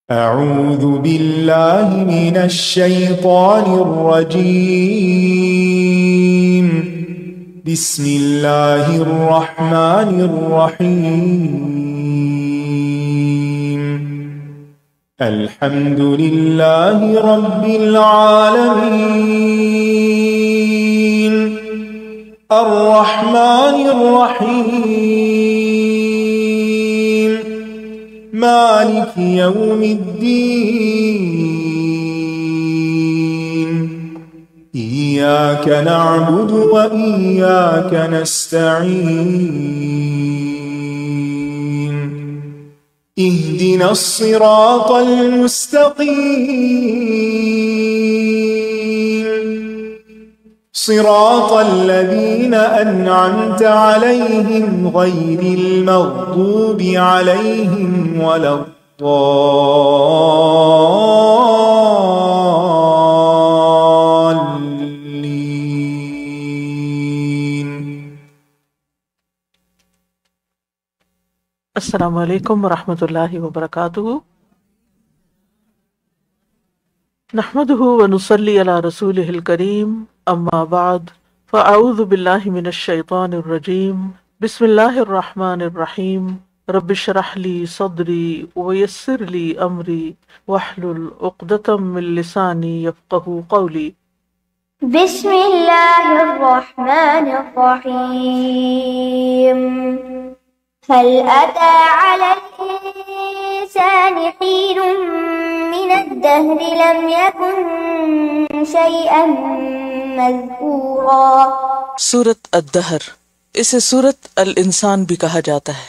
أعوذ بالله من الشيطان الرجيم. بسم الله الرحمن الرحيم. الحمد لله رب العالمين الرحمن الرحيم مالك يوم الدين. إياك نعبد وإياك نستعين. اهدنا الصراط المستقيم صراط الذين أنعمت عليهم غير المغضوب عليهم ولا الضالين. السلام علیکم ورحمۃ اللہ وبرکاتہ. نحمده ونصلی علی رسولہ الکریم، اما بعد فاعوذ باللہ من الشیطان الرجیم. بسم اللہ الرحمن الرحیم. رب اشرح لی صدری ویسر لی امری واحلل عقدۃ من لسانی یفقہوا قولی. بسم اللہ الرحمن الرحیم. هل أتى على الإنسان حين من الدهر لم يكن شيئا مذكورا. سورت الدہر، اسے سورت الانسان بھی کہا جاتا ہے.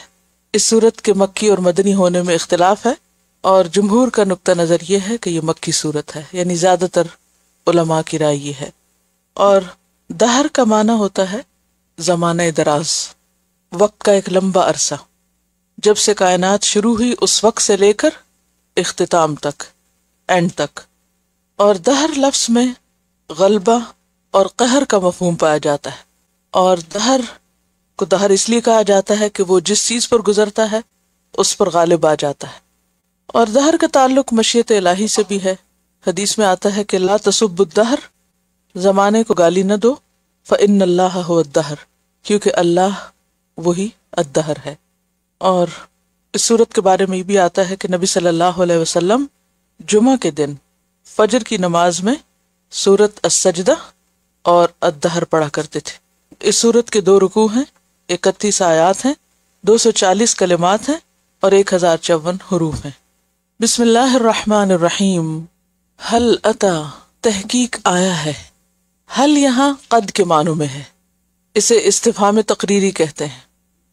اس سورت کے مکی اور مدنی ہونے میں اختلاف ہے، اور جمہور کا نقطہ نظر یہ ہے کہ یہ مکی سورت ہے، یعنی زیادہ تر علماء کی رائے یہ ہے. اور دہر کا معنی ہوتا ہے زمانہ دراز، وقت کا ایک لمبا عرصہ، جب سے کائنات شروع ہوئی اس وقت سے لے کر اختتام تک، اینڈ تک. اور دہر لفظ میں غلبہ اور قہر کا مفہوم پایا جاتا ہے، اور دہر کو دہر اس لیے کہا جاتا ہے کہ وہ جس چیز پر گزرتا ہے اس پر غالب آ جاتا ہے. اور دہر کا تعلق مشیت الہی سے بھی ہے. حدیث میں آتا ہے کہ لا تسبوا الدہر، زمانے کو گالی نہ دو، فإن اللہ هو الدہر، کیونکہ اللہ وہی الدہر ہے. اور اس صورت کے بارے میں یہ بھی آتا ہے کہ نبی صلی اللہ علیہ وسلم جمعہ کے دن فجر کی نماز میں سورت السجدہ اور الدہر پڑھا کرتے تھے. اس سورت کے 2 رکوع ہیں، 31 آیات ہیں، 240 کلمات ہیں اور 1054 حروف ہیں. بسم اللہ الرحمن الرحیم. حل اتا، تحقیق آیا ہے. حل یہاں قد کے معنوں میں ہے، اسے استفہام تقریری کہتے ہیں،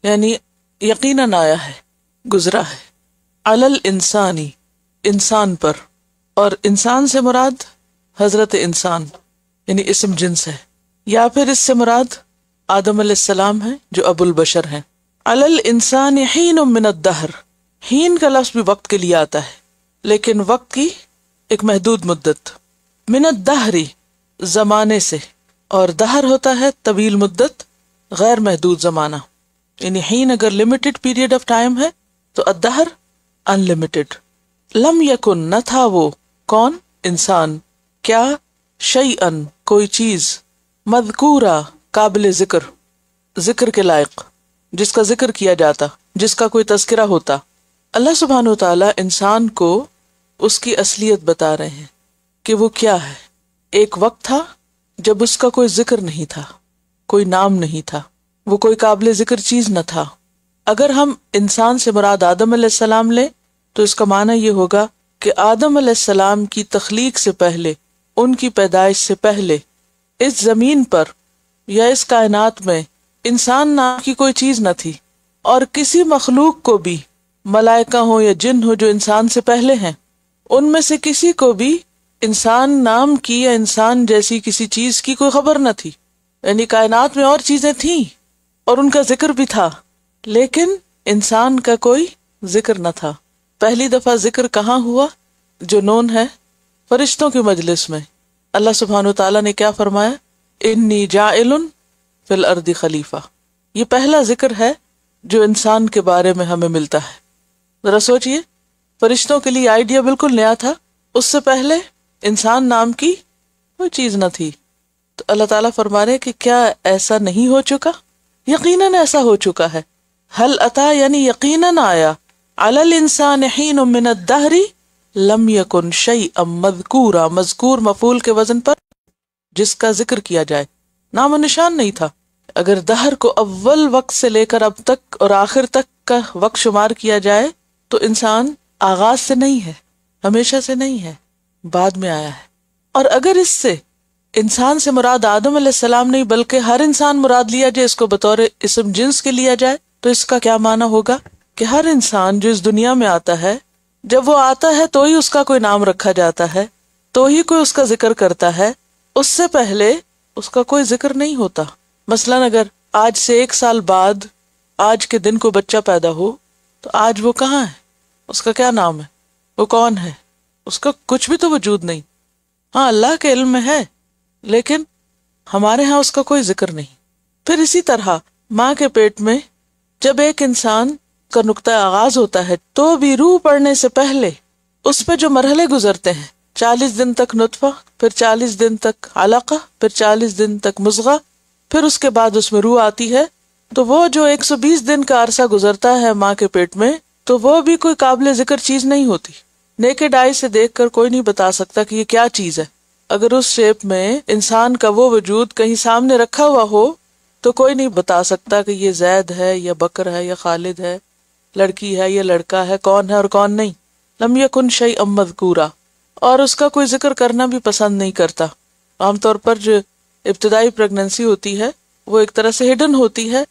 یعنی یقیناً آیا ہے، گزرا ہے. علی الانسانی، انسان پر، اور انسان سے مراد حضرت انسان یعنی اسم جنس ہے، یا پھر اس سے مراد آدم علیہ السلام ہیں جو ابو البشر ہیں. علی الانسان حین من الدہر، حین کا لفظ بھی وقت کے لیے آتا ہے، لیکن وقت کی ایک محدود مدت. من الدہری، زمانے سے، اور دہر ہوتا ہے طویل مدت، غیر محدود زمانہ. یعنی حین اگر لمیٹڈ پیریڈ آف ٹائم ہے تو الدہر ان لمیٹڈ. لم یکن، نہ تھا وہ، کون؟ انسان. کیا؟ شیئن، کوئی چیز، مذکورا، قابل ذکر، ذکر کے لائق، جس کا ذکر کیا جاتا، جس کا کوئی تذکرہ ہوتا. اللہ سبحانہ و تعالی انسان کو اس کی اصلیت بتا رہے ہیں کہ وہ کیا ہے. ایک وقت تھا جب اس کا کوئی ذکر نہیں تھا، کوئی نام نہیں تھا، وہ کوئی قابل ذکر چیز نہ تھا. اگر ہم انسان سے مراد آدم علیہ السلام لیں تو اس کا معنی یہ ہوگا کہ آدم علیہ السلام کی تخلیق سے پہلے، ان کی پیدائش سے پہلے، اس زمین پر یا اس کائنات میں انسان نام کی کوئی چیز نہ تھی. اور کسی مخلوق کو بھی، ملائکہ ہو یا جن ہو جو انسان سے پہلے ہیں، ان میں سے کسی کو بھی انسان نام کی یا انسان جیسی کسی چیز کی کوئی خبر نہ تھی. یعنی کائنات میں اور چیزیں تھیں اور ان کا ذکر بھی تھا، لیکن انسان کا کوئی ذکر نہ تھا. پہلی دفعہ ذکر کہاں ہوا؟ جو نون ہے فرشتوں کی مجلس میں. اللہ سبحانہ وتعالیٰ نے کیا فرمایا؟ انی جاعل فی الارض خلیفہ. یہ پہلا ذکر ہے جو انسان کے بارے میں ہمیں ملتا ہے. ذرا سوچئے، فرشتوں کے لیے آئیڈیا بالکل نیا تھا، اس سے پہلے انسان نام کی کوئی چیز نہ تھی. تو اللہ تعالیٰ فرما رہے کہ کیا ایسا نہیں ہو چکا؟ یقیناً ایسا ہو چکا ہے. حل اتا یعنی یقیناً آیا، علی الانسان حین من الدہر لم یکن شیئا مذکورا، مذکور مفعول کے وزن پر جس کا ذکر کیا جائے، نام و نشان نہیں تھا. اگر دہر کو اول وقت سے لے کر اب تک اور آخر تک کا وقت شمار کیا جائے تو انسان آغاز سے نہیں ہے، ہمیشہ سے نہیں ہے، بعد میں آیا ہے. اور اگر اس سے انسان سے مراد آدم علیہ السلام نہیں بلکہ ہر انسان مراد لیا جائے، اس کو بطور اسم جنس کے لیا جائے، تو اس کا کیا معنی ہوگا کہ ہر انسان جو اس دنیا میں آتا ہے، جب وہ آتا ہے تو ہی اس کا کوئی نام رکھا جاتا ہے، تو ہی کوئی اس کا ذکر کرتا ہے، اس سے پہلے اس کا کوئی ذکر نہیں ہوتا. مثلاً اگر آج سے 1 سال بعد آج کے دن کو بچہ پیدا ہو تو آج وہ کہاں ہے، اس کا کیا نام ہے، وہ کون ہے، اس کا کچھ بھی تو وجود نہیں. ہاں اللہ کے علم میں ہے لیکن ہمارے ہاں اس کا کوئی ذکر نہیں. پھر اسی طرح ماں کے پیٹ میں جب ایک انسان کا نقطہ آغاز ہوتا ہے تو بھی روح پڑنے سے پہلے اس پہ جو مرحلے گزرتے ہیں، 40 دن تک نطفہ، پھر 40 دن تک علقہ، پھر 40 دن تک مضغہ، پھر اس کے بعد اس میں روح آتی ہے، تو وہ جو 120 دن کا عرصہ گزرتا ہے ماں کے پیٹ میں، تو وہ بھی کوئی قابل ذکر چیز نہیں ہوتی. نیکڈ آئی سے دیکھ کر کوئی نہیں بتا سکتا کہ یہ کیا چیز ہے. اگر اس شیپ میں انسان کا وہ وجود کہیں سامنے رکھا ہوا ہو تو کوئی نہیں بتا سکتا کہ یہ زید ہے یا بکر ہے یا خالد ہے، لڑکی ہے یا لڑکا ہے، کون ہے اور کون نہیں. لم یکن شیئا مذکورا، اور اس کا کوئی ذکر کرنا بھی پسند نہیں کرتا. عام طور پر جو ابتدائی پریگننسی ہوتی ہے وہ ایک طرح سے ہڈن ہوتی ہے،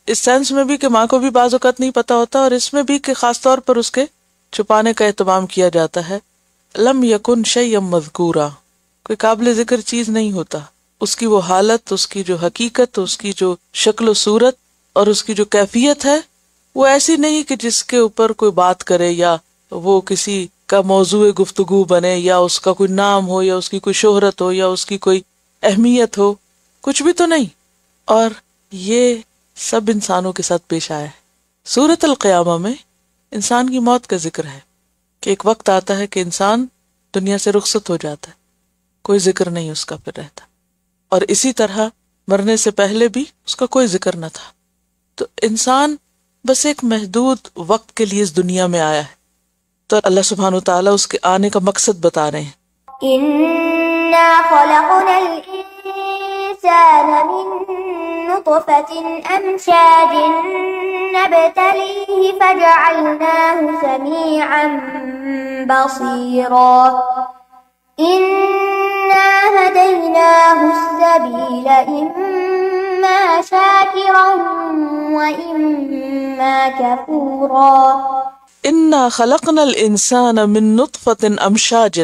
اس سینس میں بھی کہ ماں کو بھی بعض اوقات نہیں پتا ہوتا، اور اس میں بھی کہ خاص طور پر اس کے چھپانے کا اہتمام کیا جاتا ہے. لم یکن شیئا مذکورا، کوئی قابل ذکر چیز نہیں ہوتا. اس کی وہ حالت، اس کی جو حقیقت، اس کی جو شکل و صورت اور اس کی جو کیفیت ہے وہ ایسی نہیں کہ جس کے اوپر کوئی بات کرے یا وہ کسی کا موضوع گفتگو بنے یا اس کا کوئی نام ہو یا اس کی کوئی شہرت ہو یا اس کی کوئی اہمیت ہو، کچھ بھی تو نہیں. اور یہ سب انسانوں کے ساتھ پیش آیا ہے. سورۃ القیامہ میں انسان کی موت کا ذکر ہے کہ ایک وقت آتا ہے کہ انسان دنیا سے رخصت ہو جاتا ہے، کوئی ذکر نہیں اس کا پھر رہتا. اور اسی طرح مرنے سے پہلے بھی اس کا کوئی ذکر نہ تھا. تو انسان بس ایک محدود وقت کے لیے اس دنیا میں آیا ہے، تو اللہ سبحانہ وتعالیٰ اس کے آنے کا مقصد بتا رہے ہیں. إنا خلقنا الإنسان من نطفة أمشاج نبتليه فجعلناه سميعا بصيرا إنا هديناه السبيل إما شاكرا وإما كفورا. انا خلقنا الانسان من نطفة امشاج،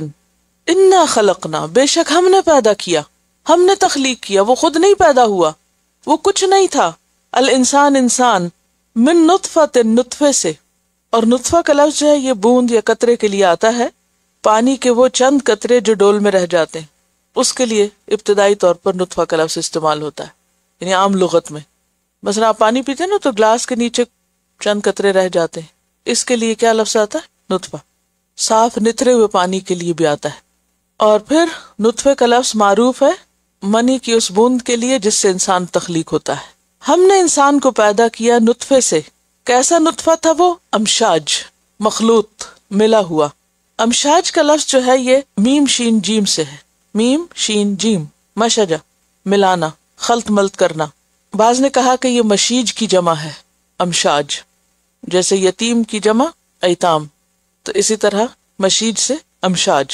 انا خلقنا، بے شک ہم نے پیدا کیا، ہم نے تخلیق کیا، وہ خود نہیں پیدا ہوا، وہ کچھ نہیں تھا. الانسان، انسان، من نطفة، نطفے سے. اور نطفہ کا لفظ جو ہے یہ بوند یا قطرے کے لیے آتا ہے، پانی کے وہ چند قطرے جو ڈول میں رہ جاتے ہیں اس کے لیے ابتدائی طور پر نطفہ کا لفظ استعمال ہوتا ہے، یعنی عام لغت میں. مثلا آپ پانی پیتے ہیں نا تو گلاس کے نیچے چند قطرے رہ جاتے ہیں، اس کے لیے کیا لفظ آتا ہے؟ نطفہ. صاف نتھرے ہوئے پانی کے لیے بھی آتا ہے. اور پھر نطفے کا لفظ معروف ہے منی کی اس بوند کے لیے جس سے انسان تخلیق ہوتا ہے. ہم نے انسان کو پیدا کیا نطفے سے. کیسا نطفہ تھا وہ؟ امشاج، مخلوط، ملا ہوا. امشاج کا لفظ جو ہے یہ میم شین جیم سے ہے. میم شین جیم، مشجہ، ملانا، خلط ملط کرنا. بعض نے کہا کہ یہ مشیج کی جمع ہے، امشاج، جیسے یتیم کی جمع ایتام، تو اسی طرح مشیج سے امشاج.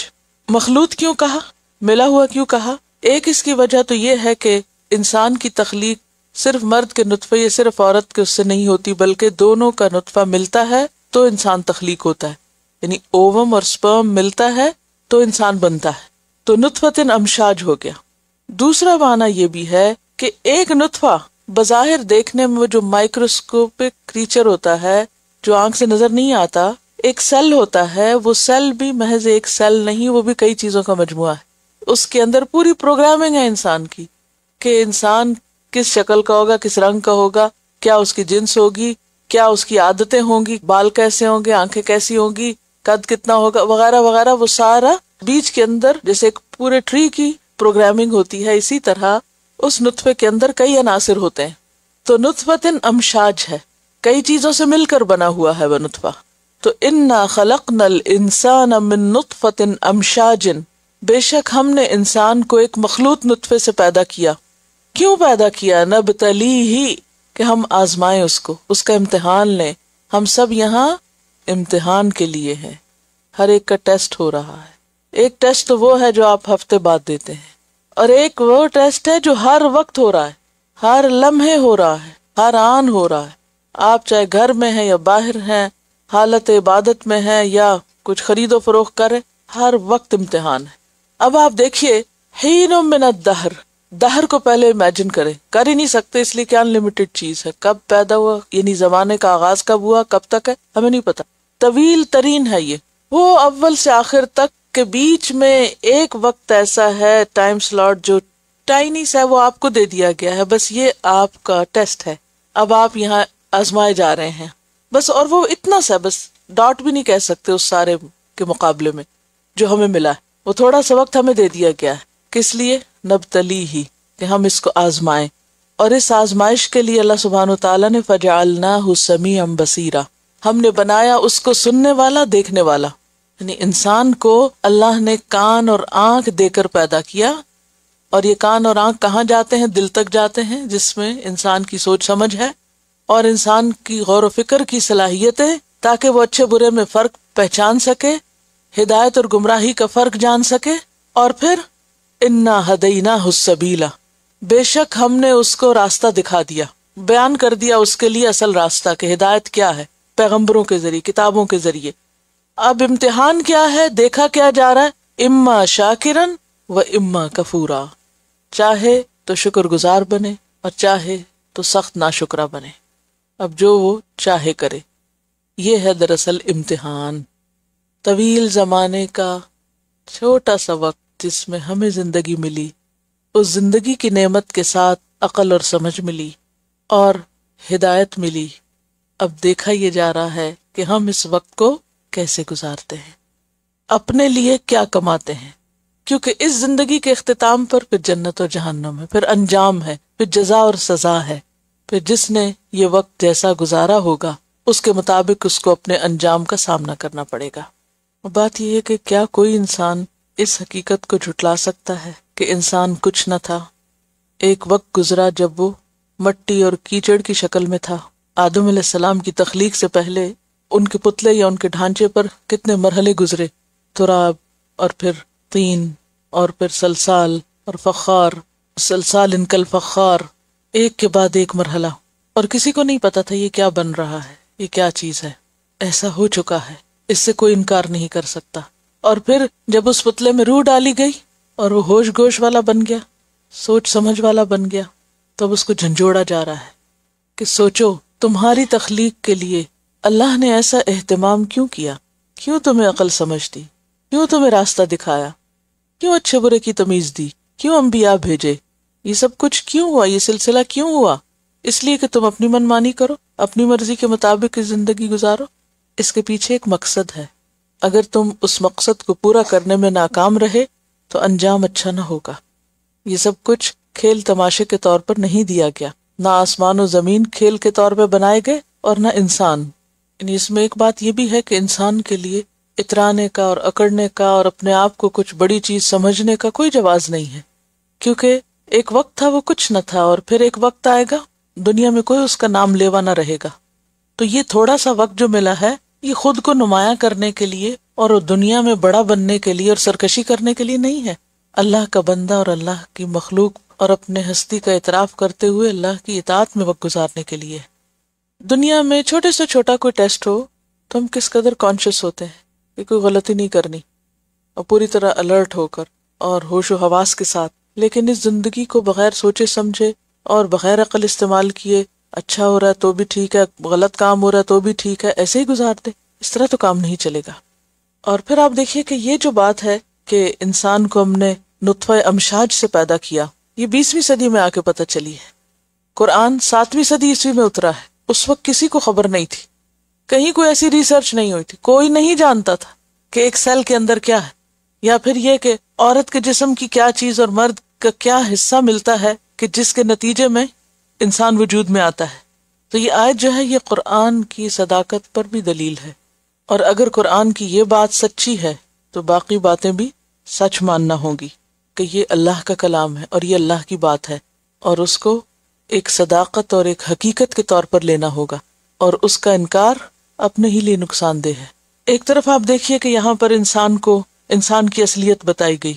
مخلوط کیوں کہا، ملا ہوا کیوں کہا؟ ایک اس کی وجہ تو یہ ہے کہ انسان کی تخلیق صرف مرد کے نطفے یا صرف عورت کے اس سے نہیں ہوتی، بلکہ دونوں کا نطفہ ملتا ہے تو انسان تخلیق ہوتا ہے، یعنی اووم اور سپرم ملتا ہے تو انسان بنتا ہے. تو نطفتن امشاج ہو گیا. دوسرا معنی یہ بھی ہے کہ ایک نطفہ بظاہر دیکھنے میں جو مائکروسکوپک کریچر ہوتا ہے جو آنکھ سے نظر نہیں آتا، ایک سیل ہوتا ہے، وہ سیل بھی محض ایک سیل نہیں، وہ بھی کئی چیزوں کا مجموعہ ہے. اس کے اندر پوری پروگرامنگ ہے انسان کی کہ انسان کس شکل کا ہوگا، کس رنگ کا ہوگا، کیا اس کی جنس ہوگی، کیا اس کی عادتیں ہوں گی، بال کیسے ہوں گے، آنکھیں کیسی ہوں گی، قد کتنا ہوگا وغیرہ وغیرہ، وہ سارا بیج کے اندر جیسے ایک پورے ٹری کی پروگرامنگ ہوتی ہے، اسی طرح اس نطفے کے اندر کئی عناصر ہوتے ہیں. تو نطفۃ امشاج ہے، کئی چیزوں سے مل کر بنا ہوا ہے وہ نطفہ. تو انا خلقنا الانسان من نطفۃ امشاج، بے شک ہم نے انسان کو ایک مخلوط نطفے سے پیدا کیا. کیوں پیدا کیا؟ نبتلیہ، کہ ہم آزمائیں اس کو، اس کا امتحان لیں. ہم سب یہاں امتحان کے لیے ہیں، ہر ایک کا ٹیسٹ ہو رہا ہے. ایک ٹیسٹ تو وہ ہے جو آپ ہفتے بعد دیتے ہیں، اور ایک وہ ٹیسٹ ہے جو ہر وقت ہو رہا ہے، ہر لمحے ہو رہا ہے، ہر آن ہو رہا ہے. آپ چاہے گھر میں ہیں یا باہر ہیں، حالت عبادت میں ہیں یا کچھ خرید و فروخت کریں، ہر وقت امتحان ہے. اب آپ دیکھیے حین من الدہر، دہر کو پہلے امیجن کریں، کر ہی نہیں سکتے اس لیے کہ انلمیٹڈ چیز ہے. کب پیدا ہوا، یعنی زمانے کا آغاز کب ہوا، کب تک ہے، ہمیں نہیں پتا. طویل ترین ہے یہ، وہ اول سے آخر تک کے بیچ میں ایک وقت ایسا ہے، ٹائم سلاٹ جو ٹائنی سا ہے، وہ آپ کو دے دیا گیا ہے. بس یہ آپ کا ٹیسٹ ہے، اب آپ یہاں آزمائے جا رہے ہیں بس. اور وہ اتنا سا، بس ڈاٹ بھی نہیں کہہ سکتے اس سارے کے مقابلے میں جو ہمیں ملا ہے. وہ تھوڑا سا وقت ہمیں دے دیا گیا ہے، کس لیے؟ نبتلی ہی، کہ ہم اس کو آزمائیں. اور اس آزمائش کے لیے اللہ سبحانہ وتعالیٰ نے فجعلناہ سمیعا بصیرا، ہم نے بنایا اس کو سننے والا، دیکھنے والا. یعنی انسان کو اللہ نے کان اور آنکھ دے کر پیدا کیا، اور یہ کان اور آنکھ کہاں جاتے ہیں؟ دل تک جاتے ہیں، جس میں انسان کی سوچ سمجھ ہے اور انسان کی غور و فکر کی صلاحیتیں، تاکہ وہ اچھے برے میں فرق پہچان سکے، ہدایت اور گمراہی کا فرق جان سکے. اور پھر انا ہدیناہ السبیل، بے شک ہم نے اس کو راستہ دکھا دیا، بیان کر دیا اس کے لیے اصل راستہ کہ ہدایت کیا ہے، پیغمبروں کے ذریعے، کتابوں کے ذریعے. اب امتحان کیا ہے؟ دیکھا کیا جا رہا ہے؟ اما شاکرن و اما کفورا، چاہے تو شکر گزار بنے اور چاہے تو سخت ناشکرا بنے. اب جو وہ چاہے کرے. یہ ہے دراصل امتحان، طویل زمانے کا چھوٹا سا وقت جس میں ہمیں زندگی ملی، اس زندگی کی نعمت کے ساتھ عقل اور سمجھ ملی اور ہدایت ملی. اب دیکھا یہ جا رہا ہے کہ ہم اس وقت کو کیسے گزارتے ہیں، اپنے لیے کیا کماتے ہیں. کیونکہ اس زندگی کے اختتام پر پھر جنت اور جہنم ہے، پھر انجام ہے، پھر جزا اور سزا ہے. پھر جس نے یہ وقت جیسا گزارا ہوگا اس کے مطابق اس کو اپنے انجام کا سامنا کرنا پڑے گا. بات یہ ہے کہ کیا کوئی انسان اس حقیقت کو جھٹلا سکتا ہے کہ انسان کچھ نہ تھا؟ ایک وقت گزرا جب وہ مٹی اور کیچڑ کی شکل میں تھا. آدم علیہ السلام کی تخلیق سے پہلے ان کے پتلے یا ان کے ڈھانچے پر کتنے مرحلے گزرے، تراب اور پھر طین اور پھر سلسال اور فخار، سلسال انکل فخار، ایک کے بعد ایک مرحلہ. اور کسی کو نہیں پتا تھا یہ کیا بن رہا ہے، یہ کیا چیز ہے. ایسا ہو چکا ہے، اس سے کوئی انکار نہیں کر سکتا. اور پھر جب اس پتلے میں روح ڈالی گئی اور وہ ہوش گوش والا بن گیا، سوچ سمجھ والا بن گیا، تب اس کو جھنجھوڑا جا رہا ہے کہ سوچو تمہاری تخلیق کے لیے اللہ نے ایسا اہتمام کیوں کیا، کیوں تمہیں عقل سمجھ دی، کیوں تمہیں راستہ دکھایا، کیوں اچھے برے کی تمیز دی، کیوں انبیاء بھیجے. یہ سب کچھ کیوں ہوا، یہ سلسلہ کیوں ہوا؟ اس لیے کہ تم اپنی من مانی کرو، اپنی مرضی کے مطابق زندگی گزارو. اس کے پیچھے ایک مقصد ہے. اگر تم اس مقصد کو پورا کرنے میں ناکام رہے تو انجام اچھا نہ ہوگا. یہ سب کچھ کھیل تماشے کے طور پر نہیں دیا گیا، نہ آسمان و زمین کھیل کے طور پہ بنائے گئے اور نہ انسان. یعنی اس میں ایک بات یہ بھی ہے کہ انسان کے لیے اترانے کا اور اکڑنے کا اور اپنے آپ کو کچھ بڑی چیز سمجھنے کا کوئی جواز نہیں ہے. کیونکہ ایک وقت تھا وہ کچھ نہ تھا، اور پھر ایک وقت آئے گا دنیا میں کوئی اس کا نام لیوا نہ رہے گا. تو یہ تھوڑا سا وقت جو ملا ہے یہ خود کو نمایاں کرنے کے لیے اور دنیا میں بڑا بننے کے لیے اور سرکشی کرنے کے لیے نہیں ہے. اللہ کا بندہ اور اللہ کی مخلوق اور اپنے ہستی کا اعتراف کرتے ہوئے اللہ کی اطاعت میں وقت گزارنے کے لیے. دنیا میں چھوٹے سے چھوٹا کوئی ٹیسٹ ہو تو ہم کس قدر کانشیس ہوتے ہیں کہ کوئی غلطی نہیں کرنی، اور پوری طرح الرٹ ہو کر اور ہوش و حواس کے ساتھ. لیکن اس زندگی کو بغیر سوچے سمجھے اور بغیر عقل استعمال کیے، اچھا ہو رہا ہے تو بھی ٹھیک ہے، غلط کام ہو رہا ہے تو بھی ٹھیک ہے، ایسے ہی گزار دے. اس طرح تو کام نہیں چلے گا. اور پھر آپ دیکھیے کہ یہ جو بات ہے کہ انسان کو ہم نے نطفہ امشاج سے پیدا کیا، یہ 20ویں صدی میں آ کے پتہ چلی ہے. قرآن 7ویں صدی عیسوی میں اترا ہے، اس وقت کسی کو خبر نہیں تھی. کہیں کوئی ایسی ریسرچ نہیں ہوئی تھی، کوئی نہیں جانتا تھا کہ ایک سیل کے اندر کیا ہے، یا پھر یہ کہ عورت کے جسم کی کیا چیز اور مرد کا کیا حصہ ملتا ہے کہ جس کے نتیجے میں انسان وجود میں آتا ہے۔ تو یہ آیت جو ہے یہ قرآن کی صداقت پر بھی دلیل ہے، اور اگر قرآن کی یہ بات سچی ہے تو باقی باتیں بھی سچ ماننا ہوگی کہ یہ اللہ کا کلام ہے اور یہ اللہ کی بات ہے، اور اس کو ایک صداقت اور ایک حقیقت کے طور پر لینا ہوگا، اور اس کا انکار اپنے ہی لیے نقصان دہ ہے۔ ایک طرف آپ دیکھیے کہ یہاں پر انسان کی اصلیت بتائی گئی۔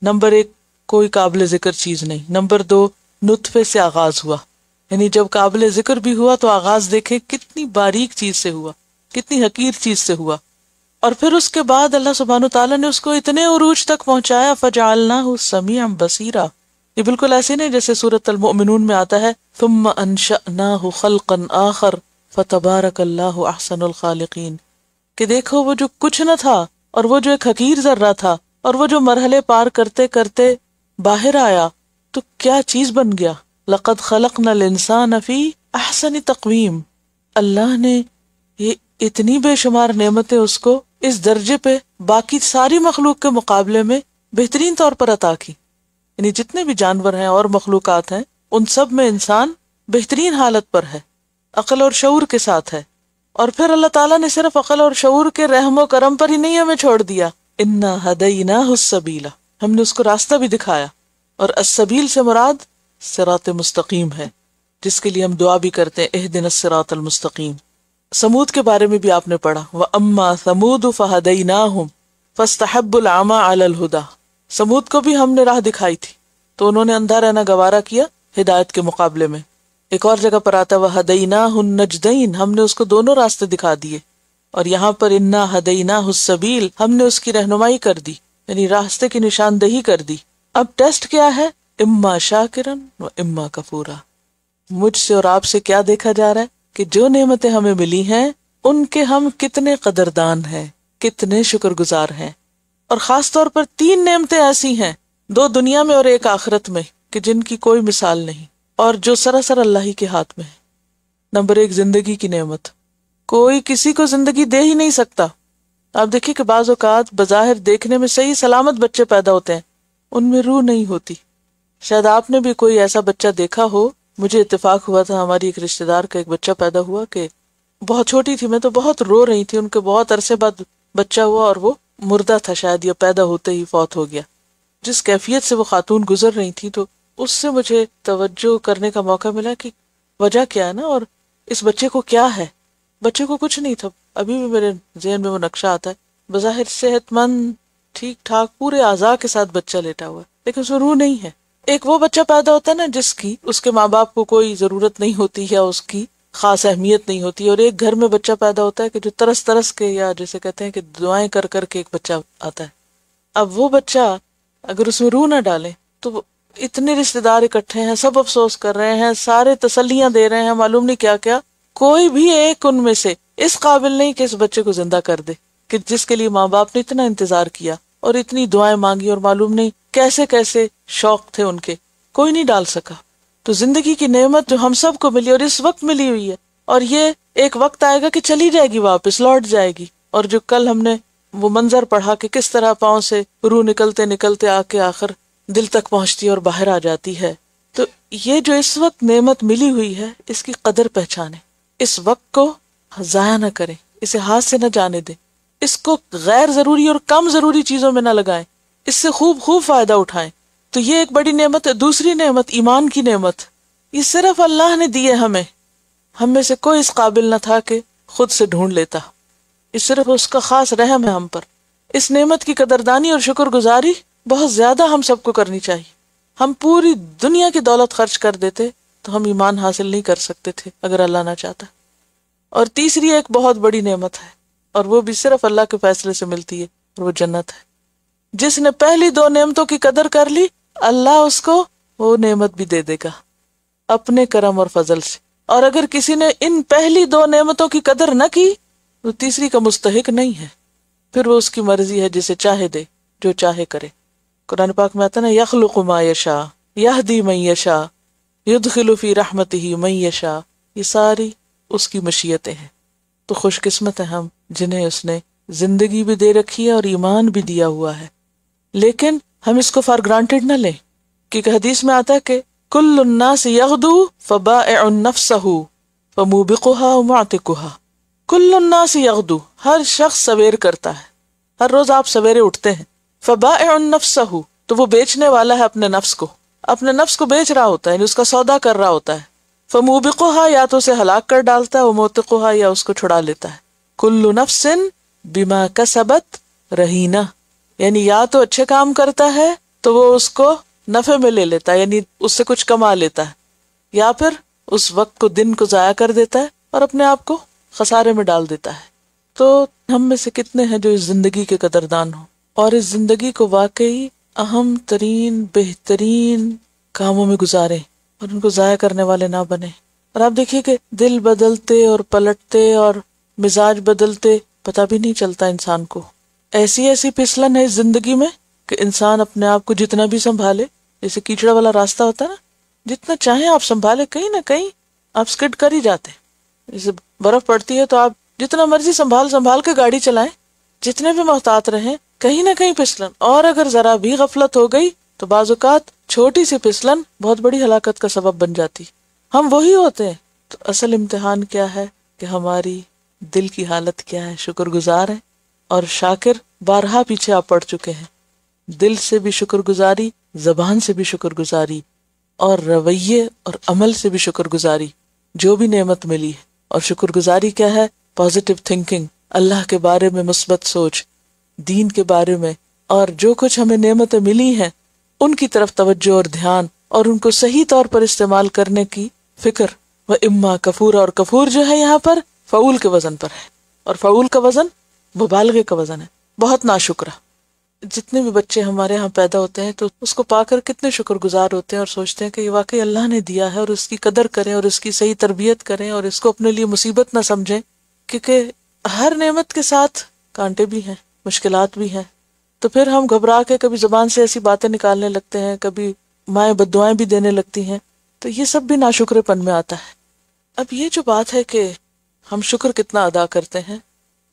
نمبر 1 کوئی قابل ذکر چیز نہیں، نمبر 2 نطفے سے آغاز ہوا، یعنی جب قابل ذکر بھی ہوا تو آغاز دیکھیں کتنی باریک چیز سے ہوا، کتنی حقیر چیز سے ہوا، اور پھر اس کے بعد اللہ سبحانہ تعالیٰ نے اس کو اتنے عروج تک پہنچایا، فجعلناہ سمیعا بصیرا۔ یہ بالکل ایسے نہیں جیسے سورۃ المؤمنون میں آتا ہے ثم انشأناہ خلقا آخر فتبارک اللہ احسن الخالقین، کہ دیکھو وہ جو کچھ نہ تھا اور وہ جو ایک حقیر ذرہ تھا اور وہ جو مرحلے پار کرتے کرتے باہر آیا تو کیا چیز بن گیا۔ لقد خلقنا الانسان فی احسن تقویم، اللہ نے یہ اتنی بے شمار نعمتیں اس کو اس درجے پہ باقی ساری مخلوق کے مقابلے میں بہترین طور پر عطا کی، یعنی جتنے بھی جانور ہیں اور مخلوقات ہیں ان سب میں انسان بہترین حالت پر ہے، عقل اور شعور کے ساتھ ہے۔ اور پھر اللہ تعالیٰ نے صرف عقل اور شعور کے رحم و کرم پر ہی نہیں ہمیں چھوڑ دیا، انا ہدیناہ السبیل، ہم نے اس کو راستہ بھی دکھایا، اور السبیل سے مراد صراط مستقیم ہے، جس کے لیے ہم دعا بھی کرتے ہیں اہدنا الصراط المستقیم۔ سمود کے بارے میں بھی آپ نے پڑھا وَأَمَّا ثَمُودُ فَهَدَيْنَاهُمْ فَاسْتَحَبُّوا الْعَمَى عَلَى الْهُدَى، سمود کو بھی ہم نے راہ دکھائی تھی تو انہوں نے اندھا رہنا گوارا کیا ہدایت کے مقابلے میں۔ ایک اور جگہ پر آتا وَهَدَيْنَاهُ النَّجْدَيْنِ، ہم نے اس کو دونوں راستے دکھا دیے، اور یہاں پر اِنَّا هَدَيْنَاهُ السَّبِيلَ، ہم نے اس کی رہنمائی کر دی، یعنی راستے کی نشاندہی کر دی۔ اب ٹیسٹ کیا ہے؟ اما شاکرن و اما کفورا، مجھ سے اور آپ سے کیا دیکھا جا رہا ہے کہ جو نعمتیں ہمیں ملی ہیں ان کے ہم کتنے قدردان ہیں، کتنے شکر گزار ہیں۔ اور خاص طور پر 3 نعمتیں ایسی ہیں، 2 دنیا میں اور 1 آخرت میں، کہ جن کی کوئی مثال نہیں اور جو سراسر اللہ ہی کے ہاتھ میں ہے۔ نمبر 1 زندگی کی نعمت، کوئی کسی کو زندگی دے ہی نہیں سکتا۔ آپ دیکھیے کہ بعض اوقات بظاہر دیکھنے میں صحیح سلامت بچے پیدا ہوتے ہیں، ان میں روح نہیں ہوتی۔ شاید آپ نے بھی کوئی ایسا بچہ دیکھا ہو، مجھے اتفاق ہوا تھا ہماری ایک رشتہ دار کا ایک بچہ پیدا ہوا کہ بہت چھوٹی تھی، میں تو بہت رو رہی تھی، ان کے بہت عرصے بعد بچہ ہوا اور وہ مردہ تھا شاید، یا پیدا ہوتے ہی فوت ہو گیا۔ جس کیفیت سے وہ خاتون گزر رہی تھی تو اس سے مجھے توجہ کرنے کا موقع ملا کہ وجہ کیا ہے نا، اور اس بچے کو کیا ہے۔ بچے کو کچھ نہیں تھا، ابھی بھی میرے ذہن میں وہ نقشہ آتا ہے، بظاہر صحت مند ٹھیک ٹھاک پورے اعضاء کے ساتھ بچہ لیٹا ہوا ہے، لیکن اس میں روح نہیں ہے۔ ایک وہ بچہ پیدا ہوتا ہے نا جس کی اس کے ماں باپ کو کوئی ضرورت نہیں ہوتی یا اس کی خاص اہمیت نہیں ہوتی، اور ایک گھر میں بچہ پیدا ہوتا ہے کہ جو ترس ترس کے، یا جیسے کہتے ہیں کہ دعائیں کر کر کے ایک بچہ آتا ہے۔ اب وہ بچہ اگر اس میں روح نہ ڈالے تو اتنے رشتے دار اکٹھے ہیں، سب افسوس کر رہے ہیں، سارے تسلیاں دے رہے ہیں، معلوم نہیں کیا کیا، کوئی بھی ایک ان میں سے اس قابل نہیں کہ اس بچے کو زندہ کر دے، کہ جس کے لیے ماں باپ نے اتنا انتظار کیا اور اتنی دعائیں مانگی، اور معلوم نہیں کیسے کیسے شوق تھے ان کے، کوئی نہیں ڈال سکا۔ تو زندگی کی نعمت جو ہم سب کو ملی اور اس وقت ملی ہوئی ہے، اور یہ ایک وقت آئے گا کہ چلی جائے گی، واپس لوٹ جائے گی۔ اور جو کل ہم نے وہ منظر پڑھا کہ کس طرح پاؤں سے روح نکلتے نکلتے آ کے آخر دل تک پہنچتی ہے اور باہر آ جاتی ہے، تو یہ جو اس وقت نعمت ملی ہوئی ہے اس کی قدر پہچانے، اس وقت کو ضائع نہ کریں، اسے ہاتھ سے نہ جانے دیں، اس کو غیر ضروری اور کم ضروری چیزوں میں نہ لگائیں، اس سے خوب فائدہ اٹھائیں۔ تو یہ ایک بڑی نعمت ہے۔ دوسری نعمت ایمان کی نعمت، یہ صرف اللہ نے دی ہے ہمیں، ہم میں سے کوئی اس قابل نہ تھا کہ خود سے ڈھونڈ لیتا، یہ صرف اس کا خاص رحم ہے ہم پر۔ اس نعمت کی قدردانی اور شکر گزاری بہت زیادہ ہم سب کو کرنی چاہیے۔ ہم پوری دنیا کی دولت خرچ کر دیتے تو ہم ایمان حاصل نہیں کر سکتے تھے اگر اللہ نہ چاہتا۔ اور تیسری ایک بہت بڑی نعمت ہے، اور وہ بھی صرف اللہ کے فیصلے سے ملتی ہے، اور وہ جنت ہے۔ جس نے پہلی 2 نعمتوں کی قدر کر لی، اللہ اس کو وہ نعمت بھی دے دے گا اپنے کرم اور فضل سے۔ اور اگر کسی نے ان پہلی 2 نعمتوں کی قدر نہ کی تو تیسری کا مستحق نہیں ہے، پھر وہ اس کی مرضی ہے، جسے چاہے دے، جو چاہے کرے۔ قرآن پاک میں آتا ہے نا یخلق ما یشاء یہدی من یشاء یدخل فی رحمتہ من یشاء، یہ ساری اس کی مشیتیں ہیں۔ تو خوش قسمت ہیں ہم جنہیں اس نے زندگی بھی دے رکھی ہے اور ایمان بھی دیا ہوا ہے. لیکن ہم اس کو فار گرانٹیڈ نہ لیں، کیونکہ حدیث میں آتا ہے کہ کل الناس یغدو فبائع نفسہ فموبقها ومعتقها. کل الناس یغدو، ہر شخص سویر کرتا ہے، ہر روز آپ سویرے اٹھتے ہیں. فبائع نفسہ، تو وہ بیچنے والا ہے اپنے نفس کو، اپنے نفس کو بیچ رہا ہوتا ہے، یعنی اس کا سودا کر رہا ہوتا ہے. فموبقها، یا تو اسے ہلاک کر ڈالتا ہے، وموتقها، یا اس کو چھڑا لیتا ہے. کل نفس بما کسبت رہینہ، یعنی یا تو اچھے کام کرتا ہے تو وہ اس کو نفع میں لے لیتا ہے، یعنی اس سے کچھ کما لیتا ہے، یا پھر اس وقت کو، دن کو ضائع کر دیتا ہے اور اپنے آپ کو خسارے میں ڈال دیتا ہے. تو ہم میں سے کتنے ہیں جو اس زندگی کے قدردان ہوں اور اس زندگی کو واقعی اہم ترین بہترین کاموں میں گزاریں اور ان کو ضائع کرنے والے نہ بنے. اور آپ دیکھیے کہ دل بدلتے اور پلٹتے اور مزاج بدلتے پتہ بھی نہیں چلتا انسان کو. ایسی ایسی پھسلن ہے اس زندگی میں کہ انسان اپنے آپ کو جتنا بھی سنبھالے، جیسے کیچڑا والا راستہ ہوتا ہے نا، جتنا چاہیں آپ سنبھالے، کہیں نہ کہیں آپ سکڈ کر ہی جاتے. جیسے برف پڑتی ہے تو آپ جتنا مرضی سنبھال کے گاڑی چلائیں، جتنے بھی محتاط رہیں، کہیں نہ کہیں پھسلن. اور اگر ذرا بھی غفلت ہو گئی تو بعض اوقات چھوٹی سی پھسلن بہت بڑی ہلاکت کا سبب بن جاتی. ہم وہی ہوتے ہیں. تو اصل امتحان کیا ہے کہ ہماری دل کی حالت کیا ہے. شکر گزار ہے اور شاکر بارہا پیچھے آپ پڑ چکے ہیں. دل سے بھی شکر گزاری، زبان سے بھی شکر گزاری، اور رویے اور عمل سے بھی شکر گزاری جو بھی نعمت ملی ہے. اور شکر گزاری کیا ہے؟ پازیٹیو تھنکنگ، اللہ کے بارے میں مثبت سوچ، دین کے بارے میں، اور جو کچھ ہمیں نعمتیں ملی ہیں ان کی طرف توجہ اور دھیان، اور ان کو صحیح طور پر استعمال کرنے کی فکر. وہ اما کفور، اور کفور جو ہے یہاں پر فعول کے وزن پر ہے، اور فعول کا وزن مبالغے کا وزن ہے، بہت ناشکرہ. جتنے بھی بچے ہمارے ہاں پیدا ہوتے ہیں تو اس کو پا کر کتنے شکر گزار ہوتے ہیں اور سوچتے ہیں کہ یہ واقعی اللہ نے دیا ہے، اور اس کی قدر کریں اور اس کی صحیح تربیت کریں اور اس کو اپنے لیے مصیبت نہ سمجھیں. کیونکہ ہر نعمت کے ساتھ کانٹے بھی ہیں، مشکلات بھی ہیں. تو پھر ہم گھبرا کے کبھی زبان سے ایسی باتیں نکالنے لگتے ہیں، کبھی مائیں بددعائیں بھی دینے لگتی ہیں. تو یہ سب بھی ناشکرے پن میں آتا ہے. اب یہ جو بات ہے کہ ہم شکر کتنا ادا کرتے ہیں،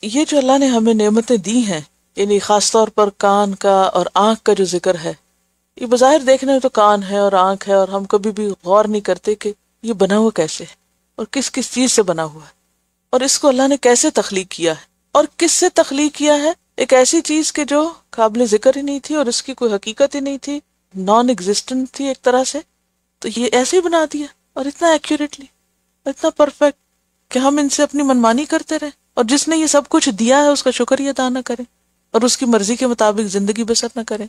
یہ جو اللہ نے ہمیں نعمتیں دی ہیں، یعنی خاص طور پر کان کا اور آنکھ کا جو ذکر ہے، یہ بظاہر دیکھنے میں تو کان ہے اور آنکھ ہے، اور ہم کبھی بھی غور نہیں کرتے کہ یہ بنا ہوا کیسے ہے اور کس کس چیز سے بنا ہوا ہے، اور اس کو اللہ نے کیسے تخلیق کیا ہے اور کس سے تخلیق کیا ہے. ایک ایسی چیز کے جو قابل ذکر ہی نہیں تھی اور اس کی کوئی حقیقت ہی نہیں تھی، نان ایگزسٹنٹ تھی ایک طرح سے، تو یہ ایسے ہی بنا دیا اور اتنا ایکوریٹلی، اتنا پرفیکٹ کہ ہم ان سے اپنی منمانی کرتے رہیں، اور جس نے یہ سب کچھ دیا ہے اس کا شکر ہی ادا نہ کریں اور اس کی مرضی کے مطابق زندگی بسر نہ کریں.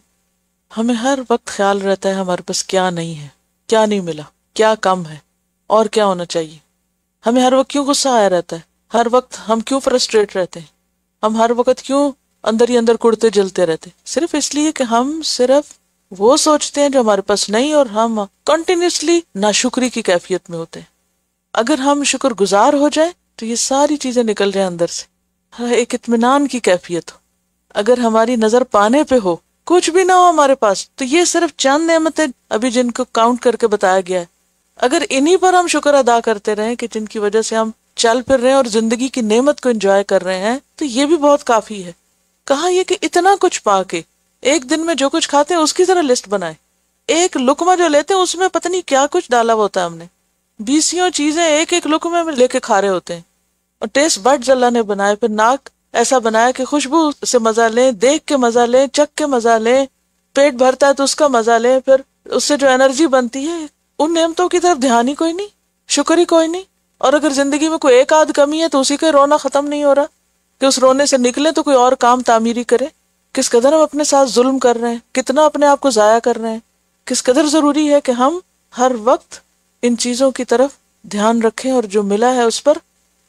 ہمیں ہر وقت خیال رہتا ہے ہمارے پاس کیا نہیں ہے، کیا نہیں ملا، کیا کم ہے اور کیا ہونا چاہیے. ہمیں ہر وقت کیوں غصہ آیا رہتا ہے، ہر وقت ہم کیوں فرسٹریٹ رہتے ہیں، ہم ہر وقت کیوں اندر ہی اندر کڑتے جلتے رہتے، صرف اس لیے کہ ہم صرف وہ سوچتے ہیں جو ہمارے پاس نہیں، اور ہم کنٹینیوسلی ناشکری کی کیفیت میں ہوتے ہیں. اگر ہم شکر گزار ہو جائیں تو یہ ساری چیزیں نکل جائیں اندر سے، ایک اطمینان کی کیفیت ہو. اگر ہماری نظر پانے پہ ہو، کچھ بھی نہ ہو ہمارے پاس، تو یہ صرف چند نعمتیں ابھی جن کو کاؤنٹ کر کے بتایا گیا ہے، اگر انہی پر ہم شکر ادا کرتے رہیں کہ جن کی وجہ سے ہم چل پھر رہے ہیں اور زندگی کی نعمت کو انجوائے کر رہے ہیں، تو یہ بھی بہت کافی ہے. کہاں یہ کہ اتنا کچھ پا کے ایک دن میں جو کچھ کھاتے ہیں اس کی ذرا لسٹ بنائیں. ایک لقمہ جو لیتے ہیں اس میں پتہ نہیں کیا کچھ ڈالا ہوتا ہے ہم نے، 20 چیزیں ایک ایک لقمے میں لے کے کھا رہے ہوتے ہیں. اور ٹیسٹ بڈز اللہ نے بنائے، پھر ناک ایسا بنایا کہ خوشبو سے مزہ لیں، دیکھ کے مزہ لیں، چکھ کے مزہ لیں، پیٹ بھرتا ہے تو اس کا مزہ لیں، پھر اس سے جو انرجی بنتی ہے. ان نعمتوں کی طرف دھیان ہی کوئی نہیں، شکر ہی کوئی نہیں. اور اگر زندگی میں کوئی ایک آدھ کمی ہے تو اسی کا رونا ختم نہیں ہو رہا کہ اس رونے سے نکلے تو کوئی اور کام تعمیری کرے. کس قدر ہم اپنے ساتھ ظلم کر رہے ہیں، کتنا اپنے آپ کو ضائع کر رہے ہیں. کس قدر ضروری ہے کہ ہم ہر وقت ان چیزوں کی طرف دھیان رکھیں اور جو ملا ہے اس پر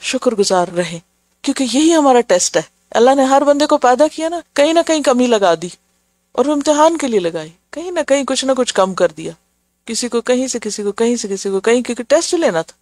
شکر گزار رہیں، کیونکہ یہی ہمارا ٹیسٹ ہے. اللہ نے ہر بندے کو پیدا کیا نا، کہیں نہ کہیں کمی لگا دی اور وہ امتحان کے لیے لگائی، کہیں نہ کچھ کم کر دیا، کسی کو کہیں سے، کسی کو کہیں سے، کسی کو کہیں، کیونکہ ٹیسٹ لینا تھا.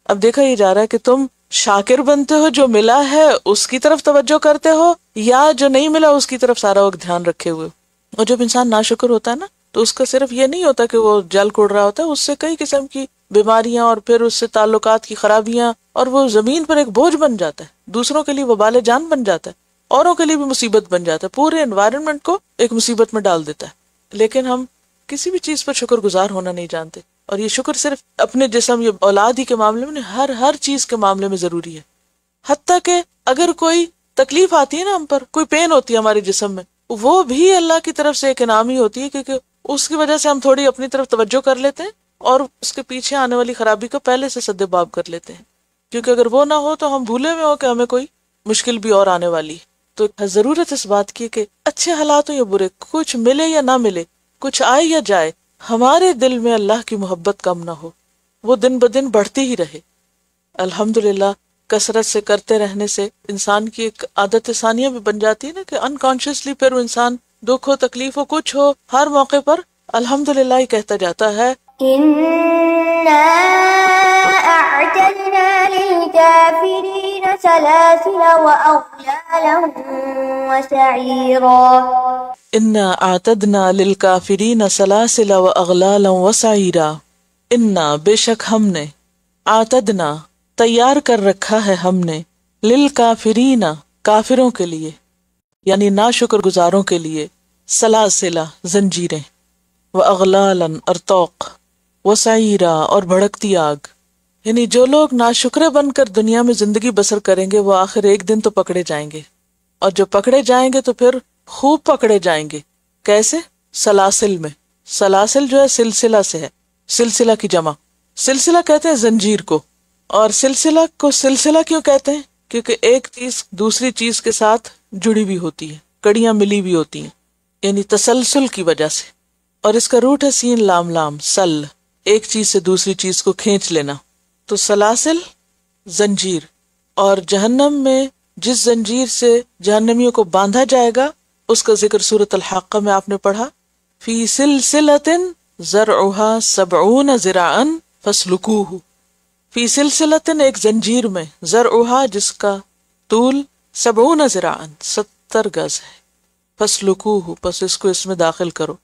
اب دیکھا یہ جا رہا ہے کہ تم شاکر بنتے ہو، جو ملا ہے اس کی طرف توجہ کرتے ہو، یا جو نہیں ملا اس کی طرف سارا وقت دھیان رکھے ہوئے. اور جب انسان ناشکر ہوتا ہے نا تو اس کا صرف یہ نہیں ہوتا کہ وہ جل کڑ رہا ہوتا ہے، اس سے کئی قسم کی بیماریاں اور پھر اس سے تعلقات کی خرابیاں، اور وہ زمین پر ایک بوجھ بن جاتا ہے، دوسروں کے لیے وبال جان بن جاتا ہے، اوروں کے لیے بھی مصیبت بن جاتا ہے، پورے انوائرمنٹ کو ایک مصیبت میں ڈال دیتا ہے۔ لیکن ہم کسی بھی چیز پر شکر گزار ہونا نہیں جانتے، اور یہ شکر صرف اپنے جسم یا اولاد ہی کے معاملے میں، ہر چیز کے معاملے میں ضروری ہے۔ حتیٰ کہ اگر کوئی تکلیف آتی ہے نا ہم پر، کوئی پین ہوتی ہے ہمارے جسم میں، وہ بھی اللہ کی طرف سے ایک انعام ہی ہوتی ہے، کیونکہ اس کی وجہ سے ہم تھوڑی اپنی طرف توجہ کر لیتے ہیں اور اس کے پیچھے آنے والی خرابی کو پہلے سے سد باب کر لیتے ہیں، کیونکہ اگر وہ نہ ہو تو ہم بھولے ہوئے ہو کہ ہمیں کوئی مشکل بھی اور آنے والی ہے۔ تو ضرورت اس بات کی کہ اچھے حالات ہوں یا برے، کچھ ملے یا نہ ملے، کچھ آئے یا جائے، ہمارے دل میں اللہ کی محبت کم نہ ہو، وہ دن بدن بڑھتی ہی رہے۔ الحمدللہ کثرت سے کرتے رہنے سے انسان کی ایک عادت ثانیہ بھی بن جاتی ہے نا، کہ انکانشیسلی پھر وہ انسان دکھ ہو، تکلیف ہو، کچھ ہو، ہر موقع پر الحمدللہ ہی کہتا جاتا ہے۔ إنا أعتدنا للكافرين سلاسل وأغلالا وسعيرا۔ انا اعتدنا للکافرین سلاسل واغلالا وسعیرا، انا بے شک ہم نے، اعتدنا تیار کر رکھا ہے ہم نے، للکافرین کافروں کے لیے، یعنی ناشکر گزاروں کے لیے، سلاسل زنجیریں، واغلالا اور طوق، وسعیرا اور بھڑکتی آگ، یعنی جو لوگ ناشکرے بن کر دنیا میں زندگی بسر کریں گے وہ آخر ایک دن تو پکڑے جائیں گے، اور جو پکڑے جائیں گے تو پھر خوب پکڑے جائیں گے۔ کیسے؟ سلاسل میں۔ سلاسل جو ہے سلسلہ سے ہے، سلسلہ کی جمع، سلسلہ کہتے ہیں زنجیر کو، اور سلسلہ کو سلسلہ کیوں کہتے ہیں؟ کیونکہ ایک چیز دوسری چیز کے ساتھ جڑی بھی ہوتی ہے، کڑیاں ملی بھی ہوتی ہیں، یعنی تسلسل کی وجہ سے۔ اور اس کا روٹ ہے سین لام لام، سل، ایک چیز سے دوسری چیز کو کھینچ لینا، تو سلاسل زنجیر۔ اور جہنم میں جس زنجیر سے جہنمیوں کو باندھا جائے گا اس کا ذکر سورۃ الحاقہ میں آپ نے پڑھا، فی سلسلۃ ذرعها 70 ذراعا فاسلکوہ، فی سلسلۃ ایک زنجیر میں، ذرعها جس کا طول 70 ذراعا 70 گز ہے، فاسلکوہ پس اس کو اس میں داخل کرو،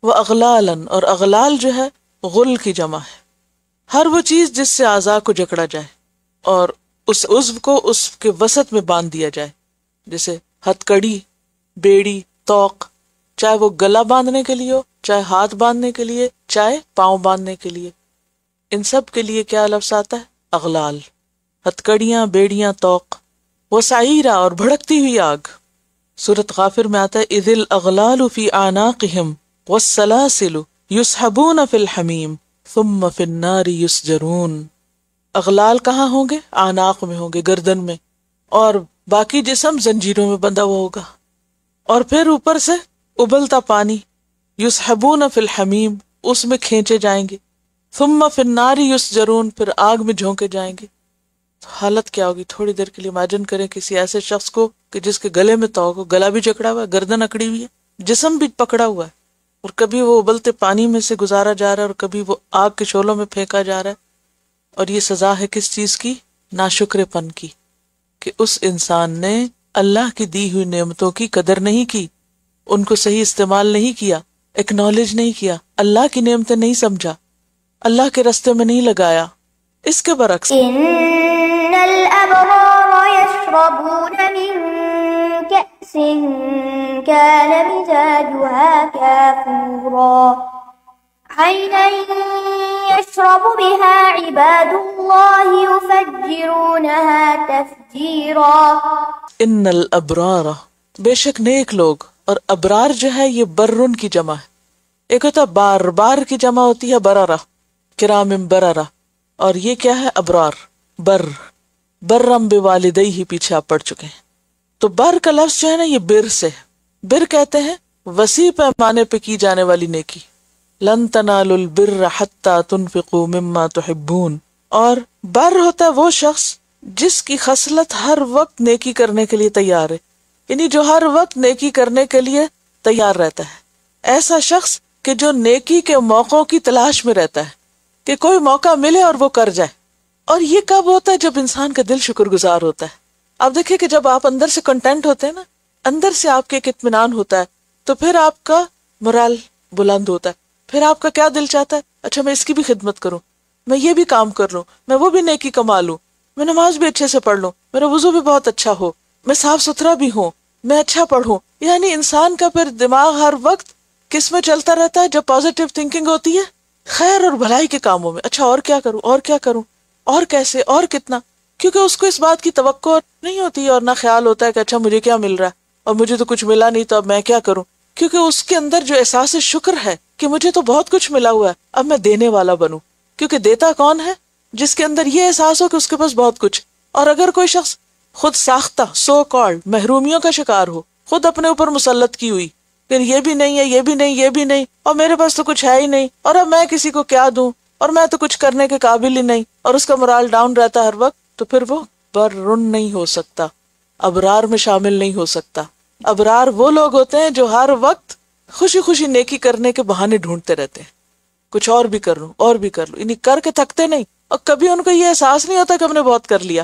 واغلالا اور اغلال جو ہے غل کی جمع ہے، ہر وہ چیز جس سے اعضاء کو جکڑا جائے اور اس عضو کو اس کے وسط میں باندھ دیا جائے، جیسے ہتھ کڑی، بیڑی، طوق، چاہے وہ گلا باندھنے کے لیے ہو، چاہے ہاتھ باندھنے کے لیے، چاہے پاؤں باندھنے کے لیے، ان سب کے لیے کیا لفظ آتا ہے؟ اغلال، ہتھ کڑیاں، بیڑیاں، طوق، وسعیرا اور بھڑکتی ہوئی آگ۔ سورۃ غافر میں آتا ہے اذ الاغلال فی اعناقہم والسلاسل یسحبون فی الحمیم ثم فی النار یسجرون۔ اغلال کہاں ہوں گے؟ اعناق میں ہوں گے، گردن میں، اور باقی جسم زنجیروں میں بندھا ہوا ہوگا، اور پھر اوپر سے ابلتا پانی، یسحبون فی الحمیم اس میں کھینچے جائیں گے، ثم فی النار یسجرون پھر آگ میں جھونکے جائیں گے۔ حالت کیا ہوگی؟ تھوڑی دیر کے لیے امیجن کریں کسی ایسے شخص کو کہ جس کے گلے میں طوق ہو، گلا بھی جکڑا ہوا ہے، گردن اکڑی ہوئی ہے، جسم بھی پکڑا ہوا ہے، اور کبھی وہ ابلتے پانی میں سے گزارا جا رہا ہے اور کبھی وہ آگ کے شعلوں میں پھینکا جا رہا ہے۔ اور یہ سزا ہے کس چیز کی؟ ناشکرے پن کی، کہ اس انسان نے اللہ کی دی ہوئی نعمتوں کی قدر نہیں کی، ان کو صحیح استعمال نہیں کیا، ایکنالج نہیں کیا، اللہ کی نعمتیں نہیں سمجھا، اللہ کے راستے میں نہیں لگایا۔ اس کے برعکس إن الأبرار يشربون من كأس كان مزاجها كافورا عينا يشرب بها عباد الله يفجرونها تفجيرا۔ ان الابرار بے شک نیک لوگ، اور ابرار جو ہے یہ برن کی جمع ہے، ایک ہوتا بار، بار کی جمع ہوتی ہے بررہ، کرام بررہ، اور یہ کیا ہے؟ ابرار، برم بوالدیہ پیچھے آپ پڑھ چکے ہیں۔ تو بر کا لفظ جو ہے نا یہ بر سے، بر کہتے ہیں وسیع پیمانے پہ کی جانے والی نیکی، لن تنالوا البر حتی تنفقوا مما تحبون، اور بر ہوتا ہے وہ شخص جس کی خصلت ہر وقت نیکی کرنے کے لیے تیار ہے، یعنی جو ہر وقت نیکی کرنے کے لیے تیار رہتا ہے، ایسا شخص کہ جو نیکی کے موقعوں کی تلاش میں رہتا ہے، کہ کوئی موقع ملے اور وہ کر جائے۔ اور یہ کب ہوتا ہے؟ جب انسان کا دل شکر گزار ہوتا ہے۔ آپ دیکھیں کہ جب آپ اندر سے کنٹینٹ ہوتے ہیں نا، اندر سے آپ کے ایک اطمینان ہوتا ہے، تو پھر آپ کا مرال بلند ہوتا ہے. پھر آپ کا کیا دل چاہتا ہے؟ اچھا میں اس کی بھی خدمت کروں، میں یہ بھی کام کر لوں، میں وہ بھی نیکی کما لوں، میں نماز بھی اچھے سے پڑھ لوں، میرا وضو بھی بہت اچھا ہو، میں صاف ستھرا بھی ہوں، میں اچھا پڑھوں. یعنی انسان کا پھر دماغ ہر وقت کس میں چلتا رہتا ہے؟ جب پازیٹیو تھنکنگ ہوتی ہے خیر اور بھلائی کے کاموں میں. اچھا اور کیا کروں، اور کیا کروں، اور کیسے، اور کتنا. کیونکہ اس کو اس بات کی توقع نہیں ہوتی اور نہ خیال ہوتا ہے کہ اچھا مجھے کیا مل رہا ہے اور مجھے تو کچھ ملا نہیں تو اب میں کیا کروں. کیونکہ اس کے اندر جو احساس شکر ہے کہ مجھے تو بہت کچھ ملا ہوا ہے، اب میں دینے والا بنوں. کیونکہ دیتا کون ہے؟ جس کے اندر یہ احساس ہو کہ اس کے پاس بہت کچھ. اور اگر کوئی شخص خود ساختہ سو کالڈ محرومیوں کا شکار ہو، خود اپنے اوپر مسلط کی ہوئی کہ یہ بھی نہیں ہے، یہ بھی نہیں، یہ بھی نہیں، اور میرے پاس تو کچھ ہے ہی نہیں، اور اب میں کسی کو کیا دوں، اور میں تو کچھ کرنے کے قابل ہی نہیں، اور اس کا morale ڈاؤن رہتا ہے ہر وقت، تو پھر وہ برن نہیں ہو سکتا، ابرار میں شامل نہیں ہو سکتا. ابرار وہ لوگ ہوتے ہیں جو ہر وقت خوشی خوشی نیکی کرنے کے بہانے ڈھونڈتے رہتے ہیں، کچھ اور بھی کر لوں، اور بھی کر لوں، یعنی کر کے تھکتے نہیں. اور کبھی ان کو یہ احساس نہیں ہوتا کہ ہم نے بہت کر لیا.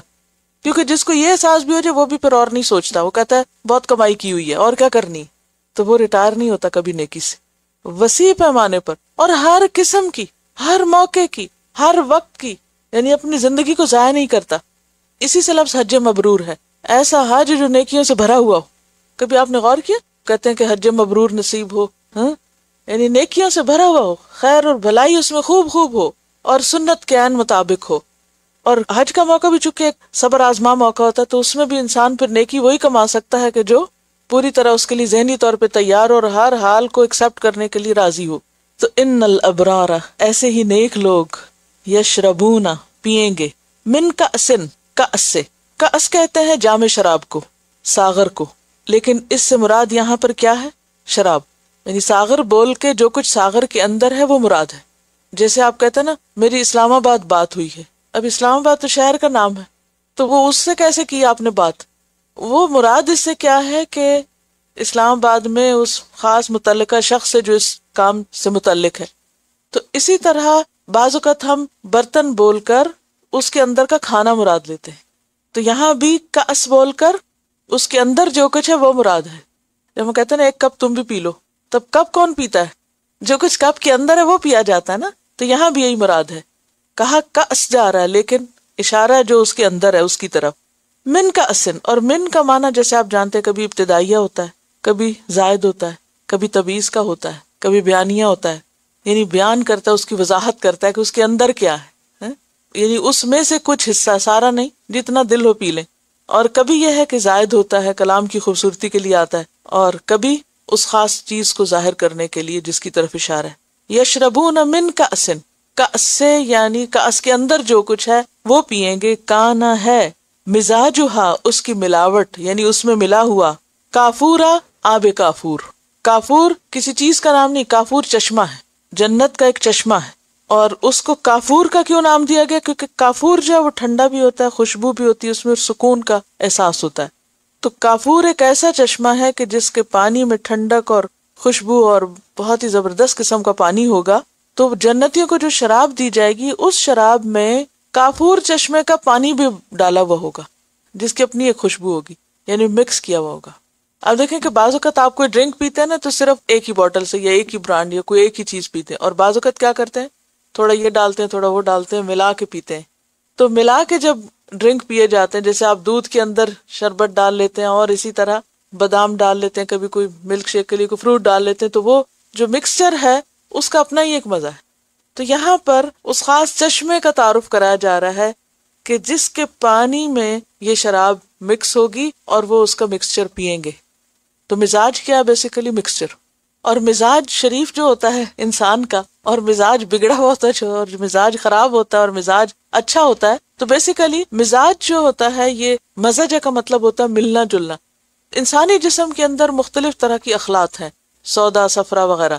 کیونکہ جس کو یہ احساس بھی ہو جائے وہ بھی پھر اور نہیں سوچتا، وہ کہتا ہے بہت کمائی کی ہوئی ہے اور کیا کرنی. تو وہ ریٹائر نہیں ہوتا کبھی نیکی سے. وسیع پیمانے پر اور ہر قسم کی، ہر موقع کی، ہر وقت کی، یعنی اپنی زندگی کو ضائع نہیں کرتا. اسی سے لفظ حج مبرور ہے، ایسا حج جو نیکیوں سے بھرا ہوا ہو. کبھی آپ نے غور کیا؟ کہتے ہیں کہ حج مبرور نصیب ہو، یعنی نیکیوں سے بھرا ہوا ہو، خیر اور بھلائی اس میں خوب خوب ہو اور سنت کے عین مطابق ہو. اور حج کا موقع بھی چونکہ ایک صبر آزما موقع ہوتا ہے، تو اس میں بھی انسان پھر نیکی وہی کما سکتا ہے کہ جو پوری طرح اس کے لیے ذہنی طور پہ تیار اور ہر حال کو ایکسپٹ کرنے کے لیے راضی ہو. تو ان الابرار، ایسے ہی نیک لوگ، یشربون، پیئیں گے، من کأسن، کأس سے، کأس کہتے ہیں جام شراب کو، ساغر کو، لیکن اس سے مراد یہاں پر کیا ہے؟ شراب. یعنی ساغر بول کے جو کچھ ساغر کے اندر ہے وہ مراد ہے. جیسے آپ کہتے ہیں نا میری اسلام آباد بات ہوئی ہے، اب اسلام آباد تو شہر کا نام ہے، تو وہ اس سے کیسے کی آپ نے بات؟ وہ مراد اس سے کیا ہے کہ اسلام آباد میں اس خاص متعلقہ شخص سے جو اس کام سے متعلق ہے. تو اسی طرح بعض اوقات ہم برتن بول کر اس کے اندر کا کھانا مراد لیتے ہیں، تو یہاں بھی کأس بول کر اس کے اندر جو کچھ ہے وہ مراد ہے. جب ہم کہتے ہیں نا ایک کپ تم بھی پی لو، تب کپ کون پیتا ہے؟ جو کچھ کپ کے اندر ہے وہ پیا جاتا ہے نا. تو یہاں بھی یہی مراد ہے. کہا کأس جا رہا ہے لیکن اشارہ جو اس کے اندر ہے اس کی طرف. من کا اسن، اور من کا معنی جیسے آپ جانتے ہیں کبھی ابتدائیہ ہوتا ہے، کبھی زائد ہوتا ہے، کبھی تبعیض کا ہوتا ہے، کبھی بیانیہ ہوتا ہے. یعنی بیان کرتا ہے، اس کی وضاحت کرتا ہے کہ اس کے اندر کیا ہے، یعنی اس میں سے کچھ حصہ، سارا نہیں، جتنا دل ہو پی لیں. اور کبھی یہ ہے کہ زائد ہوتا ہے، کلام کی خوبصورتی کے لیے آتا ہے، اور کبھی اس خاص چیز کو ظاہر کرنے کے لیے جس کی طرف اشارہ ہے. یشربون من کأس، کأس سے یعنی کأس کے اندر جو کچھ ہے وہ پیئیں گے. کانا ہے مزاجہا، اس کی ملاوٹ یعنی اس میں ملا ہوا، کافورا، آب کافور. کافور کسی چیز کا نام نہیں، کافور چشمہ ہے، جنت کا ایک چشمہ ہے. اور اس کو کافور کا کیوں نام دیا گیا؟ کیونکہ کافور جو ہے وہ ٹھنڈا بھی ہوتا ہے، خوشبو بھی ہوتی ہے، اس میں سکون کا احساس ہوتا ہے. تو کافور ایک ایسا چشمہ ہے کہ جس کے پانی میں ٹھنڈک اور خوشبو اور بہت ہی زبردست قسم کا پانی ہوگا. تو جنتیوں کو جو شراب دی جائے گی اس شراب میں کافور چشمے کا پانی بھی ڈالا ہوا ہوگا جس کی اپنی ایک خوشبو ہوگی، یعنی مکس کیا ہوا ہوگا. اب دیکھیں کہ بعض اوقات آپ کوئی ڈرنک پیتے ہیں نا تو صرف ایک ہی بوٹل سے یا ایک ہی برانڈ یا کوئی ایک ہی چیز پیتے ہیں، اور بعض اوقات کیا کرتے ہیں تھوڑا یہ ڈالتے ہیں تھوڑا وہ ڈالتے ہیں، ملا کے پیتے ہیں. تو ملا کے جب ڈرنک پیے جاتے ہیں، جیسے آپ دودھ کے اندر شربت ڈال لیتے ہیں اور اسی طرح بادام ڈال لیتے ہیں، کبھی کوئی ملک شیک کے لیے کوئی فروٹ ڈال لیتے ہیں، تو وہ جو مکسچر ہے اس کا اپنا ہی ایک مزہ ہے. تو یہاں پر اس خاص چشمے کا تعارف کرایا جا رہا ہے کہ جس کے پانی میں یہ شراب مکس ہوگی اور وہ اس کا مکسچر پیئیں گے. تو مزاج کیا ہے؟ Basically mixture. اور مزاج شریف جو ہوتا ہے انسان کا، اور مزاج بگڑا ہوا ہوتا ہے، اور مزاج خراب ہوتا ہے اور مزاج اچھا ہوتا ہے. تو بیسیکلی مزاج جو ہوتا ہے یہ مزاج کا مطلب ہوتا ہے ملنا جلنا. انسانی جسم کے اندر مختلف طرح کی اخلاط ہیں، سودا، صفرا وغیرہ.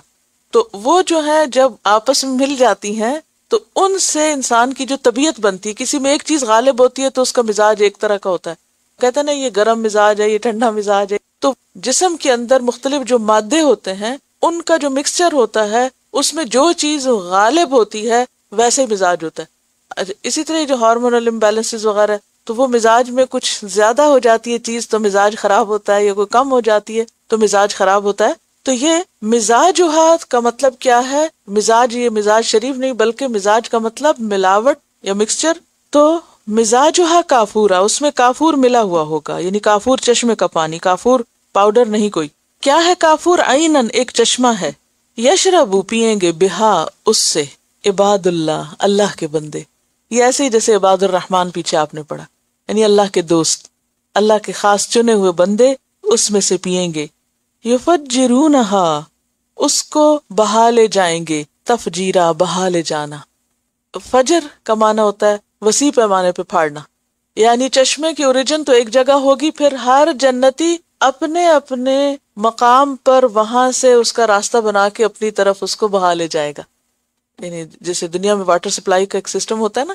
تو وہ جو ہے جب آپس میں مل جاتی ہیں تو ان سے انسان کی جو طبیعت بنتی ہے، کسی میں ایک چیز غالب ہوتی ہے تو اس کا مزاج ایک طرح کا ہوتا ہے. کہتے ہیں نا یہ گرم مزاج ہے، یہ ٹھنڈا مزاج ہے. تو جسم کے اندر مختلف جو مادے ہوتے ہیں ان کا جو مکسچر ہوتا ہے اس میں جو چیز غالب ہوتی ہے ویسے مزاج ہوتا ہے. اسی طرح جو ہارمونل امبیلنسز وغیرہ، تو وہ مزاج میں کچھ زیادہ ہو جاتی ہے چیز تو مزاج خراب ہوتا ہے، یا کوئی کم ہو جاتی ہے تو مزاج خراب ہوتا ہے. تو یہ مزاجہا کا مطلب کیا ہے؟ مزاج، یہ مزاج شریف نہیں بلکہ مزاج کا مطلب ملاوٹ یا مکسچر. تو مزاجہا کافورا، اس میں کافور ملا ہوا ہوگا، یعنی کافور چشمے کا پانی، کافور پاؤڈر نہیں کوئی. کیا ہے کافور؟ عینن، ایک چشمہ ہے. یشربو، پیئیں گے، بہا، اس سے، عباد اللہ، اللہ کے بندے. یہ ایسے ہی جیسے عباد الرحمن پیچھے آپ نے پڑھا، یعنی اللہ کے دوست، اللہ کے خاص چنے ہوئے بندے اس میں سے پیئیں گے. یفجرونہا، اس کو بہا لے جائیں گے، تفجیرا، بہا لے جانا. فجر کا معنی ہوتا ہے وسیع پیمانے پہ پھاڑنا، یعنی چشمے کی اوریجن تو ایک جگہ ہوگی، پھر ہر جنتی اپنے اپنے مقام پر وہاں سے اس کا راستہ بنا کے اپنی طرف اس کو بہا لے جائے گا. یعنی جیسے دنیا میں واٹر سپلائی کا ایک سسٹم ہوتا ہے نا،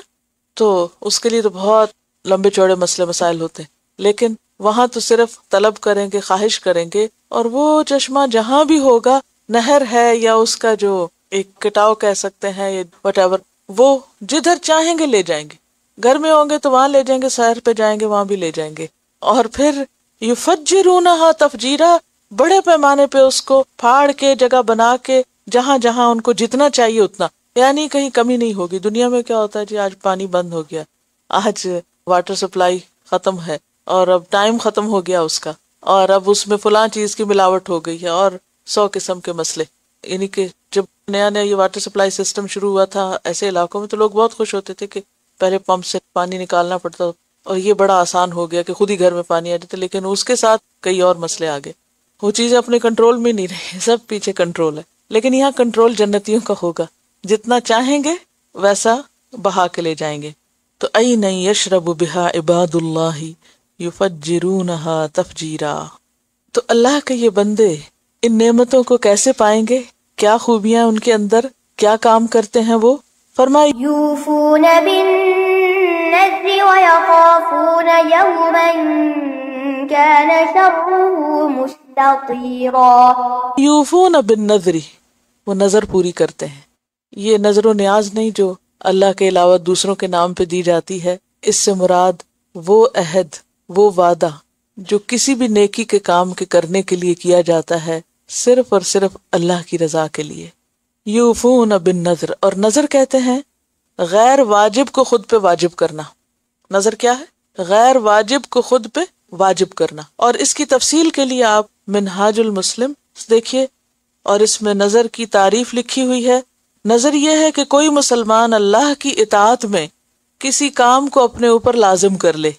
تو اس کے لیے تو بہت لمبے چوڑے مسئلے مسائل ہوتے ہیں، لیکن وہاں تو صرف طلب کریں گے، خواہش کریں گے، اور وہ چشمہ جہاں بھی ہوگا، نہر ہے یا اس کا جو ایک کٹاؤ کہہ سکتے ہیں یا وٹ ایور، وہ جدھر چاہیں گے لے جائیں گے. گھر میں ہوں گے تو وہاں لے جائیں گے، سیر پہ جائیں گے وہاں بھی لے جائیں گے. اور پھر یفجرونہا تفجیرا، بڑے پیمانے پہ اس کو پھاڑ کے جگہ بنا کے جہاں جہاں ان کو جتنا چاہیے اتنا، یعنی کہیں کمی نہیں ہوگی. دنیا میں کیا ہوتا ہے جی، آج پانی بند ہو گیا، آج واٹر سپلائی ختم ہے، اور اب ٹائم ختم ہو گیا اس کا، اور اب اس میں فلاں چیز کی ملاوٹ ہو گئی ہے، اور 100 قسم کے مسئلے. یعنی کہ جب نیا نیا یہ واٹر سپلائی سسٹم شروع ہوا تھا ایسے علاقوں میں، تو لوگ بہت خوش ہوتے تھے کہ پہلے پمپ سے پانی نکالنا پڑتا، اور یہ بڑا آسان ہو گیا کہ خود ہی گھر میں پانی آ جاتا. لیکن اس کے ساتھ کئی اور مسئلے آ گئے، وہ چیزیں اپنے کنٹرول میں نہیں رہی، سب پیچھے کنٹرول ہے. لیکن یہاں کنٹرول جنتیوں کا ہوگا، جتنا چاہیں گے ویسا بہا کے لے جائیں گے. تو این یشرب بہا عباد اللہ یفجرونہا تفجیرا. تو اللہ کے یہ بندے ان نعمتوں کو کیسے پائیں گے؟ کیا خوبیاں ان کے اندر، کیا کام کرتے ہیں وہ؟ فرمائے یوفون بالنذر ویخافون یوما کان شرہ مستطیرا. یوفون بالنذر، وہ نظر پوری کرتے ہیں. یہ نظر و نیاز نہیں جو اللہ کے علاوہ دوسروں کے نام پہ دی جاتی ہے، اس سے مراد وہ عہد، وہ وعدہ جو کسی بھی نیکی کے کام کے کرنے کے لیے کیا جاتا ہے صرف اور صرف اللہ کی رضا کے لیے. یوفون بالنذر، اور نظر کہتے ہیں غیر واجب کو خود پہ واجب کرنا. نظر کیا ہے؟ غیر واجب کو خود پہ واجب کرنا. اور اس کی تفصیل کے لیے آپ منہاج المسلم دیکھیے، اور اس میں نظر کی تعریف لکھی ہوئی ہے. نظر یہ ہے کہ کوئی مسلمان اللہ کی اطاعت میں کسی کام کو اپنے اوپر لازم کر لے،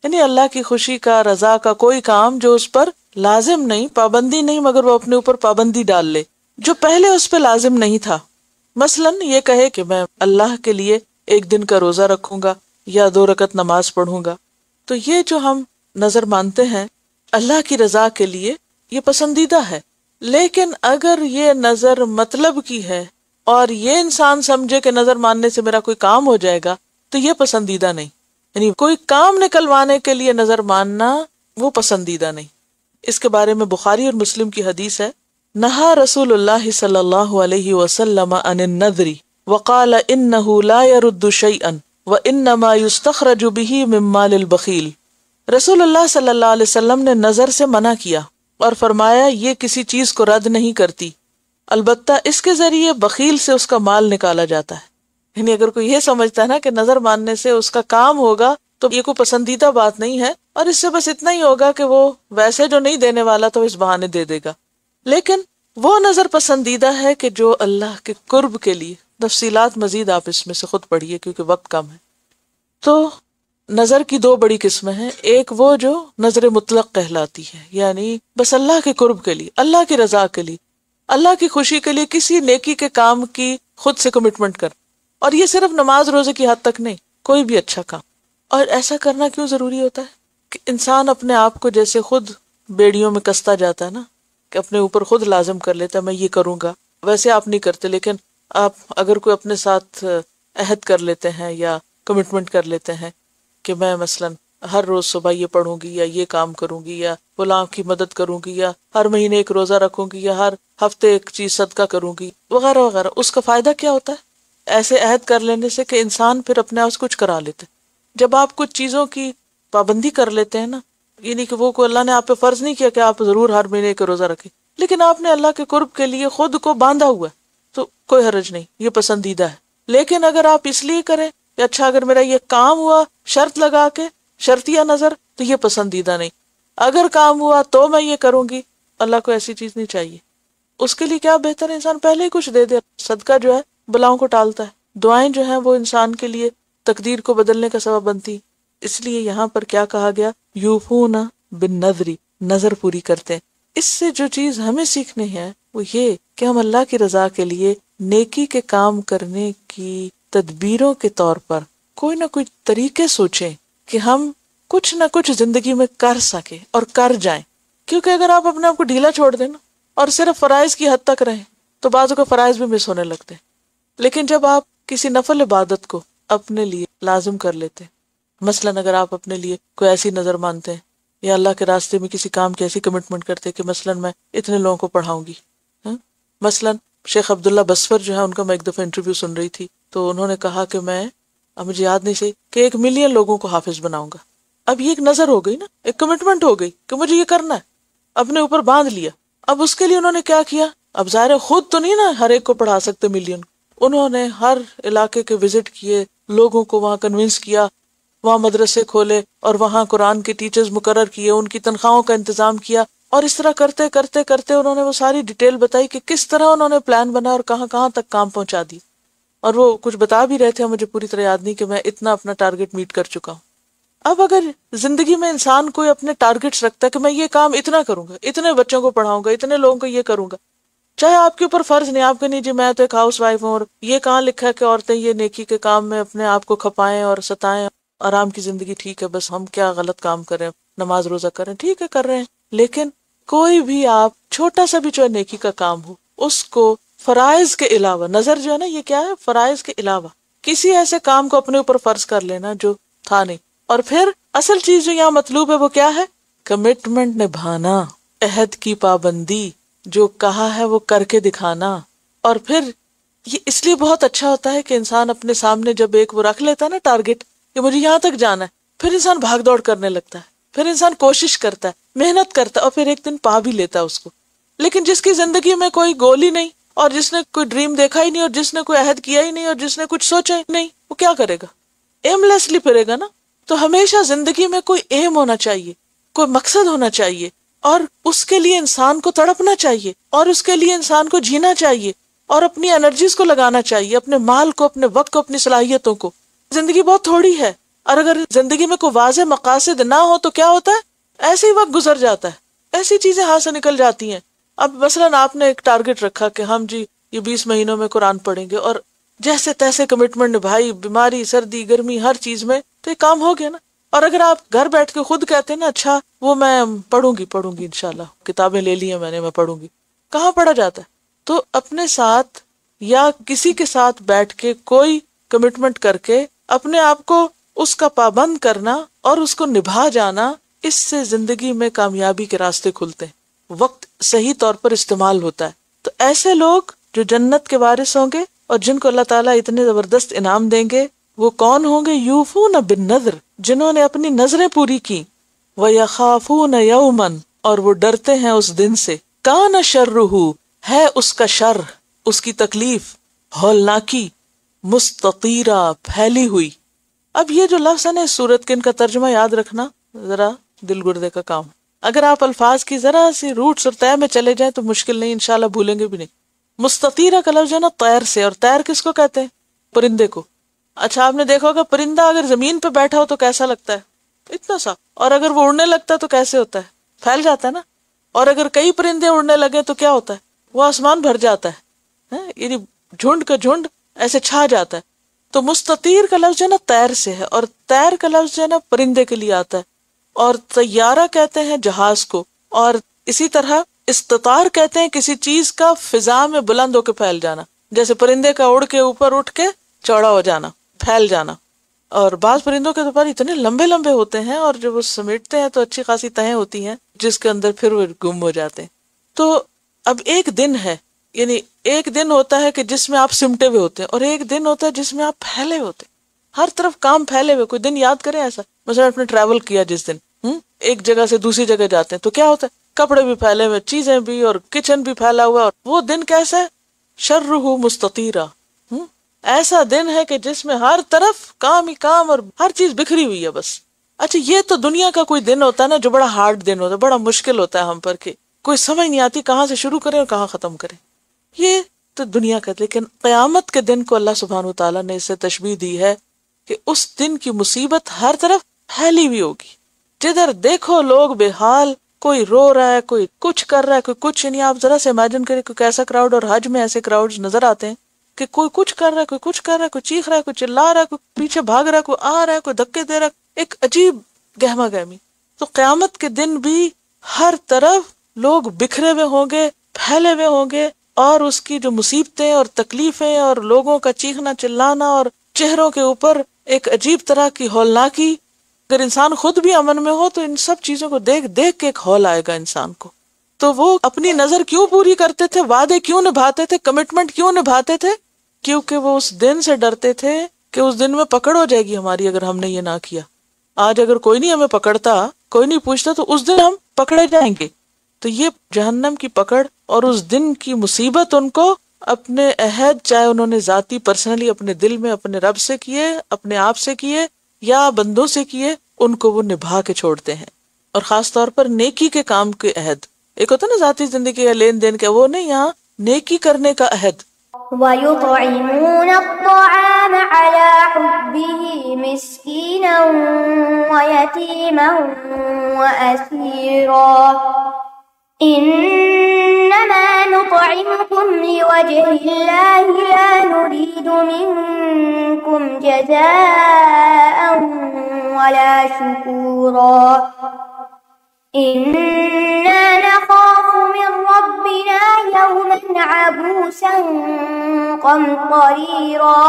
یعنی اللہ کی خوشی کا، رضا کا کوئی کام جو اس پر لازم نہیں، پابندی نہیں، مگر وہ اپنے اوپر پابندی ڈال لے جو پہلے اس پہ لازم نہیں تھا. مثلاً یہ کہے کہ میں اللہ کے لیے 1 دن کا روزہ رکھوں گا یا 2 رکعت نماز پڑھوں گا. تو یہ جو ہم نظر مانتے ہیں اللہ کی رضا کے لیے، یہ پسندیدہ ہے. لیکن اگر یہ نظر مطلب کی ہے اور یہ انسان سمجھے کہ نظر ماننے سے میرا کوئی کام ہو جائے گا، تو یہ پسندیدہ نہیں. یعنی کوئی کام نکلوانے کے لیے نظر ماننا وہ پسندیدہ نہیں. اس کے بارے میں بخاری اور مسلم کی حدیث ہے، نہا رسول اللہ صلی اللہ علیہ وسلم عن النذر وقال انه لا يرد شيئا وانما يستخرج به من مال البخیل. رسول اللہ صلی اللہ علیہ وسلم نے نظر سے منع کیا اور فرمایا یہ کسی چیز کو رد نہیں کرتی، البتہ اس کے ذریعے بخیل سے اس کا مال نکالا جاتا ہے. یعنی اگر کوئی یہ سمجھتا ہے نا کہ نظر ماننے سے اس کا کام ہوگا، تو یہ کوئی پسندیدہ بات نہیں ہے، اور اس سے بس اتنا ہی ہوگا کہ وہ ویسے جو نہیں دینے والا تو اس بہانے دے دے گا. لیکن وہ نظر پسندیدہ ہے کہ جو اللہ کے قرب کے لیے. تفصیلات مزید آپ اس میں سے خود پڑھیے کیونکہ وقت کم ہے. تو نظر کی 2 بڑی قسمیں ہیں. ایک وہ جو نظر مطلق کہلاتی ہے، یعنی بس اللہ کے قرب کے لیے، اللہ کی رضا کے لیے، اللہ کی خوشی کے لیے کسی نیکی کے کام کی خود سے کمٹمنٹ کر. اور یہ صرف نماز روزے کی حد تک نہیں، کوئی بھی اچھا کام. اور ایسا کرنا کیوں ضروری ہوتا ہے کہ انسان اپنے آپ کو جیسے خود بیڑیوں میں کستا جاتا ہے نا، کہ اپنے اوپر خود لازم کر لیتا ہے میں یہ کروں گا. ویسے آپ نہیں کرتے، لیکن آپ اگر کوئی اپنے ساتھ عہد کر لیتے ہیں یا کمٹمنٹ کر لیتے ہیں کہ میں مثلاً ہر روز صبح یہ پڑھوں گی یا یہ کام کروں گی یا فلاں کی مدد کروں گی یا ہر مہینے 1 روزہ رکھوں گی یا ہر ہفتے 1 چیز صدقہ کروں گی وغیرہ وغیرہ. اس کا فائدہ کیا ہوتا ہے ایسے عہد کر لینے سے؟ کہ انسان پھر اپنے آپ کچھ کرا لیتے. جب آپ کچھ چیزوں کی پابندی کر لیتے ہیں نا، یعنی کہ وہ کو اللہ نے آپ پہ فرض نہیں کیا کہ آپ ضرور ہر مہینے 1 روزہ رکھیں، لیکن آپ نے اللہ کے قرب کے لیے خود کو باندھا ہوا ہے تو کوئی حرج نہیں، یہ پسندیدہ ہے. لیکن اگر آپ اس لیے کریں کہ اچھا اگر میرا یہ کام ہوا شرط لگا کے، شرطیہ نظر، تو یہ پسندیدہ نہیں. اگر کام ہوا تو میں یہ کروں گی، اللہ کو ایسی چیز نہیں چاہیے. اس کے لیے کیا بہتر ہے انسان پہلے ہی کچھ دے دے. صدقہ جو ہے بلاؤں کو ٹالتا ہے، دعائیں جو ہیں وہ انسان کے لیے تقدیر کو بدلنے کا سبب بنتی. اس لیے یہاں پر کیا کہا گیا؟ یوفون بالنذر، نظر پوری کرتے ہیں. اس سے جو چیز ہمیں سیکھنی ہے وہ یہ کہ ہم اللہ کی رضا کے لیے نیکی کے کام کرنے کی تدبیروں کے طور پر کوئی نہ کوئی طریقے سوچیں کہ ہم کچھ نہ کچھ زندگی میں کر سکیں اور کر جائیں. کیونکہ اگر آپ اپنے آپ کو ڈھیلا چھوڑ دیں نا اور صرف فرائض کی حد تک رہیں تو بعضوں کو فرائض بھی مس ہونے لگتے ہیں. لیکن جب آپ کسی نفل عبادت کو اپنے لیے لازم کر لیتے ہیں، مثلاً اگر آپ اپنے لیے کوئی ایسی نظر مانتے ہیں یا اللہ کے راستے میں کسی کام کی ایسی کمٹمنٹ کرتے کہ مثلاً میں اتنے لوگوں کو پڑھاؤں گی. مثلاً شیخ عبداللہ بسفر جو ہے، ان کا میں ایک دفعہ انٹرویو سن رہی تھی تو انہوں نے کہا کہ میں، اب مجھے یاد نہیں سی، کہ 1 ملین لوگوں کو حافظ بناؤں گا. اب یہ ایک نظر ہو گئی نا، ایک کمٹمنٹ ہو گئی کہ مجھے یہ کرنا ہے، اپنے اوپر باندھ لیا. اب اس کے لیے انہوں نے کیا کیا؟ اب ظاہر ہے خود تو نہیں نا ہر ایک کو پڑھا سکتے ملین. انہوں نے ہر علاقے کے وزٹ کیے، لوگوں کو وہاں کنونس کیا، وہاں مدرسے کھولے اور وہاں قرآن کے ٹیچرز مقرر کیے، ان کی تنخواہوں کا انتظام کیا. اور اس طرح کرتے کرتے کرتے انہوں نے وہ ساری ڈیٹیل بتائی کہ کس طرح انہوں نے پلان بنا اور کہاں کہاں تک کام پہنچا دی. اور وہ کچھ بتا بھی رہے تھے، مجھے پوری طرح یاد نہیں، کہ میں اتنا اپنا ٹارگٹ میٹ کر چکا ہوں. اب اگر زندگی میں انسان کوئی اپنے ٹارگٹس رکھتا ہے کہ میں یہ کام اتنا کروں گا، اتنے بچوں کو پڑھاؤں گا، اتنے لوگوں کو یہ کروں گا، چاہے آپ کے اوپر فرض نہیں، آپ کہ نہیں جی میں تو ایک ہاؤس وائف ہوں اور یہ کہاں لکھا ہے کہ عورتیں یہ نیکی کے کام میں اپنے آپ کو کھپائیں اور ستائیں، آرام کی زندگی ٹھیک ہے، بس ہم کیا غلط کام کریں، نماز روزہ کریں، ٹھیک ہے کر رہے ہیں. لیکن کوئی بھی آپ چھوٹا سا بھی جو نیکی کا کام ہو اس کو فرائض کے علاوہ، نظر جو ہے نا یہ کیا ہے؟ فرائض کے علاوہ کسی ایسے کام کو اپنے اوپر فرض کر لینا جو تھا نہیں. اور پھر اصل چیز جو یہاں مطلوب ہے وہ کیا ہے؟ کمٹمنٹ نبھانا، عہد کی پابندی، جو کہا ہے وہ کر کے دکھانا. اور پھر یہ اس لیے بہت اچھا ہوتا ہے کہ انسان اپنے سامنے جب ایک وہ رکھ لیتا ہے نا ٹارگٹ کہ مجھے یہاں تک جانا ہے، پھر انسان بھاگ دوڑ کرنے لگتا ہے، پھر انسان کوشش کرتا ہے، محنت کرتا ہے اور پھر ایک دن پا بھی لیتا ہے اس کو. لیکن جس کی زندگی میں کوئی گول ہی نہیں اور جس نے کوئی ڈریم دیکھا ہی نہیں اور جس نے کوئی عہد کیا ہی نہیں اور جس نے کچھ سوچا ہی نہیں، وہ کیا کرے گا؟ ایم لیسلی پھرے گا نا. تو ہمیشہ زندگی میں کوئی ایم ہونا چاہیے، کوئی مقصد ہونا چاہیے، اور اس کے لیے انسان کو تڑپنا چاہیے اور اس کے لیے انسان کو جینا چاہیے اور اپنی انرجیز کو لگانا چاہیے، اپنے مال کو، اپنے وقت کو، اپنی صلاحیتوں کو. زندگی بہت تھوڑی ہے اور اگر زندگی میں کوئی واضح مقاصد نہ ہو تو کیا ہوتا ہے؟ ایسے ہی وقت گزر جاتا ہے، ایسی چیزیں ہاتھ سے نکل جاتی ہیں. اب مثلاً آپ نے ایک ٹارگٹ رکھا کہ ہم جی یہ 20 مہینوں میں قرآن پڑھیں گے اور جیسے تیسے کمٹمنٹ نبھائی، بیماری، سردی، گرمی، ہر چیز میں، تو یہ کام ہو گیا نا. اور اگر آپ گھر بیٹھ کے خود کہتے ہیں نا اچھا وہ میں پڑھوں گی انشاءاللہ، کتابیں لے لی ہیں میں پڑھوں گی، کہاں پڑھا جاتا ہے؟ تو اپنے ساتھ یا کسی کے ساتھ بیٹھ کے کوئی کمٹمنٹ کر کے اپنے آپ کو اس کا پابند کرنا اور اس کو نبھا جانا، اس سے زندگی میں کامیابی کے راستے کھلتے ہیں، وقت صحیح طور پر استعمال ہوتا ہے. تو ایسے لوگ جو جنت کے وارث ہوں گے اور جن کو اللہ تعالیٰ اتنے زبردست انعام دیں گے، وہ کون ہوں گے؟ یوفون بالنذر، جنہوں نے اپنی نظریں پوری کی. وَيَخَافُونَ يَوْمًا، اور وہ ڈرتے ہیں اس دن سے، کَانَ شَرُّهُ، ہے اس کا شر، اس کی تکلیف ہولناکی، مستطیرہ، پھیلی ہوئی. اب یہ جو لفظ ہے نا اس سورت کے، ان کا ترجمہ یاد رکھنا ذرا دل گردے کا کام. اگر آپ الفاظ کی ذرا سی روٹس اور طے میں چلے جائیں تو مشکل نہیں، انشاءاللہ بھولیں گے بھی نہیں. مستطیرہ کا لفظ ہے نا طیر سے، اور طیر کس کو کہتے ہیں؟ پرندے کو. اچھا آپ نے دیکھا ہوگا پرندہ اگر زمین پہ بیٹھا ہو تو کیسا لگتا ہے؟ اتنا سا. اور اگر وہ اڑنے لگتا ہے تو کیسے ہوتا ہے؟ پھیل جاتا ہے نا. اور اگر کئی پرندے اڑنے لگے تو کیا ہوتا ہے؟ وہ آسمان بھر جاتا ہے، یعنی جھنڈ کا جھنڈ ایسے چھا جاتا ہے. تو مستطیر کا لفظ جو ہے نا طیر سے ہے، اور طیر کا لفظ جو ہے نا پرندے کے لیے آتا ہے. اور طیارہ کہتے ہیں جہاز کو، اور اسی طرح استطار کہتے ہیں کسی چیز کا فضا میں بلند ہو کے پھیل جانا، جیسے پرندے کا اڑ کے اوپر اٹھ کے چوڑا ہو جانا، پھیل جانا. اور بعض پرندوں کے پر اتنے لمبے لمبے ہوتے ہیں اور جب وہ سمیٹتے ہیں تو اچھی خاصی تہیں ہوتی ہیں جس کے اندر پھر وہ گم ہو جاتے ہیں. تو اب ایک دن ہے، یعنی ایک دن ہوتا ہے کہ جس میں آپ سمٹے ہوئے ہوتے ہیں، اور ایک دن ہوتا ہے جس میں آپ پھیلے ہوتے ہیں، ہر طرف کام پھیلے ہوئے. کوئی دن یاد کریں ایسا، مثلا آپ نے ٹریول کیا جس دن، ایک جگہ سے دوسری جگہ جاتے ہیں تو کیا ہوتا ہے؟ کپڑے بھی پھیلے ہوئے، چیزیں بھی، اور کچن بھی پھیلا ہوا. اور وہ دن کیسا ہے؟ شرہ مستطیرا، ایسا دن ہے کہ جس میں ہر طرف کام ہی کام اور ہر چیز بکھری ہوئی ہے بس. اچھا یہ تو دنیا کا کوئی دن ہوتا ہے نا جو بڑا ہارڈ دن ہوتا ہے، بڑا مشکل ہوتا ہے ہم پر، کہ کوئی سمجھ نہیں آتی کہاں سے شروع کرے اور کہاں ختم کرے. یہ تو دنیا کا. لیکن قیامت کے دن کو اللہ سبحانہ وتعالیٰ نے اس سے تشبیہ دی ہے کہ اس دن کی مصیبت ہر طرف پھیلی ہوئی ہوگی. جدھر دیکھو لوگ بے حال، کوئی رو رہا ہے، کوئی کچھ کر رہا ہے، کوئی کچھ نہیں. آپ ذرا سے امیجن کریں کوئی ایسا کراؤڈ، اور حج میں ایسے کراؤڈ نظر آتے ہیں کہ کوئی کچھ کر رہا ہے، کوئی کچھ کر رہا ہے، کوئی چیخ رہا ہے، کوئی چلا رہا ہے، کوئی پیچھے بھاگ رہا ہے، کوئی آ رہا ہے، کوئی دھکے دے رہا ہے، ایک عجیب گہما گہمی. تو قیامت کے دن بھی ہر طرف لوگ بکھرے ہوئے ہوں گے، پھیلے ہوئے ہوں گے، اور اس کی جو مصیبتیں اور تکلیفیں اور لوگوں کا چیخنا چلانا اور چہروں کے اوپر ایک عجیب طرح کی ہولناکی. اگر انسان خود بھی امن میں ہو تو ان سب چیزوں کو دیکھ دیکھ کے ایک ہول آئے گا انسان کو. تو وہ اپنی نظر کیوں پوری کرتے تھے، وعدے کیوں نبھاتے تھے، کمٹمنٹ کیوں نبھاتے تھے؟ کیونکہ وہ اس دن سے ڈرتے تھے کہ اس دن میں پکڑ ہو جائے گی ہماری اگر ہم نے یہ نہ کیا. آج اگر کوئی نہیں ہمیں پکڑتا، کوئی نہیں پوچھتا، تو اس دن ہم پکڑے جائیں گے. تو یہ جہنم کی پکڑ اور اس دن کی مصیبت ان کو اپنے عہد، چاہے انہوں نے ذاتی پرسنلی اپنے دل میں اپنے رب سے کیے، اپنے آپ سے کیے یا بندوں سے کیے، ان کو وہ نبھا کے چھوڑتے ہیں. اور خاص طور پر نیکی کے کام کے عہد. ایک ہوتا ہے نا ذاتی زندگی کا لین دین کا، وہ نہیں، یہاں نیکی کرنے کا عہد. وَيُطْعِمُونَ الطَّعَامَ عَلَى حُبِّهِ مِسْكِينًا وَيَتِيمًا وَأَسِيرًا إِنَّمَا نُطْعِمُكُمْ لِوَجْهِ اللَّهِ لَا نُرِيدُ مِنكُمْ جَزَاءً وَلَا شُكُورًا إِنَّا نَخَافُ مِن رَّبِّنَا يَوْمًا عَبُوسًا قَمْطَرِيرًا.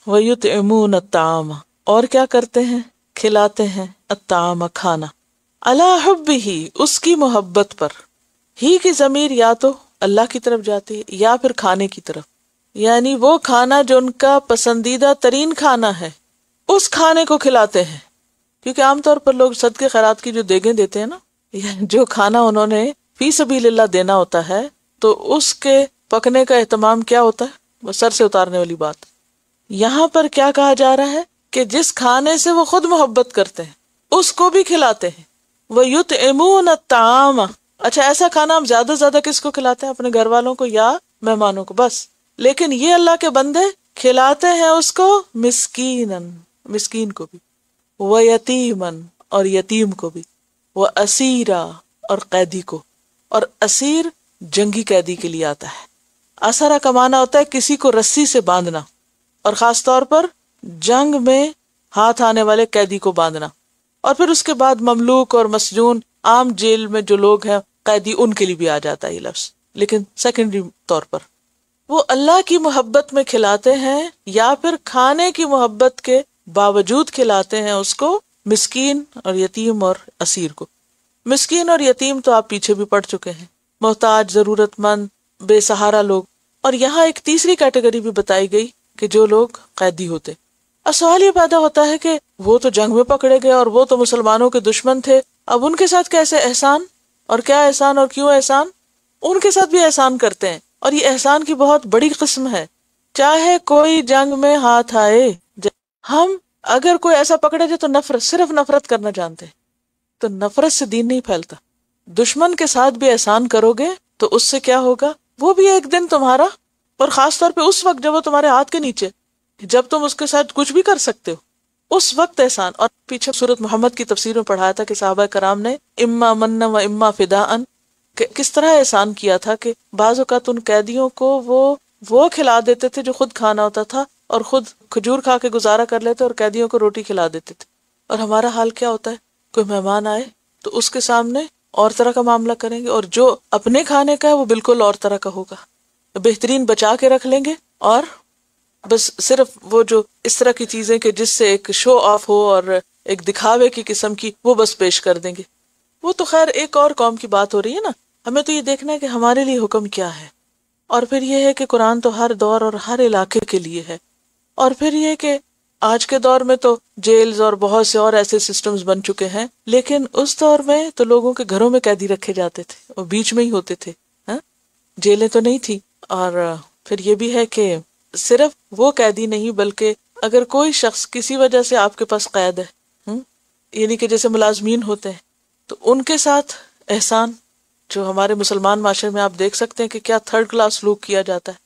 وَيُطْعِمُونَ الطَّعَامَ، اور کیا کرتے ہیں؟ کھلاتے ہیں. الطعام، کھانا. علی حبہ، اس کی محبت پر. ہی کی ضمیر یا تو اللہ کی طرف جاتی ہے یا پھر کھانے کی طرف، یعنی وہ کھانا جو ان کا پسندیدہ ترین کھانا ہے اس کھانے کو کھلاتے ہیں. کیونکہ عام طور پر لوگ صدقے خیرات کی جو دیگیں دیتے ہیں نا، جو کھانا انہوں نے فی سبیل اللہ دینا ہوتا ہے، تو اس کے پکنے کا اہتمام کیا ہوتا ہے؟ وہ سر سے اتارنے والی بات. یہاں پر کیا کہا جا رہا ہے کہ جس کھانے سے وہ خود محبت کرتے ہیں اس کو بھی کھلاتے ہیں. وَيُطْعِمُونَ الطَّعَامَ. اچھا ایسا کھانا ہم زیادہ سے زیادہ کس کو کھلاتے ہیں؟ اپنے گھر والوں کو یا مہمانوں کو بس. لیکن یہ اللہ کے بندے کھلاتے ہیں اس کو مسکینن، مسکین کو بھی، وَيَتِيمًا، اور یتیم کو بھی، وَأَسِيرًا، اور قیدی کو. اور اسیر جنگی قیدی کے لیے آتا ہے. اسرا کا معنی ہوتا ہے کسی کو رسی سے باندھنا، اور خاص طور پر جنگ میں ہاتھ آنے والے قیدی کو باندھنا. اور پھر اس کے بعد مملوک اور مسجون، عام جیل میں جو لوگ ہیں قیدی، ان کے لیے بھی آ جاتا ہے یہ لفظ، لیکن سیکنڈری طور پر. وہ اللہ کی محبت میں کھلاتے ہیں یا پھر کھانے کی محبت کے باوجود کھلاتے ہیں اس کو مسکین اور یتیم اور اسیر کو. مسکین اور یتیم تو آپ پیچھے بھی پڑھ چکے ہیں، محتاج، ضرورت مند، بے سہارا لوگ. اور یہاں ایک تیسری کیٹیگری بھی بتائی گئی کہ جو لوگ قیدی ہوتے. اب سوال یہ پیدا ہوتا ہے کہ وہ تو جنگ میں پکڑے گئے اور وہ تو مسلمانوں کے دشمن تھے، اب ان کے ساتھ کیسے احسان، اور کیا احسان اور کیوں احسان؟ ان کے ساتھ بھی احسان کرتے ہیں، اور یہ احسان کی بہت بڑی قسم ہے. چاہے کوئی جنگ میں ہاتھ آئے، ہم اگر کوئی ایسا پکڑے جائے تو نفرت، صرف نفرت کرنا جانتے ہیں، تو نفرت سے دین نہیں پھیلتا. دشمن کے ساتھ بھی احسان کرو گے تو اس سے کیا ہوگا؟ وہ بھی ایک دن تمہارا، اور خاص طور پہ اس وقت جب وہ تمہارے ہاتھ کے نیچے، جب تم اس کے ساتھ کچھ بھی کر سکتے ہو، اس وقت احسان. اور پیچھے سورۃ محمد کی تفسیر میں پڑھایا تھا کہ صحابہ کرام نے اما من و اما فداءن، کہ کس طرح احسان کیا تھا کہ بعض اوقات ان قیدیوں کو وہ کھلا دیتے تھے جو خود کھانا ہوتا تھا، اور خود کھجور کھا کے گزارا کر لیتے اور قیدیوں کو روٹی کھلا دیتے تھے. اور ہمارا حال کیا ہوتا ہے؟ کوئی مہمان آئے تو اس کے سامنے اور طرح کا معاملہ کریں گے، اور جو اپنے کھانے کا ہے وہ بالکل اور طرح کا ہوگا، بہترین بچا کے رکھ لیں گے، اور بس صرف وہ جو اس طرح کی چیزیں کہ جس سے ایک شو آف ہو اور ایک دکھاوے کی قسم کی، وہ بس پیش کر دیں گے. وہ تو خیر ایک اور قوم کی بات ہو رہی ہے نا، ہمیں تو یہ دیکھنا ہے کہ ہمارے لیے حکم کیا ہے. اور پھر یہ ہے کہ قرآن تو ہر دور اور ہر علاقے کے لیے ہے. اور پھر یہ کہ آج کے دور میں تو جیلز اور بہت سے اور ایسے سسٹمز بن چکے ہیں، لیکن اس دور میں تو لوگوں کے گھروں میں قیدی رکھے جاتے تھے اور بیچ میں ہی ہوتے تھے، جیلیں تو نہیں تھی۔ اور پھر یہ بھی ہے کہ صرف وہ قیدی نہیں، بلکہ اگر کوئی شخص کسی وجہ سے آپ کے پاس قید ہے، یعنی کہ جیسے ملازمین ہوتے ہیں، تو ان کے ساتھ احسان، جو ہمارے مسلمان معاشرے میں آپ دیکھ سکتے ہیں کہ کیا تھرڈ کلاس سلوک کیا جاتا ہے،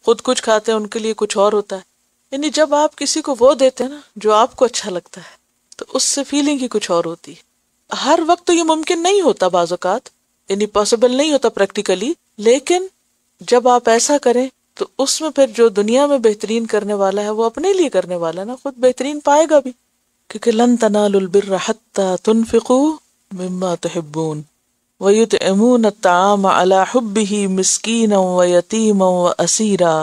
خود کچھ کھاتے ہیں، ان کے لیے کچھ اور ہوتا ہے۔ یعنی جب آپ کسی کو وہ دیتے ہیں نا جو آپ کو اچھا لگتا ہے، تو اس سے فیلنگ ہی کچھ اور ہوتی ہے۔ ہر وقت تو یہ ممکن نہیں ہوتا، بعض اوقات یعنی پاسبل نہیں ہوتا پریکٹیکلی، لیکن جب آپ ایسا کریں تو اس میں پھر جو دنیا میں بہترین کرنے والا ہے وہ اپنے لیے کرنے والا ہے نا، خود بہترین پائے گا بھی، کیونکہ لن تنالوا البر حتى تنفقوا مما تحبون ويطعمون الطعام على حبه مسكينا ويتيما واسيرا،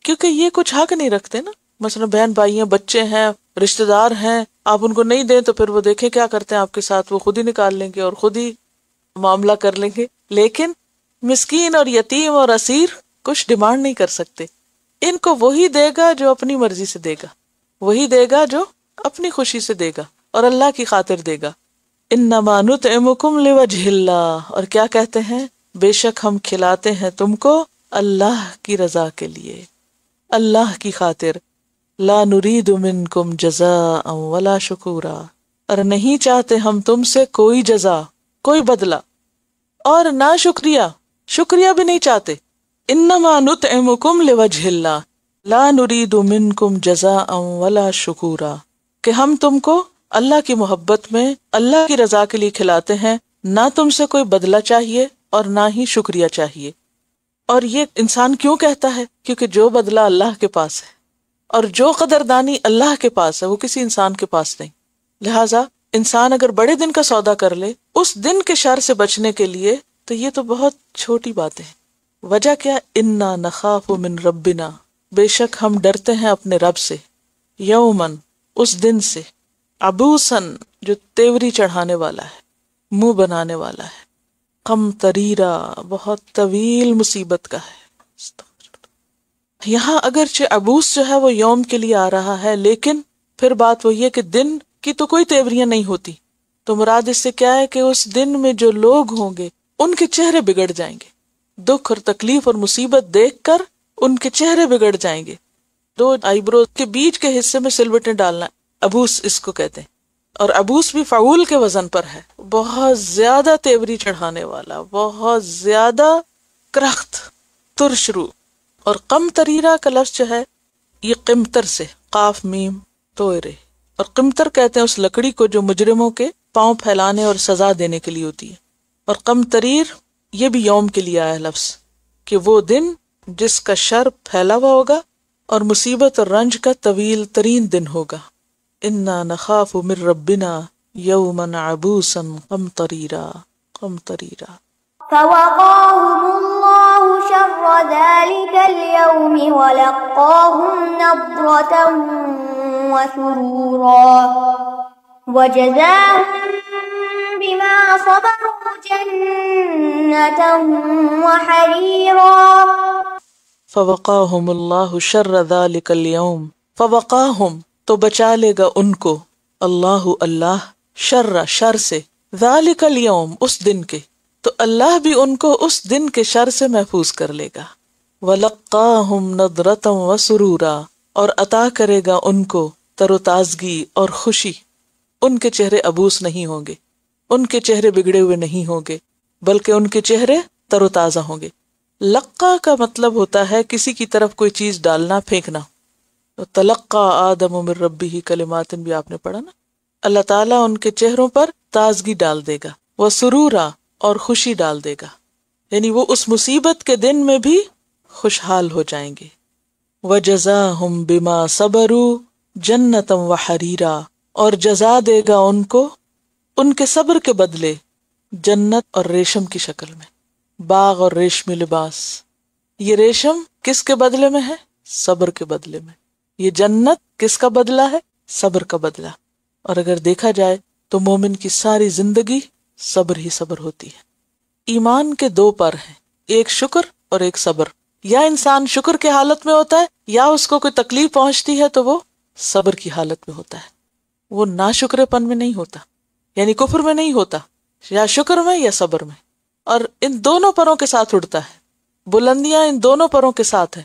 کیونکہ یہ کچھ حق نہیں رکھتے نا، مثلا بہن بھائی ہیں، بچے ہیں، رشتہ دار ہیں، آپ ان کو نہیں دیں تو پھر وہ دیکھیں کیا کرتے ہیں آپ کے ساتھ، وہ خود ہی نکال لیں گے اور خود ہی معاملہ کر لیں گے۔ لیکن مسکین اور یتیم اور اسیر کچھ ڈیمانڈ نہیں کر سکتے، ان کو وہی دے گا جو اپنی مرضی سے دے گا، وہی دے گا جو اپنی خوشی سے دے گا اور اللہ کی خاطر دے گا۔ انما نطعمکم لوجہ اللہ، اور کیا کہتے ہیں؟ بے شک ہم کھلاتے ہیں تم کو اللہ کی رضا کے لیے، اللہ کی خاطر۔ لا نرید منکم جزاء ولا شکورا، اور نہیں چاہتے ہم تم سے کوئی جزا، کوئی بدلہ، اور نہ شکریہ بھی نہیں چاہتے۔ انما نطعمکم لوجہ اللہ لا نرید منکم جزاء ولا شکورا، کہ ہم تم کو اللہ کی محبت میں اللہ کی رضا کے لیے کھلاتے ہیں، نہ تم سے کوئی بدلہ چاہیے اور نہ ہی شکریہ چاہیے۔ اور یہ انسان کیوں کہتا ہے؟ کیونکہ جو بدلہ اللہ کے پاس ہے اور جو قدردانی اللہ کے پاس ہے وہ کسی انسان کے پاس نہیں۔ لہٰذا انسان اگر بڑے دن کا سودا کر لے اس دن کے شر سے بچنے کے لیے، تو یہ تو بہت چھوٹی باتیں ہیں۔ وجہ کیا؟ انا نخاف من ربنا، بے شک ہم ڈرتے ہیں اپنے رب سے، یومن، اس دن سے، عبوسن، جو تیوری چڑھانے والا ہے، منہ بنانے والا ہے، قمطریرا، بہت طویل مصیبت کا ہے۔ یہاں اگرچہ عبوس جو ہے وہ یوم کے لیے آ رہا ہے، لیکن پھر بات وہی ہے کہ دن کی تو کوئی تیوریاں نہیں ہوتی، تو مراد اس سے کیا ہے کہ اس دن میں جو لوگ ہوں گے ان کے چہرے بگڑ جائیں گے، دکھ اور تکلیف اور مصیبت دیکھ کر ان کے چہرے بگڑ جائیں گے۔ دو آئی برو کے بیچ کے حصے میں سلوٹیں ڈالنا، عبوس اس کو کہتے ہیں، اور عبوس بھی فعول کے وزن پر ہے، بہت زیادہ تیوری چڑھانے والا، بہت زیادہ کرخت، ترش رو۔ اور قمطریرا کا لفظ جو ہے یہ قمطر سے، قاف میم توئرے، اور قمطر کہتے ہیں اس لکڑی کو جو مجرموں کے پاؤں پھیلانے اور سزا دینے کے لیے ہوتی ہے۔ اور قمطریر یہ بھی یوم کے لیے آیا لفظ، کہ وہ دن جس کا شر پھیلا ہوا ہوگا اور مصیبت اور رنج کا طویل ترین دن ہوگا۔ انا نخاف من ربنا یوما عبوسا قمطریرا، قمطریرا۔ فوقاهم الله شر ذلك اليوم ولقاهم نضرة وسرورا وجزاهم بما صبروا جنة وحريرا۔ فوقاهم الله شر ذلك اليوم، فوقاهم تو بچا لے گا ان کو، اللہ شر سے، ذالک اليوم اس دن کے، تو اللہ بھی ان کو اس دن کے شر سے محفوظ کر لے گا۔ وَلَقَّاهُمْ نَضْرَةً وَسُرُورًا، اور عطا کرے گا ان کو تر و تازگی اور خوشی، ان کے چہرے عبوس نہیں ہوں گے، ان کے چہرے بگڑے ہوئے نہیں ہوں گے، بلکہ ان کے چہرے تر و تازہ ہوں گے۔ لقا کا مطلب ہوتا ہے کسی کی طرف کوئی چیز ڈالنا، پھینکنا۔ تلقا آدم من ربہ کلمات بھی آپ نے پڑھا نا، اللہ تعالیٰ ان کے چہروں پر تازگی ڈال دے گا، وسرورا، اور خوشی ڈال دے گا، یعنی وہ اس مصیبت کے دن میں بھی خوشحال ہو جائیں گے۔ وَجَزَاهُمْ بِمَا صَبَرُوا جَنَّةً وَحَرِيرًا، اور جزا دے گا ان کو ان کے صبر کے بدلے جنت اور ریشم کی شکل میں، باغ اور ریشمی لباس۔ یہ ریشم کس کے بدلے میں ہے؟ صبر کے بدلے میں۔ یہ جنت کس کا بدلہ ہے؟ صبر کا بدلہ۔ اور اگر دیکھا جائے تو مومن کی ساری زندگی صبر ہی صبر ہوتی ہے۔ ایمان کے دو پر ہیں، ایک شکر اور ایک صبر۔ یا انسان شکر کے حالت میں ہوتا ہے، یا اس کو کوئی تکلیف پہنچتی ہے تو وہ صبر کی حالت میں ہوتا ہے، وہ ناشکرے پن میں نہیں ہوتا، یعنی کفر میں نہیں ہوتا، یا شکر میں یا صبر میں، اور ان دونوں پروں کے ساتھ اڑتا ہے، بلندیاں ان دونوں پروں کے ساتھ ہیں،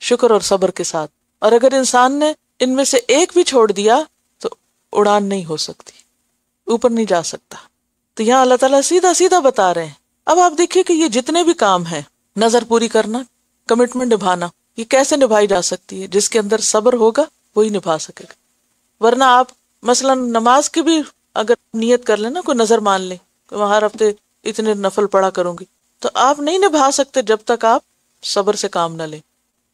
شکر اور صبر کے ساتھ، اور اگر انسان نے ان میں سے ایک بھی چھوڑ دیا تو اڑان نہیں ہو سکتی، اوپر نہیں جا سکتا۔ تو یہاں اللہ تعالیٰ سیدھا سیدھا بتا رہے ہیں۔ اب آپ دیکھیے کہ یہ جتنے بھی کام ہیں، نظر پوری کرنا، کمٹمنٹ نبھانا، یہ کیسے نبھائی جا سکتی ہے؟ جس کے اندر صبر ہوگا وہی نبھا سکے گا، ورنہ آپ مثلا نماز کی بھی اگر نیت کر لیں نا، کوئی نظر مان لیں کہ میں ہر ہفتے اتنے نفل پڑھا کروں گی، تو آپ نہیں نبھا سکتے جب تک آپ صبر سے کام نہ لیں،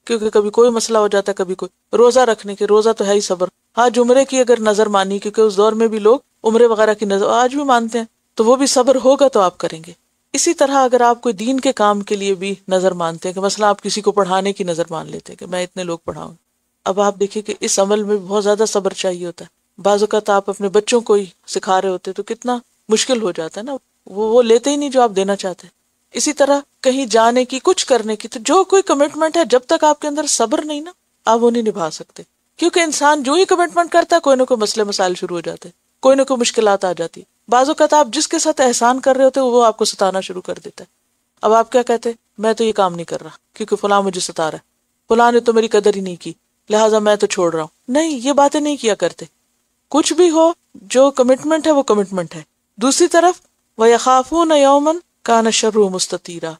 کیونکہ کبھی کوئی مسئلہ ہو جاتا ہے، کبھی کوئی روزہ رکھنے کے، روزہ تو ہے ہی صبر، آج عمرے کی اگر نظر مانی، کیونکہ اس دور میں بھی لوگ عمرے وغیرہ کی نظر آج بھی مانتے ہیں، تو وہ بھی صبر ہوگا تو آپ کریں گے۔ اسی طرح اگر آپ کوئی دین کے کام کے لیے بھی نظر مانتے ہیں، کہ مثلا آپ کسی کو پڑھانے کی نظر مان لیتے ہیں کہ میں اتنے لوگ پڑھاؤں، اب آپ دیکھیں کہ اس عمل میں بہت زیادہ صبر چاہیے ہوتا ہے۔ بعض اوقات آپ اپنے بچوں کو ہی سکھا رہے ہوتے تو کتنا مشکل ہو جاتا ہے نا، وہ لیتے ہی نہیں جو آپ دینا چاہتے ہیں۔ اسی طرح کہیں جانے کی، کچھ کرنے کی، تو جو کوئی کمٹمنٹ ہے جب تک آپ کے اندر صبر نہیں نا، آپ وہ نہیں نبھا سکتے، کیونکہ انسان جو ہی کمٹمنٹ کرتا ہے کوئی نہ کوئی مسئلے مسائل شروع ہو جاتے ہیں، کوئی نہ کوئی مشکلات آ جاتی۔ بعض اوقات آپ جس کے ساتھ احسان کر رہے ہوتے وہ آپ کو ستانا شروع کر دیتا ہے، اب آپ کیا کہتے ہیں؟ میں تو یہ کام نہیں کر رہا کیونکہ فلاں مجھے ستا رہا ہے، فلاں نے تو میری قدر ہی نہیں کی، لہٰذا میں تو چھوڑ رہا ہوں۔ نہیں، یہ باتیں نہیں کیا کرتے۔ کچھ بھی ہو، جو کمٹمنٹ ہے وہ کمٹمنٹ ہے۔ دوسری طرف وَيَخَافُونَ يَوْمًا كَانَ شَرُّهُ مُسْتَطِيرًا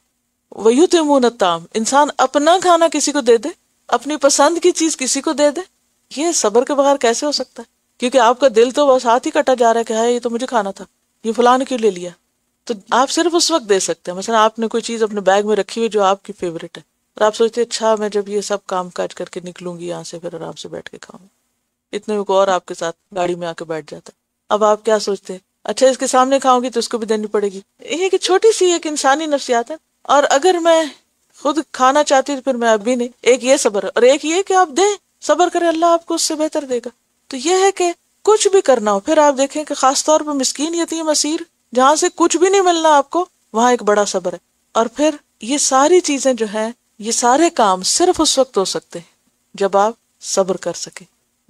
وَيُطْعِمُونَ الطَّعَامَ، انسان اپنا کھانا کسی کو دے دے، اپنی پسند کی چیز کسی کو دے دے، یہ صبر کے بغیر کیسے ہو سکتا ہے؟ کیونکہ آپ کا دل تو بس ہاتھ ہی کٹا جا رہا ہے کہ ہائے یہ تو مجھے کھانا تھا، یہ فلاں نے کیوں لے لیا؟ تو آپ صرف اس وقت دے سکتے ہیں، مثلا آپ نے کوئی چیز اپنے بیگ میں رکھی ہوئی جو آپ کی فیوریٹ ہے، اور آپ سوچتے ہیں اچھا میں جب یہ سب کام کاج کر کے نکلوں گی یہاں سے پھر آرام سے بیٹھ کے کھاؤں، اتنے میں کوئی اور آپ کے ساتھ گاڑی میں آ کے بیٹھ جاتا ہے، اب آپ کیا سوچتے ہیں؟ اچھا اس کے سامنے کھاؤں گی تو اس کو بھی دینی پڑے گی۔ یہ کہ چھوٹی سی ایک انسانی نفسیات ہے، اور اگر میں خود کھانا چاہتی تو پھر میں اب بھی نہیں، ایک یہ صبر ہے، اور ایک یہ کہ آپ دیں، صبر کریں، اللہ آپ کو اس سے بہتر دے گا۔ تو یہ ہے کہ کچھ بھی کرنا ہو، پھر آپ دیکھیں کہ خاص طور پر مسکین یتیم اسیر جہاں سے کچھ بھی نہیں ملنا آپ کو، وہاں ایک بڑا صبر ہے۔ اور پھر یہ ساری چیزیں جو ہیں، یہ سارے کام صرف اس وقت ہو سکتے ہیں جب آپ صبر کر سکیں۔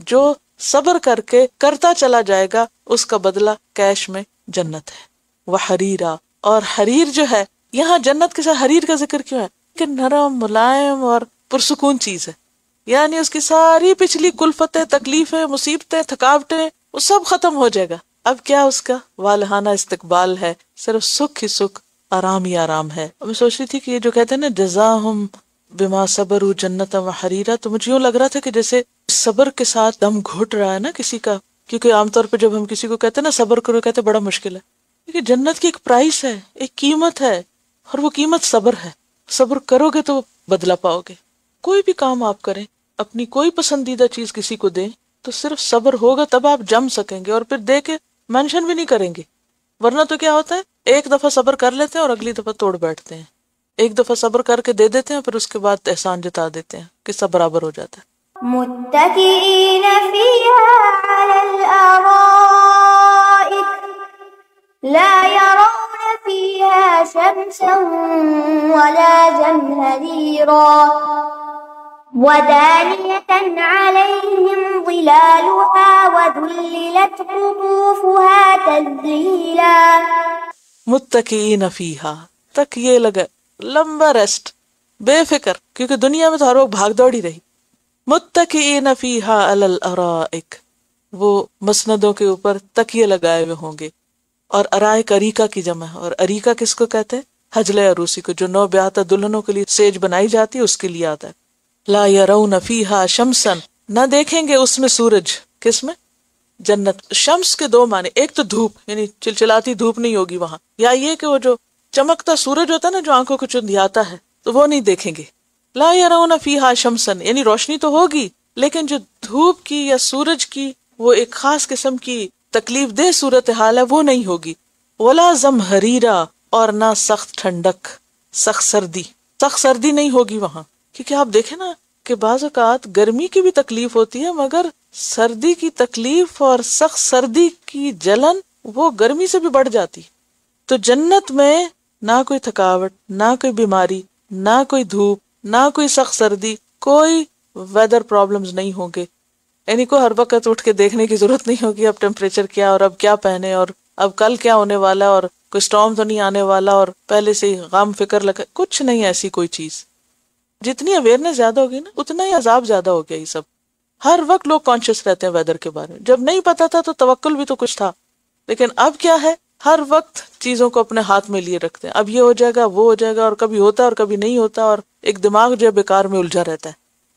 جو صبر کر کے کرتا چلا جائے گا اس کا بدلہ کیش میں جنت ہے۔ وحریرا، اور حریر جو ہے، یہاں جنت کے ساتھ حریر کا ذکر کیوں ہے؟ کہ نرم، ملائم اور پرسکون چیز ہے، یعنی اس کی ساری پچھلی کلفتیں، تکلیفیں، مصیبتیں، تھکاوٹیں، وہ سب ختم ہو جائے گا۔ اب کیا اس کا والہانہ استقبال ہے، صرف سکھ ہی سکھ، آرام ہی آرام ہے۔ میں سوچ رہی تھی کہ یہ جو کہتے ہیں نا جزاہم بما صبروا جنتا وحریرا، تو مجھے یوں لگ رہا تھا کہ جیسے صبر کے ساتھ دم گھٹ رہا ہے نا کسی کا، کیونکہ عام طور پہ جب ہم کسی کو کہتے ہیں نا صبر کرو، کہتے ہیں بڑا مشکل ہے، کیونکہ جنت کی ایک پرائس ہے، ایک قیمت ہے، اور وہ قیمت صبر ہے۔ صبر کرو گے تو بدلہ پاؤ گے۔ کوئی بھی کام آپ کریں، اپنی کوئی پسندیدہ چیز کسی کو دیں، تو صرف صبر ہوگا تب آپ جم سکیں گے، اور پھر دے کے مینشن بھی نہیں کریں گے، ورنہ تو کیا ہوتا ہے، ایک دفعہ صبر کر لیتے ہیں اور اگلی دفعہ توڑ بیٹھتے ہیں، ایک دفعہ صبر کر کے دے دیتے ہیں پھر اس کے بعد احسان جتا دیتے ہیں کہ سب برابر ہو جاتا ہے۔ متكئين فيها على الأرائك لا يرون فيها شمسا ولا زمهريرا ودانية عليهم ظلالها وذللت قطوفها تذليلا۔ متکئین فیہا، تک یہ لگا لمبا ریسٹ، بے فکر، کیونکہ دنیا میں تو ہر وقت بھاگ دوڑ ہی رہی۔ متکئین فیہا علی الارائک، وہ مسندوں کے اوپر تکیے لگائے ہوئے ہوں گے، اور ارائک اریکہ کی جمع ہے، اور اریکہ کس کو کہتے ہیں؟ حجلے عروسی کو، جو نو بیاہتا دلہنوں کے لیے سیج بنائی جاتی ہے اس کے لیے آتا ہے۔ لا یرون فیہا شمسا، نہ دیکھیں گے اس میں سورج، کس میں؟ جنت۔ شمس کے دو معنی، ایک تو دھوپ، یعنی چلچلاتی دھوپ نہیں ہوگی وہاں، یا یہ کہ وہ جو چمکتا سورج ہوتا ہے نا جو آنکھوں کو چندھیاتا ہے، تو وہ نہیں دیکھیں گے۔ لا یرون فیہا شمسا، یعنی روشنی تو ہوگی لیکن جو دھوپ کی یا سورج کی وہ ایک خاص قسم کی تکلیف دہ صورتحال ہے وہ نہیں ہوگی۔ ولا زمہریرا، اور نہ سخت ٹھنڈک، سخت سردی نہیں ہوگی وہاں، کیونکہ آپ دیکھیں نا کہ بعض اوقات گرمی کی بھی تکلیف ہوتی ہے مگر سردی کی تکلیف اور سخت سردی کی جلن وہ گرمی سے بھی بڑھ جاتی۔ تو جنت میں نہ کوئی تھکاوٹ، نہ کوئی بیماری، نہ کوئی دھوپ، نہ کوئی سخت سردی، کوئی ویدر پرابلمز نہیں ہوں گے، یعنی کو ہر وقت اٹھ کے دیکھنے کی ضرورت نہیں ہوگی اب ٹیمپریچر کیا اور اب کیا پہنے اور اب کل کیا ہونے والا اور کوئی اسٹارم تو نہیں آنے والا اور پہلے سے ہی غم فکر لگا، کچھ نہیں ایسی کوئی چیز. جتنی اویئرنیس زیادہ ہوگی نا اتنا ہی عذاب زیادہ ہو گیا. یہ سب ہر وقت لوگ کانشیس رہتے ہیں ویدر کے بارے میں. جب نہیں پتا تھا تو توکل بھی تو کچھ تھا، لیکن اب کیا ہے، ہر وقت چیزوں کو اپنے ہاتھ میں لیے رکھتے ہیں. اب یہ ہو جائے گا وہ ہو جائے گا، اور کبھی ہوتا ہے اور کبھی نہیں ہوتا، اور ایک دماغ جو ہے بیکار میں الجھا رہتا ہے.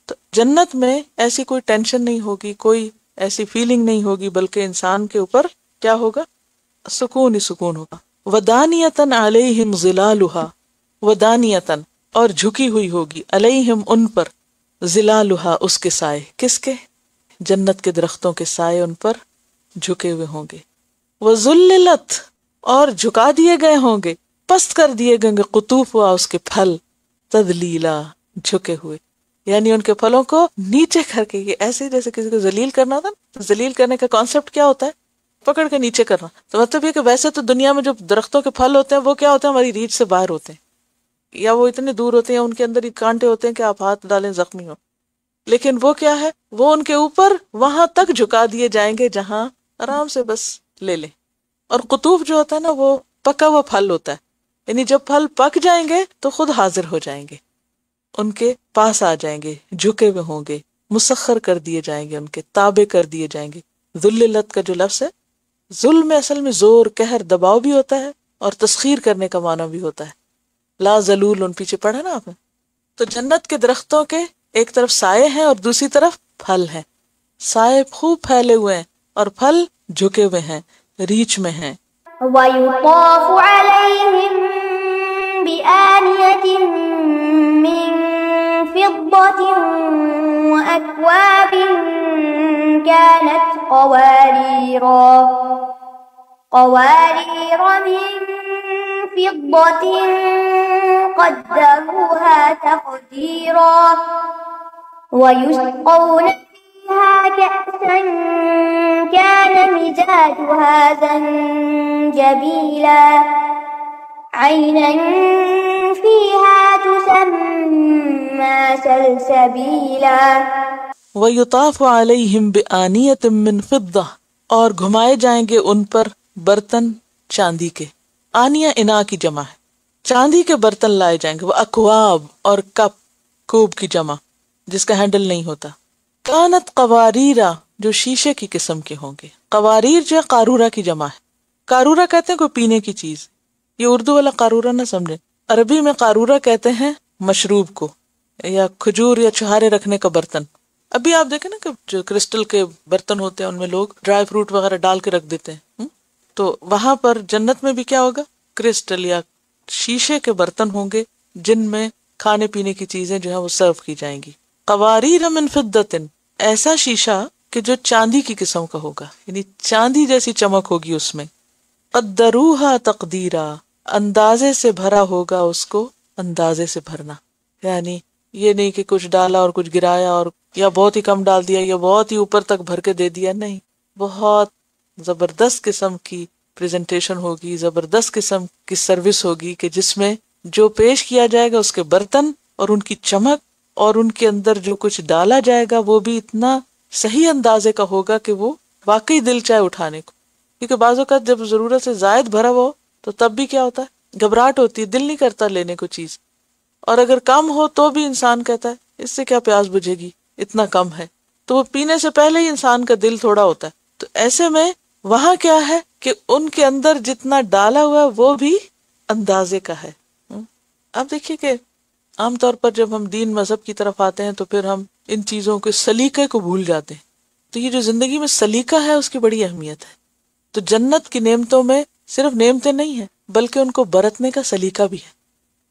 تو جنت میں ایسی کوئی ٹینشن نہیں ہوگی، کوئی ایسی فیلنگ نہیں ہوگی، بلکہ انسان کے اوپر کیا ہوگا، سکون ہی سکون ہوگا. ودانیتن علیہم ظلالھا، ودانیتن اور جھکی ہوئی ہوگی، علیہم ان پر، ظلالھا اس کے سائے، کس کے؟ جنت کے درختوں کے سائے ان پر جھکے ہوئے ہوں گے. وذللت اور جھکا دیے گئے ہوں گے، پست کر دیے گئے گے، قطوفها اس کے پھل، تذلیلا جھکے ہوئے، یعنی ان کے پھلوں کو نیچے کر کے، یہ ایسے جیسے کسی کو ذلیل کرنا ہوتا نا. ذلیل کرنے کا کانسیپٹ کیا ہوتا ہے؟ پکڑ کے نیچے کرنا. تو مطلب یہ کہ ویسے تو دنیا میں جو درختوں کے پھل ہوتے ہیں وہ کیا ہوتے ہیں، ہماری ریچ سے باہر ہوتے ہیں، یا وہ اتنے دور ہوتے ہیں، ان کے اندر کانٹے ہوتے ہیں کہ آپ ہاتھ ڈالیں زخمی ہو. لیکن وہ کیا ہے، وہ ان کے اوپر وہاں تک جھکا دیے جائیں گے جہاں آرام سے بس لے لیں. اور قطوف جو ہوتا ہے نا وہ پکا ہوا پھل ہوتا ہے، یعنی جب پھل پک جائیں گے تو خود حاضر ہو جائیں گے، ان کے پاس آ جائیں گے، جھکے ہوئے ہوں گے، مسخر کر دیے جائیں گے، ان کے تابع کر دیے جائیں گے. ذللت کا جو لفظ ہے، ظلم میں اصل میں زور، قہر، دباؤ بھی ہوتا ہے اور تسخیر کرنے کا معنی بھی ہوتا ہے. لا ذلول ان پیچھے پڑھا نا آپ نے. تو جنت کے درختوں کے ایک طرف سائے ہیں اور دوسری طرف پھل ہیں. سائے خوب پھیلے ہوئے ہیں اور پھل جھکے ہوئے ہیں، ریچ میں ہیں. وَيُطَافُ عَلَيْهِمْ بِآنِيَةٍ مِّن فِضَّةٍ وَأَكْوَابٍ كَانَتْ قَوَارِيرَ مِن فِضَّةٍ قَدَّرُوهَا تَقْدِيرًا وَيُسْقَوْنَ فِيهَا كَأْسًا كَانَ مِزَاجُهَا زَنجَبِيلًا عَيْنًا فِيهَا تُسَمَّى سَلْسَبِيلًا. وَيُطَافُ عَلَيْهِمْ بِآنِيَةٍ مِّن فِضَّةٍ اور گھمائے جائیں گے ان پر برتن چاندی کے. آنیہ انا کی جمع ہے، چاندی کے برتن لائے جائیں گے. وہ اکواب اور کپ، کوب کی جمع جس کا ہینڈل نہیں ہوتا. کانت قواریرا جو شیشے کی قسم کے ہوں گے. قواریر جو قارورہ کی جمع ہے. قارورہ کہتے ہیں کوئی پینے کی چیز، یہ اردو والا قارورہ نہ سمجھے. عربی میں قارورہ کہتے ہیں مشروب کو، یا کھجور یا چھہارے رکھنے کا برتن. ابھی آپ دیکھیں نا کہ جو کرسٹل کے برتن ہوتے ہیں ان میں لوگ ڈرائی فروٹ وغیرہ ڈال کے رکھ دیتے ہیں. تو وہاں پر جنت میں بھی کیا ہوگا، کرسٹل یا شیشے کے برتن ہوں گے جن میں کھانے پینے کی چیزیں جو ہیں وہ سرو کی جائیں گی. قواریر من فضۃ، ایسا شیشہ کہ جو چاندی کی قسم کا ہوگا، یعنی چاندی جیسی چمک ہوگی اس میں. قدروہا تقدیرا، اندازے سے بھرا ہوگا اس کو، اندازے سے بھرنا، یعنی یہ نہیں کہ کچھ ڈالا اور کچھ گرایا، اور یا بہت ہی کم ڈال دیا یا بہت ہی اوپر تک بھر کے دے دیا. نہیں، بہت زبردست قسم کی پریزنٹیشن ہوگی، زبردست قسم کی سروس ہوگی کہ جس میں جو پیش کیا جائے گا اس کے برتن اور ان کی چمک اور ان کے اندر جو کچھ ڈالا جائے گا وہ بھی اتنا صحیح اندازے کا ہوگا کہ وہ واقعی دل چاہے اٹھانے کو. کیونکہ بعض اوقات جب ضرورت سے زائد بھرا ہو تو تب بھی کیا ہوتا ہے، گھبراہٹ ہوتی ہے، دل نہیں کرتا لینے کو چیز. اور اگر کم ہو تو بھی انسان کہتا ہے اس سے کیا پیاس بجھے گی، اتنا کم ہے. تو وہ پینے سے پہلے ہی انسان کا دل تھوڑا ہوتا ہے. تو ایسے میں وہاں کیا ہے کہ ان کے اندر جتنا ڈالا ہوا ہے وہ بھی اندازے کا ہے. اب دیکھیے کہ عام طور پر جب ہم دین مذہب کی طرف آتے ہیں تو پھر ہم ان چیزوں کے سلیقے کو بھول جاتے ہیں. تو یہ جو زندگی میں سلیقہ ہے اس کی بڑی اہمیت ہے. تو جنت کی نعمتوں میں صرف نعمتیں نہیں ہیں بلکہ ان کو برتنے کا سلیقہ بھی ہے.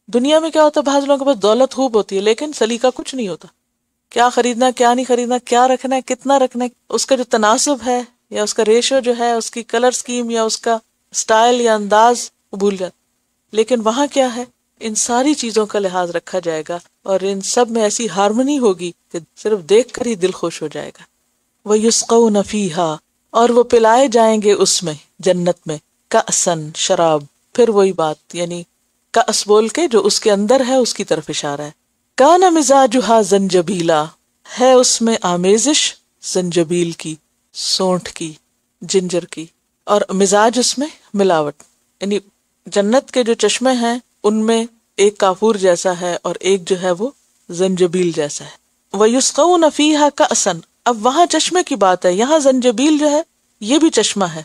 دنیا میں کیا ہوتا ہے، بعض لوگوں کے پاس دولت خوب ہوتی ہے لیکن سلیقہ کچھ نہیں ہوتا. کیا خریدنا، کیا نہیں خریدنا، کیا رکھنا ہے، کتنا رکھنا ہے، اس کا جو تناسب ہے یا اس کا ریشو جو ہے، اس کی کلر سکیم یا اس کا سٹائل یا انداز بھول جاتا. لیکن وہاں کیا ہے، ان ساری چیزوں کا لحاظ رکھا جائے گا اور ان سب میں ایسی ہارمنی ہوگی کہ صرف دیکھ کر ہی دل خوش ہو جائے گا. وَيُسْقَوْنَ فِيهَا اور وہ پلائے جائیں گے اس میں، جنت میں، کأسن شراب. پھر وہی بات، یعنی کأس بول کے جو اس کے اندر ہے اس کی طرف اشارہ ہے. کان مزاجها زنجبیلا، ہے اس میں آمیزش زنجبیل کی، سونٹھ کی، جنجر کی، اور مزاج اس میں ملاوٹ، یعنی جنت کے جو چشمے ہیں ان میں ایک کافور جیسا ہے اور ایک جو ہے وہ زنجبیل جیسا ہے۔ وَيُسْقَوْنَ فِيهَا كَأْسًا، اب وہاں چشمے کی بات ہے، یہاں زنجبیل جو ہے یہ بھی چشمہ ہے،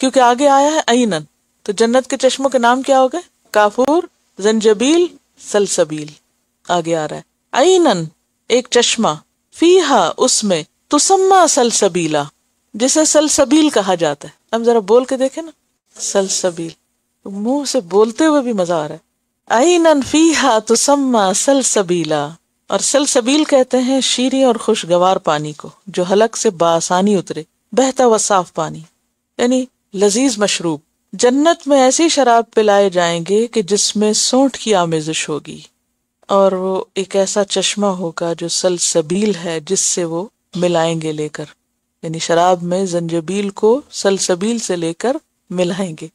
کیونکہ آگے آیا ہے عینن، تو جنت کے چشموں کے نام کیا ہو گئے؟ کافور، زنجبیل، سلسبیل۔ آگے آ رہا ہے عینن، ایک چشمہ، فیہا، اس میں، تسمى سلسبیلا، جسے سلسبیل کہا جاتا ہے۔ اب ذرا بول کے دیکھیں نا، سلسبیل، منہ سے بولتے ہوئے بھی مزہ آ رہا ہے۔ عینن فیہا تسمى سلسبیلا، اور سلسبیل کہتے ہیں شیریں اور خوشگوار پانی کو جو حلق سے بآسانی اترے، بہتا و صاف پانی، یعنی لذیذ مشروب۔ جنت میں ایسی شراب پلائے جائیں گے کہ جس میں سونٹھ کی آمیزش ہوگی، اور وہ ایک ایسا چشمہ ہوگا جو سلسبیل ہے جس سے وہ ملائیں گے لے کر، یعنی شراب میں زنجبیل کو سلسبیل سے لے کر ملائیں گے۔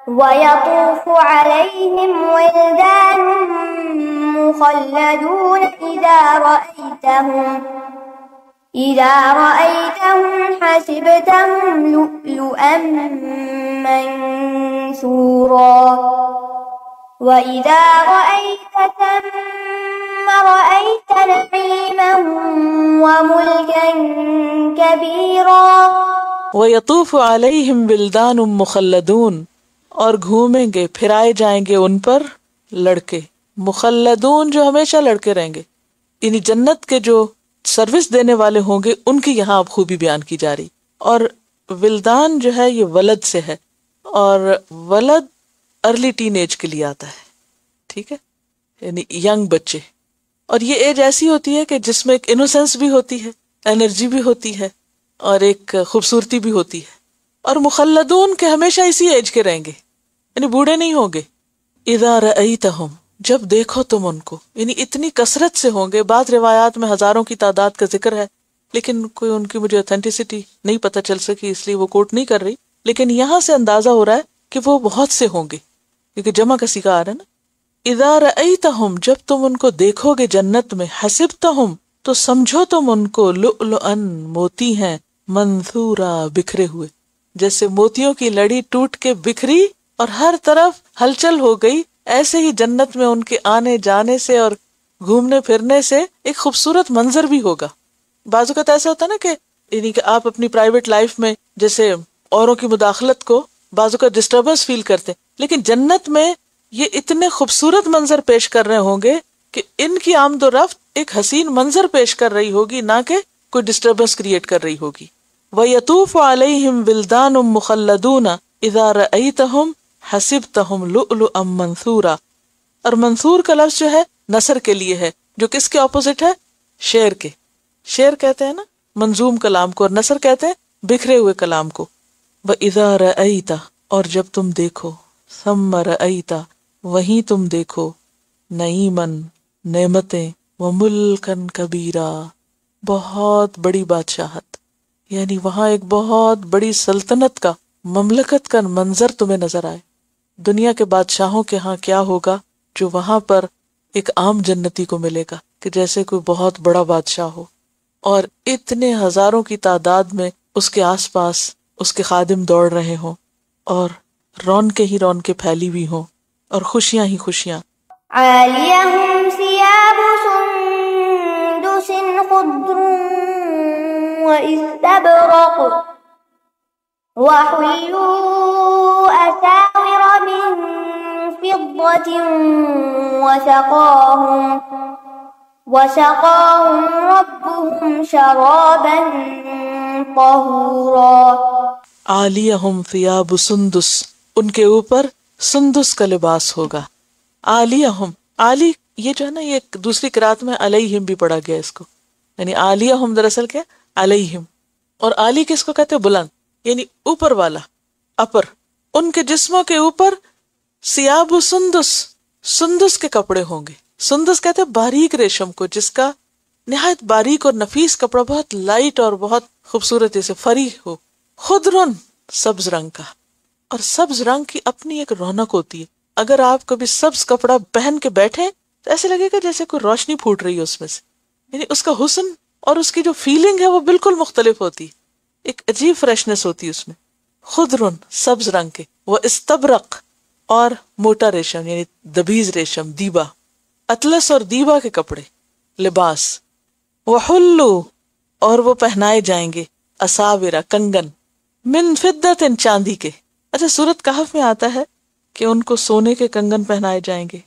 وَيَطُوفُ عَلَيْهِمْ وِلْدَانٌ مُخَلَّدُونَ إِذَا رَأَيْتَهُمْ حَسِبْتَهُمْ لُؤْلُؤًا مَّنثُورًا وَإِذَا رَأَيْتَ ثَمَّ رَأَيْتَ نَعِيمًا وَمُلْكًا كَبِيرًا۔ وَيَطُوفُ عَلَيْهِمْ وِلْدَانٌ مُخَلَّدُونَ، اور گھومیں گے، پھرائے جائیں گے ان پر لڑکے، مخلدون جو ہمیشہ لڑکے رہیں گے، یعنی جنت کے جو سروس دینے والے ہوں گے ان کی یہاں اب خوبی بیان کی جا رہی۔ اور ولدان جو ہے یہ ولد سے ہے، اور ولد ارلی ٹین ایج کے لیے آتا ہے، ٹھیک ہے، یعنی ینگ بچے، اور یہ ایج ایسی ہوتی ہے کہ جس میں ایک انوسینس بھی ہوتی ہے، انرجی بھی ہوتی ہے، اور ایک خوبصورتی بھی ہوتی ہے۔ اور مخلدون کے ہمیشہ اسی ایج کے رہیں گے، یعنی بوڑھے نہیں ہوں گے۔ اذا رأیتہم، جب دیکھو تم ان کو، یعنی اتنی کثرت سے ہوں گے، بعض روایات میں ہزاروں کی تعداد کا ذکر ہے، لیکن کوئی ان کی مجھے اوتھینٹسٹی نہیں پتہ چل سکی، اس لیے وہ کوٹ نہیں کر رہی، لیکن یہاں سے اندازہ ہو رہا ہے کہ وہ بہت سے ہوں گے، کیونکہ جمع کا صیغہ آ رہا ہے نا۔ اذا رأیتہم، جب تم ان کو دیکھو گے جنت میں، حسبتہم، تو سمجھو تم ان کو لؤلؤا، موتی ہیں، منثورا، بکھرے ہوئے، جیسے موتیوں کی لڑی ٹوٹ کے بکھری اور ہر طرف ہلچل ہو گئی، ایسے ہی جنت میں ان کے آنے جانے سے اور گھومنے پھرنے سے ایک خوبصورت منظر بھی ہوگا۔ بعض اوقات ایسا ہوتا ہے نا کہ یعنی کہ آپ اپنی پرائیویٹ لائف میں جیسے اوروں کی مداخلت کو بعض اوقات ڈسٹربنس فیل کرتے ہیں، لیکن جنت میں یہ اتنے خوبصورت منظر پیش کر رہے ہوں گے کہ ان کی آمد و رفت ایک حسین منظر پیش کر رہی ہوگی، نہ کہ کوئی ڈسٹربنس کریٹ کر رہی ہوگی۔ وَيَطُوفُ عَلَيْهِمْ وِلْدَانٌ مُخَلَّدُونَ إِذَا رَأَيْتَهُمْ حَسِبْتَهُمْ لُؤْلُؤًا مَّنثُورًا، اور منصور کا لفظ جو ہے نثر کے لیے ہے، جو کس کے اپوزٹ ہے؟ شعر کے۔ شعر کہتے ہیں نا منظوم کلام کو، اور نثر کہتے ہیں بکھرے ہوئے کلام کو۔ وَإِذَا رَأَيْتَ، اور جب تم دیکھو، ثَمَّ رَأَيْتَ، وہیں تم دیکھو، نعیماً، نعمتیں، وَمُلْكًا كَبِيرًا، بہت بڑی بادشاہت، یعنی وہاں ایک بہت بڑی سلطنت کا، مملکت کا منظر تمہیں نظر آئے۔ دنیا کے بادشاہوں کے ہاں کیا ہوگا جو وہاں پر ایک عام جنتی کو ملے گا، کہ جیسے کوئی بہت بڑا بادشاہ ہو اور اتنے ہزاروں کی تعداد میں اس کے آس پاس اس کے خادم دوڑ رہے ہوں، اور رونقیں ہی رونقیں پھیلی ہوئی ہوں، اور خوشیاں ہی خوشیاں۔ عَالِيَهُمْ ثِيَابُ سُنْدُسٍ خُضْرٌ وَإِسْتَبْرَقٌ وَحُلُّوا أَسَاوِرَ مِن فِضَّةٍ وَسَقَاهُمْ رَبُّهُمْ شَرَابًا طَهُورًا۔ عَالِيَهُمْ ثِيَابُ سُنْدُس، ان کے اوپر سندس کا لباس ہوگا۔ عَالِيَهُمْ، عالی یہ جو ہے نا، یہ دوسری قرات میں علیہم بھی پڑھا گیا اس کو، یعنی عَالِيَهُمْ دراصل کیا علیہم، اور عالی کس کو کہتے ہیں؟ بلند، یعنی اوپر والا، اپر۔ ان کے جسموں کے اوپر ثیاب سندس، سندس کے کپڑے ہوں گے۔ سندس کہتے ہیں باریک ریشم کو، جس کا نہایت باریک اور نفیس کپڑا، بہت لائٹ اور بہت خوبصورت جیسے فری ہو۔ خضرن، سبز رنگ کا، اور سبز رنگ کی اپنی ایک رونق ہوتی ہے۔ اگر آپ کبھی سبز کپڑا پہن کے بیٹھے تو ایسے لگے گا جیسے کوئی روشنی پھوٹ رہی ہے اس میں سے، یعنی اس کا حسن اور اس کی جو فیلنگ ہے وہ بالکل مختلف ہوتی، ایک عجیب فریشنس ہوتی ہے اس میں. خضرن سبز رنگ کے، وہ استبرق اور موٹا ریشم یعنی دبیز ریشم، دیبا، اطلس اور دیبا کے کپڑے لباس. وحلو اور وہ پہنائے جائیں گے، اساورا کنگن، من فدت چاندی کے. اچھا سورۃ کہف میں آتا ہے کہ ان کو سونے کے کنگن پہنائے جائیں گے،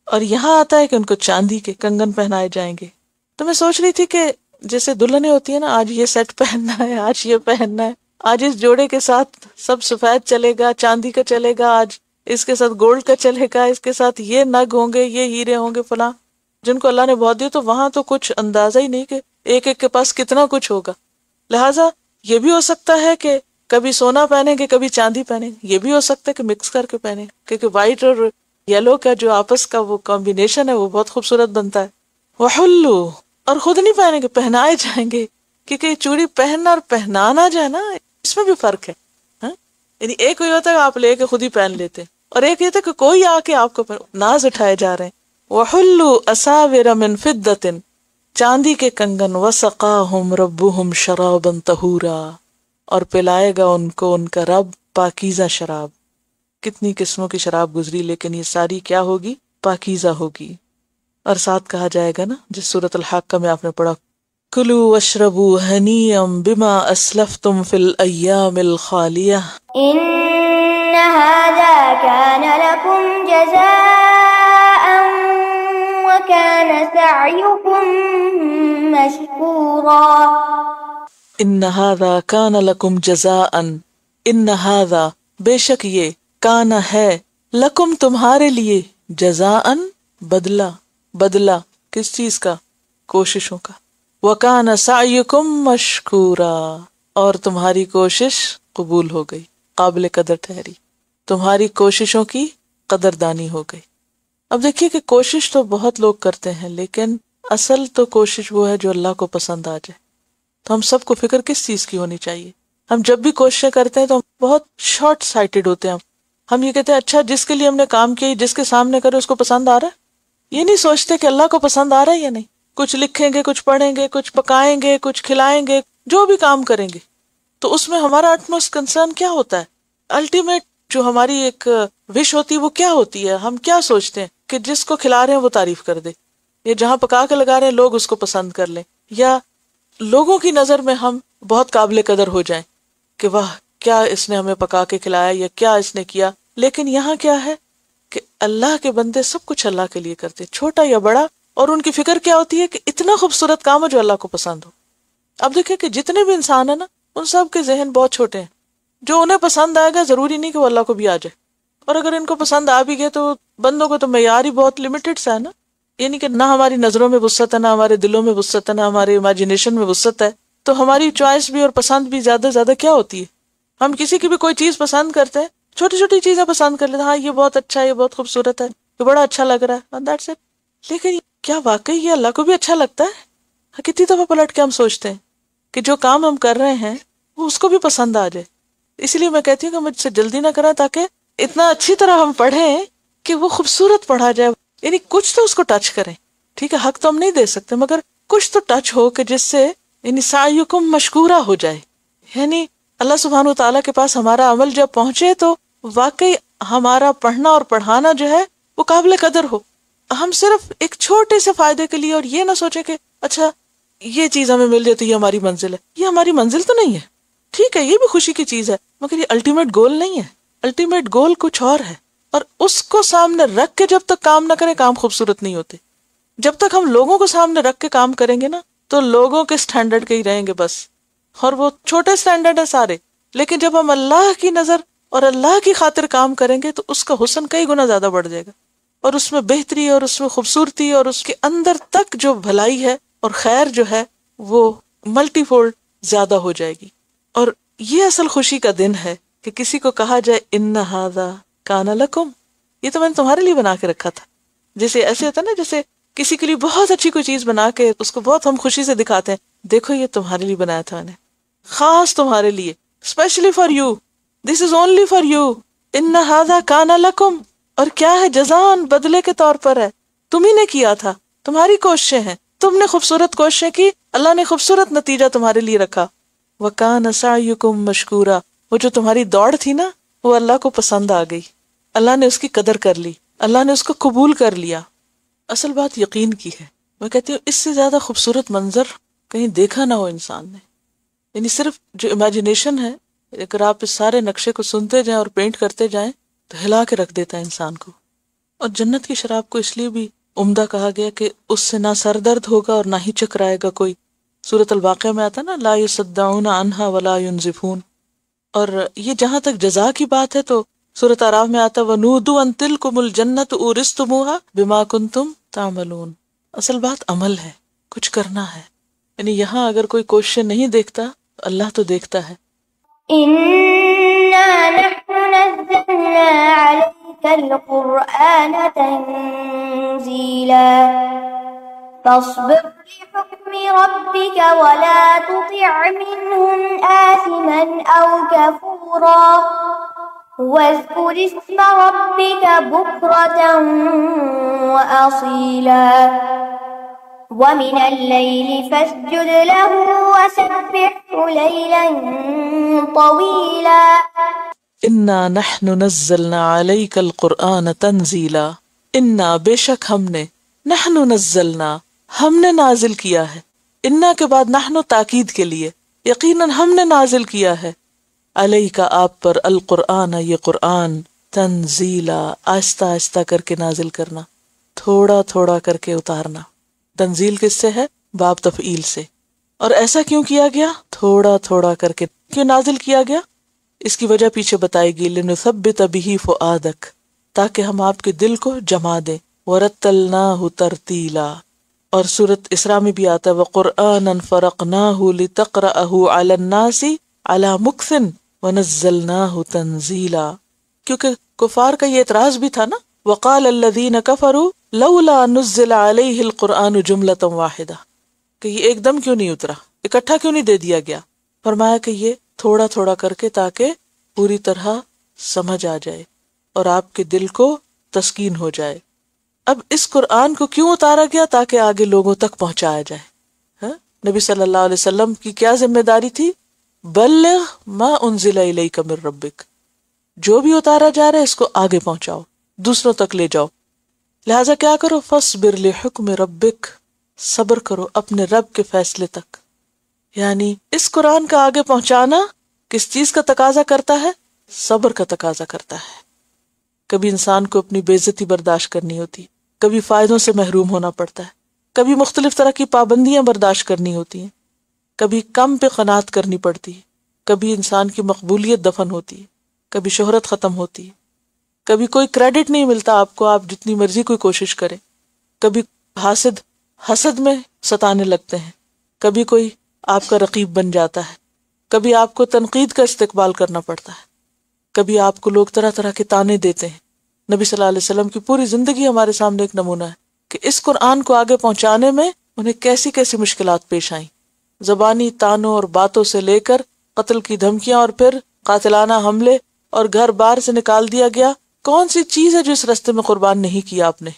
اور یہاں آتا ہے کہ ان کو چاندی کے کنگن پہنائے جائیں گے. تو میں سوچ رہی تھی کہ جیسے دلہنیں ہوتی ہیں نا، آج یہ سیٹ پہننا ہے، آج یہ پہننا ہے، آج اس جوڑے کے ساتھ سب سفید چلے گا، چاندی کا چلے گا، آج اس کے ساتھ گولڈ کا چلے گا، اس کے ساتھ یہ نگ ہوں گے، یہ ہیرے ہوں گے، فلاں. جن کو اللہ نے بہت دی تو وہاں تو کچھ اندازہ ہی نہیں کہ ایک ایک کے پاس کتنا کچھ ہوگا. لہٰذا یہ بھی ہو سکتا ہے کہ کبھی سونا پہنیں گے، کبھی چاندی پہنیں گے. یہ بھی ہو سکتا ہے کہ مکس کر کے پہنیں، کیونکہ وائٹ اور یلو کا جو آپس کا وہ کمبینیشن ہے وہ بہت خوبصورت بنتا ہے. وحلو اور خود نہیں پہنیں گے، پہنائے جائیں گے، کیونکہ چوڑی پہننا اور پہنانا جو ہے نا اس میں بھی فرق ہے. یعنی ایک کوئی ہوتا ہے آپ لے کے خود ہی پہن لیتے ہیں، اور ایک یہ تھا کہ کوئی آ کے آپ کو ناز اٹھائے جا رہے ہیں. وحلو اساور من فدۃ چاندی کے کنگن، وسقاہم ربہم شرابا طہورا اور پلائے گا ان کو ان کا رب پاکیزہ شراب. کتنی قسموں کی شراب گزری لیکن یہ ساری کیا ہوگی؟ پاکیزہ ہوگی. اور ساتھ کہا جائے گا نا جس سورۃ الحاقہ میں آپ نے پڑھا، کلوا واشربوا ہنیئا بما اسلفتم فی الایام الخالیہ. إن هذا كان لكم جزاء وكان سعيكم مشكورا. ان هذا كان لكم جزاء، ان هذا بے شک یہ، کان ہے، لکم تمہارے لیے، جزاء بدلہ، بدلہ کس چیز کا؟ کوششوں کا. وَكَانَ سَعْيُكُمْ مَشْكُورًا اور تمہاری کوشش قبول ہو گئی، قابل قدر ٹھہری، تمہاری کوششوں کی قدردانی ہو گئی. اب دیکھیے کہ کوشش تو بہت لوگ کرتے ہیں، لیکن اصل تو کوشش وہ ہے جو اللہ کو پسند آ جائے. تو ہم سب کو فکر کس چیز کی ہونی چاہیے؟ ہم جب بھی کوششیں کرتے ہیں تو ہم بہت شارٹ سائٹڈ ہوتے ہیں. ہم یہ کہتے ہیں اچھا جس کے لیے ہم نے کام کیا جس کے سامنے کرے اس کو پسند آ رہا ہے. یہ نہیں سوچتے کہ اللہ کو پسند آ رہا ہے یا نہیں. کچھ لکھیں گے، کچھ پڑھیں گے، کچھ پکائیں گے، کچھ کھلائیں گے، جو بھی کام کریں گے تو اس میں ہمارا اٹموسٹ کنسرن کیا ہوتا ہے؟ الٹیمیٹ جو ہماری ایک وش ہوتی ہے وہ کیا ہوتی ہے؟ ہم کیا سوچتے ہیں کہ جس کو کھلا رہے ہیں وہ تعریف کر دے، یا جہاں پکا کے لگا رہے ہیں لوگ اس کو پسند کر لیں، یا لوگوں کی نظر میں ہم بہت قابل قدر ہو جائیں کہ واہ کیا اس نے ہمیں پکا کے کھلایا یا کیا اس نے کیا. لیکن یہاں کیا ہے کہ اللہ کے بندے سب کچھ اللہ کے لیے کرتے، چھوٹا یا بڑا، اور ان کی فکر کیا ہوتی ہے کہ اتنا خوبصورت کام ہو جو اللہ کو پسند ہو. اب دیکھیں کہ جتنے بھی انسان ہیں نا ان سب کے ذہن بہت چھوٹے ہیں. جو انہیں پسند آئے گا ضروری نہیں کہ وہ اللہ کو بھی آ جائے، اور اگر ان کو پسند آ بھی گئے تو بندوں کو تو معیار ہی بہت لمیٹڈ سا ہے نا. یعنی کہ نہ ہماری نظروں میں وسعت ہے، نہ ہمارے دلوں میں وسعت ہے، نہ ہمارے امیجنیشن میں وسعت ہے. تو ہماری چوائس بھی اور پسند بھی زیادہ زیادہ کیا ہوتی ہے؟ ہم کسی کی بھی کوئی چیز پسند کرتے ہیں، چھوٹی چھوٹی چیزیں پسند کر لیتے ہیں، ہاں یہ بہت اچھا ہے، یہ بہت خوبصورت ہے، یہ بڑا اچھا لگ رہا ہے، دیٹس اٹ. لیکن کیا واقعی یہ اللہ کو بھی اچھا لگتا ہے؟ کتنی دفعہ پلٹ کے ہم سوچتے ہیں کہ جو کام ہم کر رہے ہیں وہ اس کو بھی پسند آ جائے. اسی لیے میں کہتی ہوں کہ مجھ سے جلدی نہ کریں تاکہ اتنا اچھی طرح ہم پڑھیں کہ وہ خوبصورت پڑھا جائے. یعنی کچھ تو اس کو ٹچ کریں، ٹھیک ہے حق تو ہم نہیں دے سکتے، مگر کچھ تو ٹچ ہو کہ جس سے یعنی سعیکم مشکورہ ہو جائے. یعنی اللہ سبحانہ و تعالیٰ کے پاس ہمارا عمل جب پہنچے تو واقعی ہمارا پڑھنا اور پڑھانا جو ہے وہ قابل قدر ہو. ہم صرف ایک چھوٹے سے فائدے کے لیے اور یہ نہ سوچیں کہ اچھا یہ چیز ہمیں مل جائے تو یہ ہماری منزل ہے. یہ ہماری منزل تو نہیں ہے، ٹھیک ہے یہ بھی خوشی کی چیز ہے، مگر یہ الٹیمیٹ گول نہیں ہے. الٹیمیٹ گول کچھ اور ہے، اور اس کو سامنے رکھ کے جب تک کام نہ کریں کام خوبصورت نہیں ہوتے. جب تک ہم لوگوں کو سامنے رکھ کے کام کریں گے نا تو لوگوں کے سٹینڈرڈ کے ہی رہیں گے بس، اور وہ چھوٹے سٹینڈرڈ ہے سارے. لیکن جب ہم اللہ کی نظر اور اللہ کی خاطر کام کریں گے تو اس کا حسن کئی گنا زیادہ بڑھ جائے گا، اور اس میں بہتری اور اس میں خوبصورتی اور اس کے اندر تک جو بھلائی ہے اور خیر جو ہے وہ ملٹی فولڈ زیادہ ہو جائے گی. اور یہ اصل خوشی کا دن ہے کہ کسی کو کہا جائے ان ھذا کان لکم، یہ تو میں نے تمہارے لیے بنا کے رکھا تھا. جیسے ایسے ہوتا ہے نا، جیسے کسی کے لیے بہت اچھی کوئی چیز بنا کے اس کو بہت ہم خوشی سے دکھاتے ہیں، دیکھو یہ تمہارے لیے بنایا تھا میں نے، خاص تمہارے لیے، specially for you, this is only for you, ان ھذا کان لکم. اور کیا ہے؟ جزان، بدلے کے طور پر ہے، تم ہی نے کیا تھا، تمہاری کوششیں ہیں، تم نے خوبصورت کوششیں کی، اللہ نے خوبصورت نتیجہ تمہارے لیے رکھا. وَكَانَ سَعْيُكُمْ مَشْكُورًا، وہ جو تمہاری دوڑ تھی نا وہ اللہ کو پسند آ گئی، اللہ نے اس کی قدر کر لی، اللہ نے اس کو قبول کر لیا. اصل بات یقین کی ہے. میں کہتی ہوں اس سے زیادہ خوبصورت منظر کہیں دیکھا نہ ہو انسان نے. یعنی صرف جو امیجنیشن ہے، اگر آپ اس سارے نقشے کو سنتے جائیں اور پینٹ کرتے جائیں تو ہلا کے رکھ دیتا ہے انسان کو. اور جنت کی شراب کو اس لیے بھی عمدہ کہا گیا کہ اس سے نہ سر درد ہوگا اور نہ ہی چکرائے گا کوئی. سورۃ الواقعہ میں آتا نا لا یصدعون عنہا ولا ینزفون. اور یہ جہاں تک جزا کی بات ہے تو سورۃ اعراف میں آتا وَنُودُوا أَن تِلْكُمُ الْجَنَّةُ أُورِثْتُمُوهَا بِمَا كُنتُمْ تَعْمَلُونَ. اصل بات عمل ہے، کچھ کرنا ہے. یعنی یہاں اگر کوئی کوشش نہیں دیکھتا تو اللہ تو دیکھتا ہے. إنا نحن نزلنا عليك القرآن تنزيلا فاصبر لحكم ربك ولا تطع منهم آثما أو كفورا واذكر اسم ربك بكرة وأصيلا ومن الليل فاسجد له وسبحه ليلا طويلا. انا نحن نزلنا عليك القرآن تنزيلا. انا بے شک ہم نے، نحن نزلنا ہم نے نازل کیا ہے. انا کے بعد نحن تاکید کے لیے، یقیناً ہم نے نازل کیا ہے. علیک آپ پر، القرآن یہ قرآن، تنزیلا آہستہ آہستہ کر کے نازل کرنا، تھوڑا تھوڑا کر کے اتارنا. تنزیل کس سے ہے؟ باب تفعیل سے. اور ایسا کیوں کیا گیا؟ تھوڑا تھوڑا کر کے کیوں نازل کیا گیا؟ اس کی وجہ پیچھے بتائی گئی. لنثبت به فؤادک، تاکہ ہم آپ کے دل کو جما دیں. ورتلناہ ترتیلا. اور سورۃ اسراء میں بھی آتا ہے وقرآنا فرقناہ لتقرأہ علی الناس علی مکث ونزلناہ تنزیلا. کیونکہ کفار کا یہ اعتراض بھی تھا نا، وقال الذین کفروا لولا نزل علیہ القرآن جملۃ واحدہ، کہ یہ ایک دم کیوں نہیں اترا، اکٹھا کیوں نہیں دے دیا گیا. فرمایا کہ یہ تھوڑا تھوڑا کر کے تاکہ پوری طرح سمجھ آ جائے اور آپ کے دل کو تسکین ہو جائے. اب اس قرآن کو کیوں اتارا گیا؟ تاکہ آگے لوگوں تک پہنچایا جائے. نبی صلی اللہ علیہ وسلم کی کیا ذمہ داری تھی؟ بلغ ما انزل الیک من ربک، جو بھی اتارا جا رہا ہے اس کو آگے پہنچاؤ، دوسروں تک لے جاؤ. لہٰذا کیا کرو؟ فاصبر لحکم ربک، صبر کرو اپنے رب کے فیصلے تک. یعنی اس قرآن کا آگے پہنچانا کس چیز کا تقاضا کرتا ہے؟ صبر کا تقاضا کرتا ہے. کبھی انسان کو اپنی بے عزتی برداشت کرنی ہوتی، کبھی فائدوں سے محروم ہونا پڑتا ہے، کبھی مختلف طرح کی پابندیاں برداشت کرنی ہوتی ہیں، کبھی کم پہ قناعت کرنی پڑتی ہے، کبھی انسان کی مقبولیت دفن ہوتی ہے، کبھی شہرت ختم ہوتی ہے، کبھی کوئی کریڈٹ نہیں ملتا آپ کو، آپ جتنی مرضی کوئی کوشش کریں، کبھی حسد میں ستانے لگتے ہیں، کبھی کوئی آپ کا رقیب بن جاتا ہے، کبھی آپ کو تنقید کا استقبال کرنا پڑتا ہے، کبھی آپ کو لوگ طرح طرح کے تانے دیتے ہیں. نبی صلی اللہ علیہ وسلم کی پوری زندگی ہمارے سامنے ایک نمونہ ہے کہ اس قرآن کو آگے پہنچانے میں انہیں کیسی کیسی مشکلات پیش آئیں، زبانی تانوں اور باتوں سے لے کر قتل کی دھمکیاں اور پھر قاتلانہ حملے اور گھر بار سے نکال دیا گیا. کون سی چیز ہے جو اس راستے میں قربان نہیں کیا آپ نے؟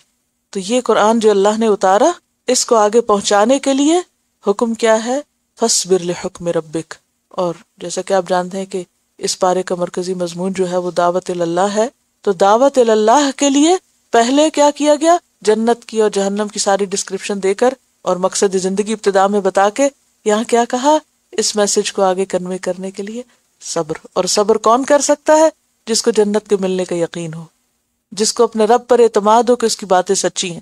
تو یہ قرآن جو اللہ نے اتارا، اس کو آگے پہنچانے کے لیے حکم کیا ہے؟ فاصبر لحکم ربک. اور جیسا کہ آپ جانتے ہیں کہ اس پارے کا مرکزی مضمون جو ہے وہ دعوت اللہ ہے، تو دعوت اللہ کے لیے پہلے کیا کیا گیا؟ جنت کی اور جہنم کی ساری ڈسکرپشن دے کر اور مقصد زندگی ابتدا میں بتا کے یہاں کیا کہا؟ اس میسج کو آگے کنوے کرنے کے لیے صبر. اور صبر کون کر سکتا ہے؟ جس کو جنت کے ملنے کا یقین ہو، جس کو اپنے رب پر اعتماد ہو کہ اس کی باتیں سچی ہیں.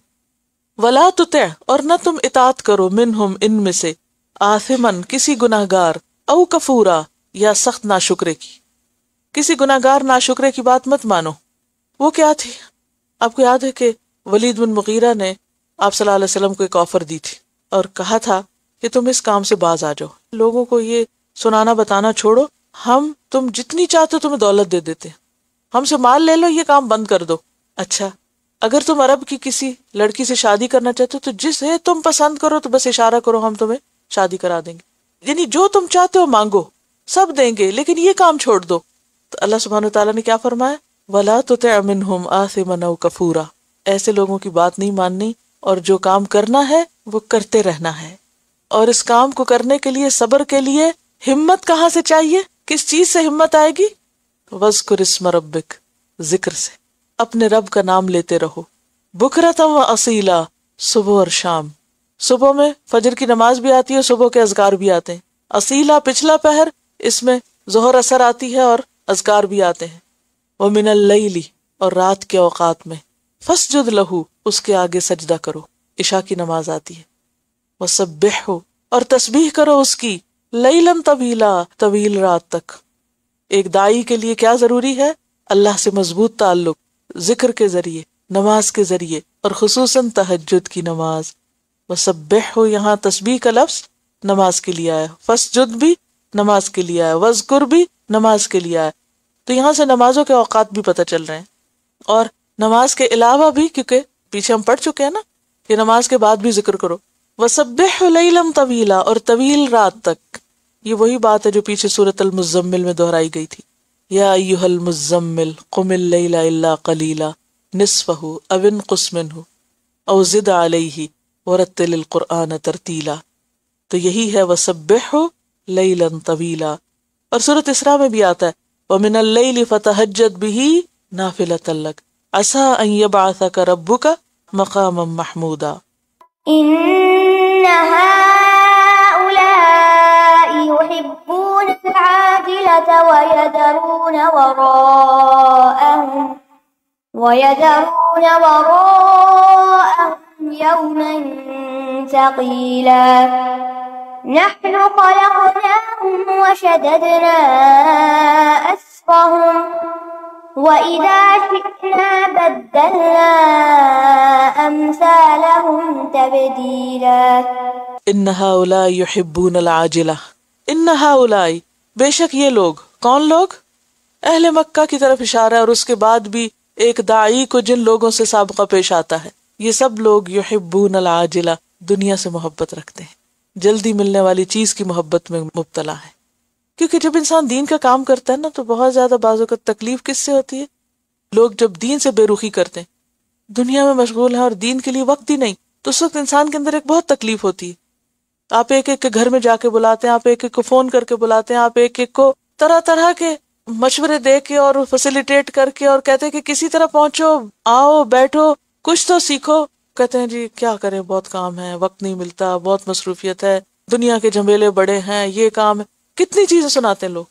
ولا تطع، اور نہ تم اطاعت کرو، منہم ان میں سے، آثمن کسی گناہگار، او کفورا یا سخت ناشکرے کی. کسی گناہگار ناشکرے کی بات مت مانو. وہ کیا تھی؟ آپ کو یاد ہے کہ ولید بن مغیرہ نے آپ صلی اللہ علیہ وسلم کو ایک آفر دی تھی اور کہا تھا کہ تم اس کام سے باز آ جاؤ، لوگوں کو یہ سنانا بتانا چھوڑو، ہم تم جتنی چاہتے تمہیں دولت دے دیتے، ہم سے مال لے لو، یہ کام بند کر دو. اچھا اگر تم عرب کی کسی لڑکی سے شادی کرنا چاہتے ہو تو جسے تم پسند کرو تو بس اشارہ کرو، ہم تمہیں شادی کرا دیں گے. یعنی جو تم چاہتے ہو مانگو، سب دیں گے، لیکن یہ کام چھوڑ دو. تو اللہ سبحانہ وتعالیٰ نے کیا فرمایا؟ وَلَا تُطِعْ مِنْهُمْ آثِمًا أَوْ كَفُورًا. ایسے لوگوں کی بات نہیں ماننی، اور جو کام کرنا ہے وہ کرتے رہنا ہے. اور اس کام کو کرنے کے لیے، صبر کے لیے ہمت کہاں سے چاہیے؟ کس چیز سے ہمت آئے گی؟ وَاذْكُرِ اسْمَ رَبِّكَ، ذکر سے، اپنے رب کا نام لیتے رہو. بُكْرَةً وَأَصِيلًا، صبح اور شام. صبح میں فجر کی نماز بھی آتی ہے، صبح کے اذکار بھی آتے ہیں. اصیلا پچھلا پہر، اس میں ظہر اثر آتی ہے اور اذکار بھی آتے ہیں. وَمِنَ اللَّيْلِ، اور رات کے اوقات میں. فَاسْجُدْ لَهُ، اس کے آگے سجدہ کرو. عشاء کی نماز آتی ہے. وَسَبِّحْهُ، اور تسبیح کرو اس کی. لیلاً طویلا، طویل رات تک. ایک داعی کے لیے کیا ضروری ہے؟ اللہ سے مضبوط تعلق، ذکر کے ذریعے، نماز کے ذریعے، اور خصوصاً تہجد کی نماز. وَسَبِّحْهُ، یہاں تسبیح کا لفظ نماز کے لیے آیا. فَاسْجُدْ بھی نماز کے لیے آیا. وَاذْكُرْ بھی نماز کے لیے آیا. تو یہاں سے نمازوں کے اوقات بھی پتہ چل رہے ہیں. اور نماز کے علاوہ بھی، کیونکہ پیچھے ہم پڑھ چکے ہیں نا کہ نماز کے بعد بھی ذکر کرو. وَسَبِّحْهُ لَيْلًا طَوِيلًا، اور طویل رات تک. یہ وہی بات ہے جو پیچھے سورۃ المزمل میں دہرائی گئی تھی. یا ایھا المزمل قم اللیل الا قلیلا نصفہ او انقص منہ او زد علیہ ورتل القرآن ترتیلا. تو یہی ہے وَسَبِّحْهُ لَيْلًا طَوِيلًا. اور سورۃ اسراء میں بھی آتا ہے وَمِنَ اللَّيْلِ فَتَہجد بِهِ نَافِلَةً لَكَ عَسَىٰ أَن يَبْعَثَكَ رَبُّكَ مَقَامًا مَحْمُودًا. إن هؤلاء يحبون العاجلة ويذرون وراءهم يوما ثقيلا. نحن خلقناهم وشددنا أسرهم وإذا شئنا بدلنا أمثالهم تبديلا. ان هؤلاء يحبون العاجلہ، ان هؤلاء، بے شک یہ لوگ. کون لوگ؟ اہل مکہ کی طرف اشارہ ہے، اور اس کے بعد بھی ایک داعی کو جن لوگوں سے سابقہ پیش آتا ہے. یہ سب لوگ یحبون العاجلہ، دنیا سے محبت رکھتے ہیں، جلدی ملنے والی چیز کی محبت میں مبتلا ہے. کیونکہ جب انسان دین کا کام کرتا ہے نا تو بہت زیادہ بعض اوقات تکلیف کس سے ہوتی ہے؟ لوگ جب دین سے بے رخی کرتے ہیں، دنیا میں مشغول ہیں اور دین کے لیے وقت ہی نہیں، تو اس وقت انسان کے اندر ایک بہت تکلیف ہوتی ہے. آپ ایک ایک کے گھر میں جا کے بلاتے ہیں، آپ ایک ایک کو فون کر کے بلاتے ہیں، آپ ایک ایک کو طرح طرح کے مشورے دے کے اور فیسیلیٹیٹ کر کے اور کہتے ہیں کہ کسی طرح پہنچو، آؤ، بیٹھو، کچھ تو سیکھو. کہتے ہیں جی کیا کریں، بہت کام ہے، وقت نہیں ملتا، بہت مصروفیت ہے، دنیا کے جھمیلے بڑے ہیں، یہ کام ہے، کتنی چیزیں سناتے ہیں لوگ.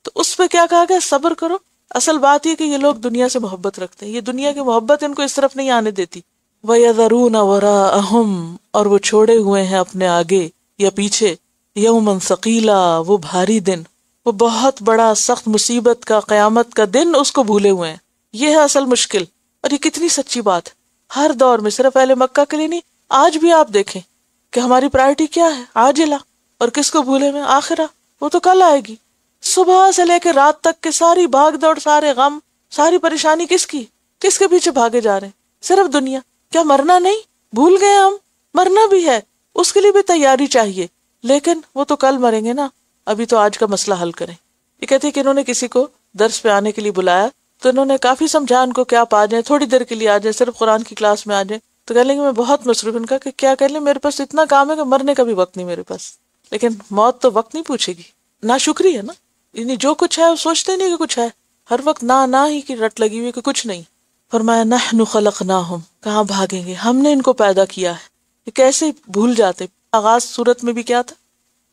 تو اس پہ کیا کہا گیا؟ صبر کرو. اصل بات یہ کہ یہ لوگ دنیا سے محبت رکھتے ہیں، یہ دنیا کی محبت ان کو اس طرف نہیں آنے دیتی. وَيَذَرُونَ وَرَاءَهُمْ، اور وہ چھوڑے ہوئے ہیں اپنے آگے یا پیچھے، یوماً ثقیلا، وہ بھاری دن، وہ بہت بڑا سخت مصیبت کا، قیامت کا دن، اس کو بھولے ہوئے ہیں. یہ ہے اصل مشکل. اور یہ کتنی سچی بات ہے، ہر دور میں، صرف اہل مکہ کے لیے نہیں، آج بھی آپ دیکھیں کہ ہماری پرائرٹی کیا ہے؟ عاجلہ. اور کس کو بھولے ہوئے؟ آخرہ، وہ تو کل آئے گی. صبح سے لے کے رات تک کے ساری بھاگ دوڑ، سارے غم، ساری پریشانی کس کی؟ کس کے پیچھے بھاگے جا رہے ہیں؟ صرف دنیا. کیا مرنا نہیں؟ بھول گئے ہم، مرنا بھی ہے، اس کے لیے بھی تیاری چاہیے، لیکن وہ تو کل مریں گے نا. ابھی تو آج کا مسئلہ حل کریں. یہ کہتے ہیں کہ انہوں نے کسی کو درس پہ آنے کے لیے بلایا تو انہوں نے کافی سمجھا ان کو کہ آپ آ جائیں، تھوڑی دیر کے لیے آ جائیں، صرف قرآن کی کلاس میں آ جائیں. تو کہہ لیں گے میں بہت مصروف. ان کا کہ کیا کہہ لیں، میرے پاس اتنا کام ہے کہ مرنے کا بھی وقت نہیں میرے پاس. لیکن موت تو وقت نہیں پوچھے گی. ناشکری ہے نا، یعنی جو کچھ ہے وہ سوچتے نہیں کہ کچھ ہے، ہر وقت نہ ہی کی رٹ لگی ہوئی کہ کچھ نہیں. فرمایا نحن خلقناہم، کہاں بھاگیں گے، ہم نے ان کو پیدا کیا ہے. یہ کیسے بھول جاتے؟ آغاز صورت میں بھی کیا تھا؟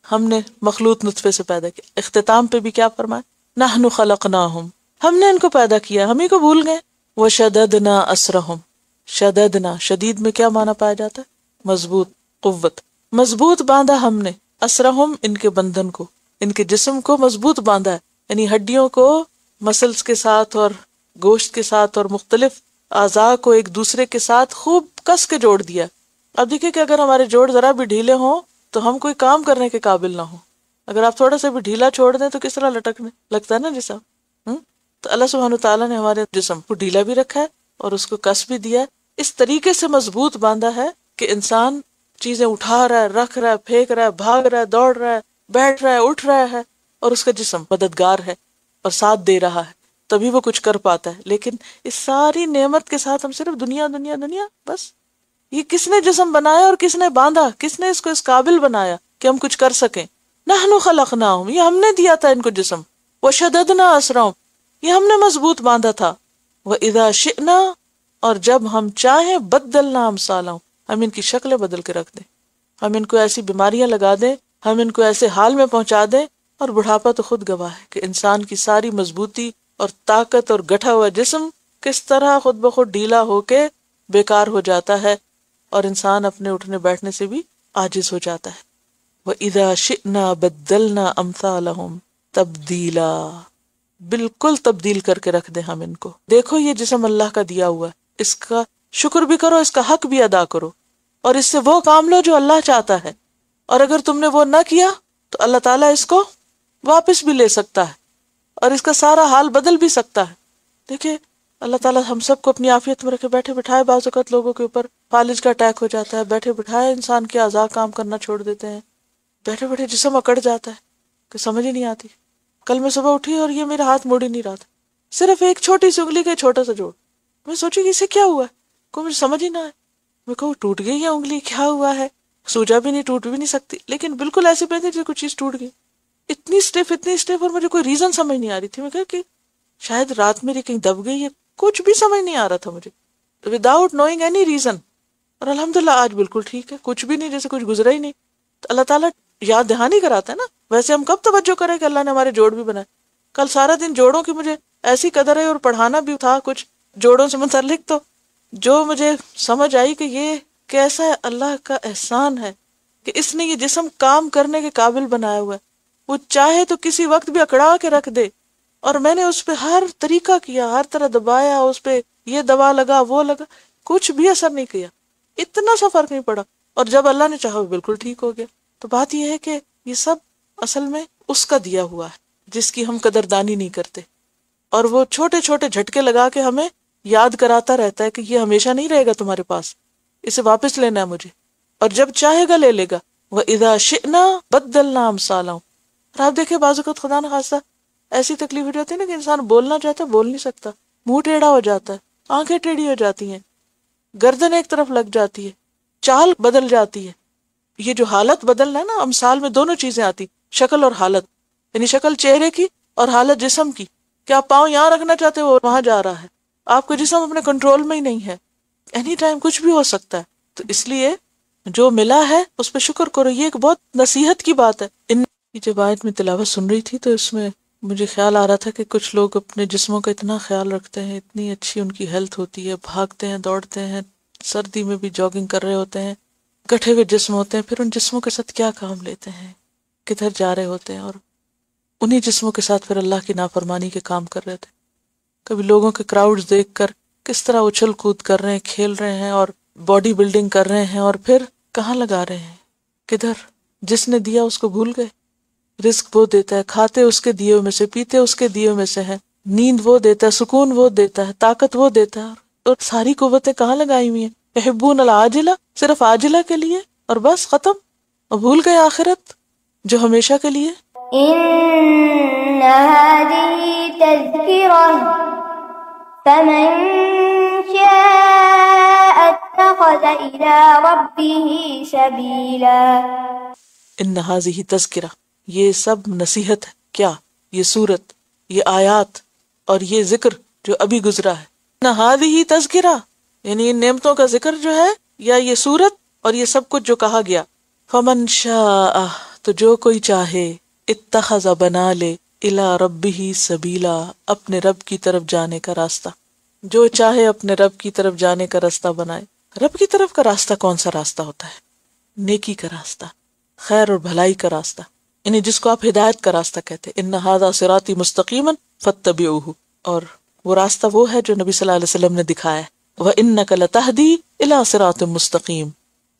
ہم نے مخلوط نطفے سے پیدا کیا. اختتام پہ بھی کیا فرمایا؟ نحن خلقناہم، ہم نے ان کو پیدا کیا، ہم ہی کو بھول گئے. وشددنا اسرہم، شددنا، شدید میں کیا معنی پایا جاتا ہے؟ مضبوط، قوت. مضبوط باندھا ہم نے، اسرہم، ان کے بندھن کو، ان کے جسم کو مضبوط باندھا ہے، یعنی ہڈیوں کو مسلس کے ساتھ اور گوشت کے ساتھ اور مختلف اعضاء کو ایک دوسرے کے ساتھ خوب کس کے جوڑ دیا. اب دیکھیں کہ اگر ہمارے جوڑ ذرا بھی ڈھیلے ہوں تو ہم کوئی کام کرنے کے قابل نہ ہوں. اگر آپ تھوڑا سا بھی ڈھیلا چھوڑ دیں تو کس طرح لٹکنے لگتا ہے نا جسم. تو اللہ سبحانہ وتعالیٰ نے ہمارے جسم کو ڈھیلا بھی رکھا ہے اور اس کو کس بھی دیا ہے، اس طریقے سے مضبوط باندھا ہے کہ انسان چیزیں اٹھا رہا ہے، رکھ رہا ہے، پھینک رہا ہے، بھاگ رہا ہے، دوڑ رہا ہے، بیٹھ رہا ہے، اٹھ رہا ہے، اور اس کا جسم مددگار ہے اور ساتھ دے رہا ہے، تبھی وہ کچھ کر پاتا ہے. لیکن اس ساری نعمت کے ساتھ ہم صرف دنیا دنیا دنیا، بس یہ کس نے جسم بنایا اور کس نے باندھا، کس نے اس کو اس قابل بنایا کہ ہم کچھ کر سکیں. نحن خلقناہم، یہ ہم نے دیا تھا ان کو جسم. وشددنا اسرہم، یہ ہم نے مضبوط باندھا تھا. وَإِذَا شِئْنَا، اور جب ہم چاہیں بدلنا امثالہم، ہم ان کی شکلیں بدل کے رکھ دیں، ہم ان کو ایسی بیماریاں لگا دیں، ہم ان کو ایسے حال میں پہنچا دیں. اور بڑھاپا تو خود گواہ ہے کہ انسان کی ساری مضبوطی اور طاقت اور گٹھا ہوا جسم کس طرح خود بخود ڈھیلا ہو کے بیکار ہو جاتا ہے اور انسان اپنے اٹھنے بیٹھنے سے بھی عاجز ہو جاتا ہے. وَإِذَا شِئْنَا بَدَّلْنَا أَمْثَالَهُمْ تَبْدِيلًا، بالکل تبدیل کر کے رکھ دیں ہم ان کو. دیکھو یہ جسم اللہ کا دیا ہوا ہے، اس کا شکر بھی کرو، اس کا حق بھی ادا کرو، اور اس سے وہ کام لو جو اللہ چاہتا ہے. اور اگر تم نے وہ نہ کیا تو اللہ تعالیٰ اس کو واپس بھی لے سکتا ہے اور اس کا سارا حال بدل بھی سکتا ہے. دیکھیں اللہ تعالیٰ ہم سب کو اپنی عافیت میں رکھے. بیٹھے بٹھائے بعض اوقات لوگوں کے اوپر فالج کا اٹیک ہو جاتا ہے، بیٹھے بٹھائے انسان کے اعضاء کام کرنا چھوڑ دیتے ہیں، بیٹھے بیٹھے جسم اکڑ جاتا ہے کہ سمجھ ہی نہیں آتی. کل میں صبح اٹھی اور یہ میرا ہاتھ موڑ ہی نہیں رہا تھا، صرف ایک چھوٹی سی انگلی کا چھوٹا سا جوڑ. میں سوچی کہ اسے کیا ہوا ہے، کوئی مجھے سمجھ ہی نہ آئے. میں کہوں ٹوٹ گئی ہے انگلی، کیا ہوا ہے؟ سوجا بھی نہیں، ٹوٹ بھی نہیں سکتی، لیکن بالکل ایسے پہ تھے جیسے کوئی چیز ٹوٹ گئی، اتنی اسٹیف اور مجھے کوئی ریزن سمجھ نہیں آ رہی تھی. میں کہا کہ شاید رات میری کہیں دب گئی ہے، کچھ بھی سمجھ نہیں آ رہا تھا مجھے وداؤٹ نوئنگ اینی ریزن. اور الحمدللہ آج بالکل ٹھیک ہے، کچھ بھی نہیں، جیسے کچھ گزرا ہی نہیں. تو اللہ تعالیٰ یاد دہانی کراتا ہے نا. ویسے ہم کب توجہ کریں کہ اللہ نے ہمارے جوڑ بھی بنائے. کل سارا دن جوڑوں کی مجھے ایسی قدر ہے اور پڑھانا بھی تھا کچھ جوڑوں سے متعلق، تو جو مجھے سمجھ آئی کہ یہ کیسا ہے اللہ کا احسان ہے کہ اس نے یہ جسم کام کرنے کے قابل بنایا ہوا ہے. وہ چاہے تو کسی وقت بھی اکڑا کے رکھ دے، اور میں نے اس پہ ہر طریقہ کیا، ہر طرح دبایا، اس پہ یہ دوا لگا وہ لگا، کچھ بھی اثر نہیں کیا، اتنا سا فرق نہیں پڑا. اور جب اللہ نے چاہا وہ بالکل ٹھیک ہو گیا. تو بات یہ ہے کہ یہ سب اصل میں اس کا دیا ہوا ہے جس کی ہم قدردانی نہیں کرتے، اور وہ چھوٹے چھوٹے جھٹکے لگا کے ہمیں یاد کراتا رہتا ہے کہ یہ ہمیشہ نہیں رہے گا تمہارے پاس، اسے واپس لینا ہے مجھے، اور جب چاہے گا لے لے گا. وَإِذَا شِئْنَا بَدَّلْنَا أَمْثَالَهُمْ. اور آپ دیکھیں بعض اوقات خدا نہ خاصہ ایسی تکلیف ہو جاتی ہے نا کہ انسان بولنا چاہتا ہے بول نہیں سکتا، منہ ٹیڑھا ہو جاتا ہے، آنکھیں ٹیڑھی ہو جاتی ہیں، گردن ایک طرف لگ جاتی ہے، چال بدل جاتی ہے. یہ جو حالت بدلنا ہے نا، امثال میں دونوں چیزیں آتی، شکل اور حالت. یعنی شکل چہرے کی اور حالت جسم کی، کہ آپ پاؤں یہاں رکھنا چاہتے ہو وہاں جا رہا ہے، آپ کا جسم اپنے کنٹرول میں ہی نہیں ہے، اینی ٹائم کچھ بھی ہو سکتا ہے. تو اس لیے جو ملا ہے اس پہ شکر کرو. یہ ایک بہت نصیحت کی بات ہے. جب آیت میں تلاوت سن رہی تھی تو اس میں مجھے خیال آ رہا تھا کہ کچھ لوگ اپنے جسموں کا اتنا خیال رکھتے ہیں، اتنی اچھی ان کی ہیلتھ ہوتی ہے، بھاگتے ہیں دوڑتے ہیں، سردی میں بھی جاگنگ کر رہے ہوتے ہیں، گٹھے ہوئے جسم ہوتے ہیں، پھر ان جسموں کے ساتھ کیا کام لیتے ہیں، کدھر جا رہے ہوتے ہیں، اور انہی جسموں کے ساتھ پھر اللہ کی نافرمانی کے کام کر رہے تھے. کبھی لوگوں کے کراؤڈز دیکھ کر کس طرح اچھل کود کر رہے ہیں، کھیل رہے ہیں اور باڈی بلڈنگ کر رہے ہیں، اور پھر کہاں لگا رہے ہیں، کدھر. جس نے دیا اس کو بھول گئے. رزق وہ دیتا ہے، کھاتے اس کے دیے میں سے، پیتے اس کے دیے میں سے ہے، نیند وہ دیتا ہے، سکون وہ دیتا ہے، طاقت وہ دیتا ہے، اور ساری قوتیں کہاں لگائی ہوئی ہیں. یحبون العاجلہ، صرف عاجلہ کے لیے اور بس ختم، اور بھول گئے آخرت جو ہمیشہ کے لیے. إن هذه تذكرة فمن شاء اتخذ إلى ربه سبيلا. ان هذه تذکرہ، یہ سب نصیحت ہے. کیا؟ یہ سورت، یہ آیات اور یہ ذکر جو ابھی گزرا ہے. ان هذه تذکرہ یعنی ان نعمتوں کا ذکر جو ہے، یا یہ سورت اور یہ سب کچھ جو کہا گیا. فمن شاء، تو جو کوئی چاہے، اتخذ بنا لے، الی ربہ سبیلا، اپنے رب کی طرف جانے کا راستہ. جو چاہے اپنے رب کی طرف جانے کا راستہ بنائے. رب کی طرف کا راستہ کون سا راستہ ہوتا ہے؟ نیکی کا راستہ، خیر اور بھلائی کا راستہ، یعنی جس کو آپ ہدایت کا راستہ کہتے ہیں. ان ھذا صراطی مستقیما فاتبعوہ، اور وہ راستہ وہ ہے جو نبی صلی اللہ علیہ وسلم نے دکھایا ہے. وَإِنَّكَ لَتَهْدِي إِلَى صِرَاطٍ مُسْتَقِيمٍ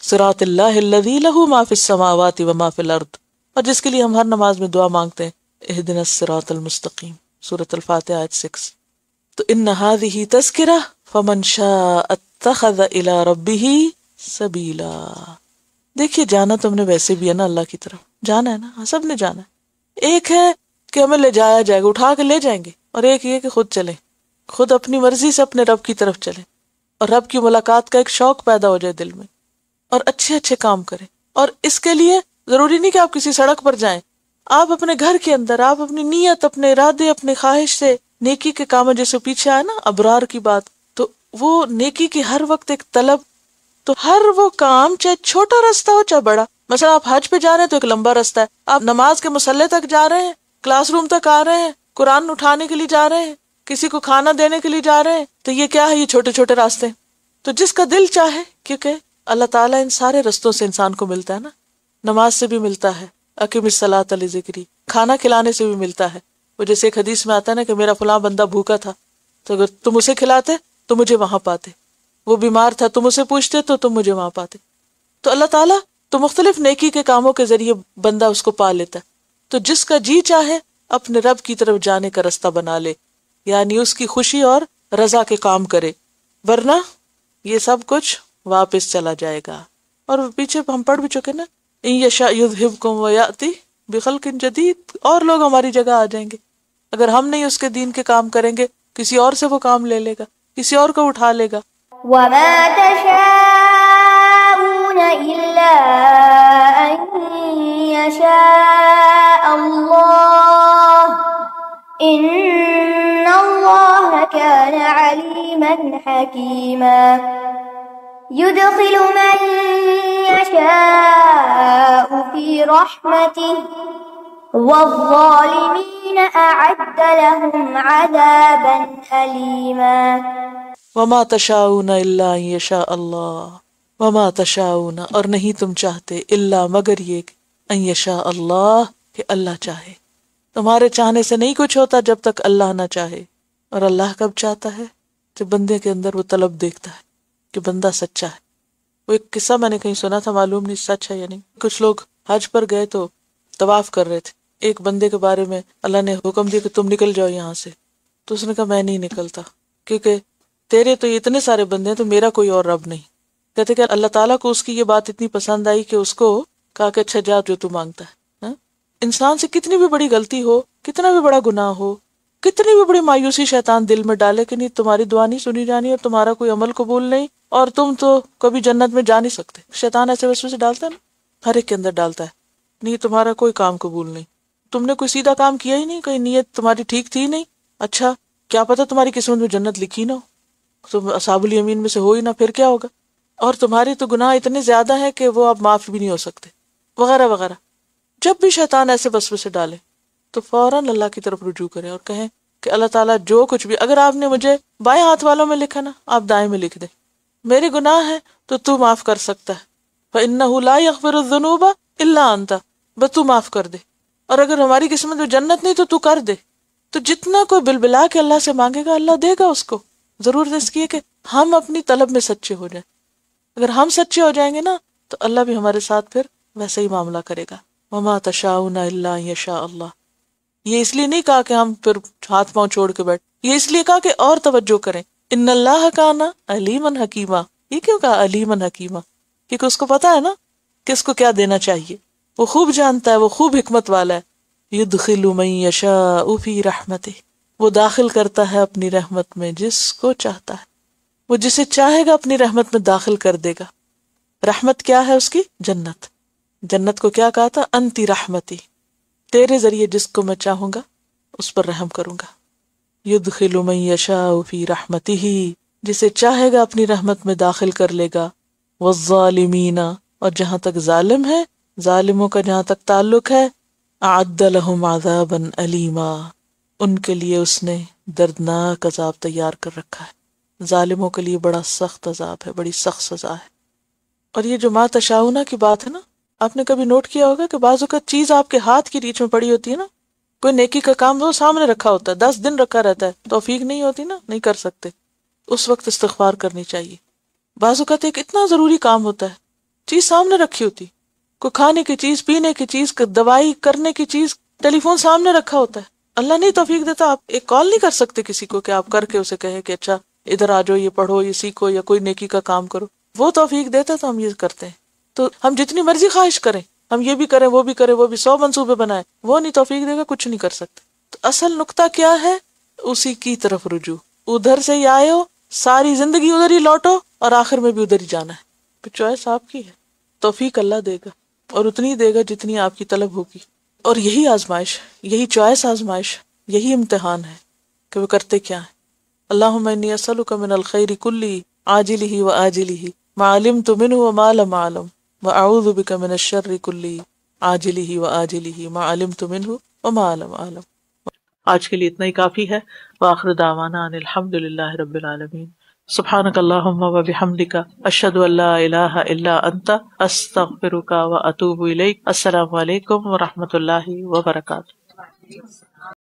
صِرَاطِ اللَّهِ الَّذِي لَهُ مَا فِي السَّمَاوَاتِ وَمَا فِي الْأَرْضِ، اور جس کے لیے ہم ہر نماز میں دعا مانگتے ہیں، اهدنا الصراط المستقیم، سورۃ الفاتحہ آیت 6. تو ان هذه تذکرہ فمن شاء اتخذ الى ربه سبیلا. دیکھیے جانا تو ہم نے ویسے بھی ہے نا اللہ کی طرف، جانا ہے نا، سب نے جانا ہے. ایک ہے کہ ہمیں لے جایا جائے گا، اٹھا کے لے جائیں گے، اور ایک یہ کہ خود چلیں، خود اپنی مرضی سے اپنے رب کی طرف چلیں. اور رب کی ملاقات کا ایک شوق پیدا ہو جائے دل میں، اور اچھے اچھے کام کریں. اور اس کے لیے ضروری نہیں کہ آپ کسی سڑک پر جائیں، آپ اپنے گھر کے اندر آپ اپنی نیت، اپنے ارادے، اپنے خواہش سے نیکی کے کاموں، جیسے پیچھے آئے نا ابرار کی بات، تو وہ نیکی کی ہر وقت ایک طلب. تو ہر وہ کام چاہے چھوٹا راستہ ہو چاہے بڑا، مثلا آپ حج پہ جا رہے ہیں تو ایک لمبا راستہ ہے، آپ نماز کے مصلے تک جا رہے ہیں، کلاس روم تک آ رہے ہیں، قرآن اٹھانے کے لیے جا رہے ہیں، کسی کو کھانا دینے کے لیے جا رہے ہیں، تو یہ کیا ہے؟ یہ چھوٹے چھوٹے راستے. تو جس کا دل چاہے، کیونکہ اللہ تعالیٰ ان سارے رستوں سے انسان کو ملتا ہے نا. نماز سے بھی ملتا ہے، اقیم الصلاۃ لذکری، کھانا کھلانے سے بھی ملتا ہے. وہ جیسے ایک حدیث میں آتا ہے نا کہ میرا فلاں بندہ بھوکا تھا تو اگر تم اسے کھلاتے تو مجھے وہاں پاتے، وہ بیمار تھا تم اسے پوچھتے تو تم مجھے وہاں پاتے. تو اللہ تعالیٰ تو مختلف نیکی کے کاموں کے ذریعے بندہ اس کو پا لیتا ہے. تو جس کا جی چاہے اپنے رب کی طرف جانے کا رستہ بنا لے، یعنی اس کی خوشی اور رضا کے کام کرے، ورنہ یہ سب کچھ واپس چلا جائے گا. اور پیچھے ہم پڑھ بھی چکے نا، ان یشاء یذھبکم ویأتی بخلق جدید، اور لوگ ہماری جگہ آ جائیں گے. اگر ہم نہیں اس کے دین کے کام کریں گے، کسی اور سے وہ کام لے لے گا، کسی اور کو اٹھا لے گا. وما تشاءون إلا أن يشاء الله إن الله كان عليما حكيما يدخل من يشاء في رحمته والظالمين أعد لهم عذابا أليما. وما تشاؤون الا ان یشاء اللہ، وما تشاؤون، اور نہیں تم چاہتے، الا مگر یہ کہ ان یشاء اللہ، کہ اللہ چاہے. تمہارے چاہنے سے نہیں کچھ ہوتا جب تک اللہ نہ چاہے. اور اللہ کب چاہتا ہے؟ جب بندے کے اندر وہ طلب دیکھتا ہے کہ بندہ سچا ہے. وہ ایک قصہ میں نے کہیں سنا تھا، معلوم نہیں سچ ہے یا نہیں. کچھ لوگ حج پر گئے تو طواف کر رہے تھے، ایک بندے کے بارے میں اللہ نے حکم دیا کہ تم نکل جاؤ یہاں سے. تو اس نے کہا میں نہیں نکلتا، کیونکہ تیرے تو اتنے سارے بندے ہیں تو میرا کوئی اور رب نہیں. کہتے کہ اللہ تعالیٰ کو اس کی یہ بات اتنی پسند آئی کہ اس کو کہا کہ اچھا جا جو تو مانگتا ہے. انسان سے کتنی بھی بڑی غلطی ہو، کتنا بھی بڑا گناہ ہو، کتنی بھی بڑی مایوسی شیطان دل میں ڈالے کہ نہیں تمہاری دعا نہیں سنی جانی اور تمہارا کوئی عمل قبول نہیں اور تم تو کبھی جنت میں جا نہیں سکتے. شیطان ایسے وسوسے ڈالتا ہے نا، ہر ایک کے اندر ڈالتا ہے. نہیں تمہارا کوئی کام قبول نہیں، تم نے کوئی سیدھا کام کیا ہی نہیں، کوئی نیت تمہاری ٹھیک تھی نہیں. اچھا کیا پتا تمہاری قسمت میں جنت لکھی نہ ہو، تم اصحاب الیمین میں سے ہو ہی نہ، پھر کیا ہوگا. اور تمہارے تو گناہ اتنے زیادہ ہیں کہ وہ اب معاف بھی نہیں ہو سکتے، وغیرہ وغیرہ. جب بھی شیطان ایسے وسوسے ڈالے تو فوراً اللہ کی طرف رجوع کریں اور کہیں کہ اللہ تعالیٰ جو کچھ بھی، اگر آپ نے مجھے بائیں ہاتھ والوں میں لکھا نا، آپ دائیں میں لکھ دیں. میرے گناہ ہیں تو تو معاف کر سکتا ہے، فَإِنَّهُ لَا يَغْفِرُ الذُّنُوبَ إِلَّا أَنْتَ، بس تو معاف کر دے. اور اگر ہماری قسمت میں جنت نہیں تو کر دے. تو جتنا کوئی بلبلا کے اللہ سے مانگے گا اللہ دے گا اس کو. ضرورت اس کی ہے کہ ہم اپنی طلب میں سچے ہو جائیں. اگر ہم سچے ہو جائیں گے نا تو اللہ بھی ہمارے ساتھ پھر ویسے ہی معاملہ کرے گا. وما تشاؤون الا ان یشاء اللہ. یہ اس لیے نہیں کہا کہ ہم پھر ہاتھ پاؤں چھوڑ کے بیٹھ، یہ اس لیے کہا کہ اور توجہ کریں. ان اللہ کان علیما حکیما. یہ کیوں کہا علیما حکیما؟ کیونکہ اس کو پتا ہے نا کس کو کیا دینا چاہیے، وہ خوب جانتا ہے، وہ خوب حکمت والا ہے. یدخل من یشاء فی رحمتہ، وہ داخل کرتا ہے اپنی رحمت میں جس کو چاہتا ہے. وہ جسے چاہے گا اپنی رحمت میں داخل کر دے گا. رحمت کیا ہے اس کی؟ جنت. جنت کو کیا کہا تھا؟ انتی رحمتی، تیرے ذریعے جس کو میں چاہوں گا اس پر رحم کروں گا. یدخل من یشاء فی رحمتہ، جسے چاہے گا اپنی رحمت میں داخل کر لے گا. والظالمین، اور جہاں تک ظالم ہے، ظالموں کا جہاں تک تعلق ہے، اعد لہم عذابا علیما، ان کے لیے اس نے دردناک عذاب تیار کر رکھا ہے. ظالموں کے لیے بڑا سخت عذاب ہے، بڑی سخت سزا ہے. اور یہ جو ما تشاؤون کی بات ہے نا، آپ نے کبھی نوٹ کیا ہوگا کہ بعض اوقات چیز آپ کے ہاتھ کی ریچھ میں پڑی ہوتی ہے نا، کوئی نیکی کا کام وہ سامنے رکھا ہوتا ہے، 10 دن رکھا رہتا ہے، توفیق نہیں ہوتی نا، نہیں کر سکتے، اس وقت استغفار کرنی چاہیے. بعض اوقات ایک اتنا ضروری کام ہوتا ہے، چیز سامنے رکھی ہوتی، کوئی کھانے کی چیز، پینے کی چیز، دوائی کرنے کی چیز، ٹیلی فون سامنے رکھا ہوتا ہے، اللہ نہیں توفیق دیتا، آپ ایک کال نہیں کر سکتے کسی کو کہ آپ کر کے اسے کہیں کہ اچھا ادھر آ جاؤ، یہ پڑھو، یہ سیکھو، یا کوئی نیکی کا کام کرو. وہ توفیق دیتا تو ہم یہ کرتے ہیں. تو ہم جتنی مرضی خواہش کریں، ہم یہ بھی کریں، وہ بھی کریں، وہ بھی 100 منصوبے بنائیں، وہ نہیں توفیق دے گا، کچھ نہیں کر سکتے. تو اصل نقطہ کیا ہے؟ اسی کی طرف رجوع. ادھر سے ہی آئے ہو ساری زندگی ادھر ہی لوٹو اور آخر میں بھی ادھر ہی جانا ہے. پھر چوائس آپ کی ہے. توفیق اللہ دے گا اور اتنی دے گا جتنی آپ کی طلب ہوگی. اور یہی آزمائش، یہی چوائس آزمائش، یہی امتحان ہے کہ وہ کرتے کیا ہیں. اللہم انی اسألک من الخیر کلی عاجلہ و آجلہ ما علمت منہ وما لم اعلم واعوذ بک من الشر کلی عاجلہ و آجلہ ما علمت منہ وما لم اعلم. آج کے لیے اتنا ہی کافی ہے. وآخر دعوانا ان الحمد للہ رب العالمین. سبحانک اللہم و بحمدک اشہد ان لا الہ الا انت استغفرک و اتوب الیک. السلام علیکم و رحمۃ اللہ وبرکاتہ.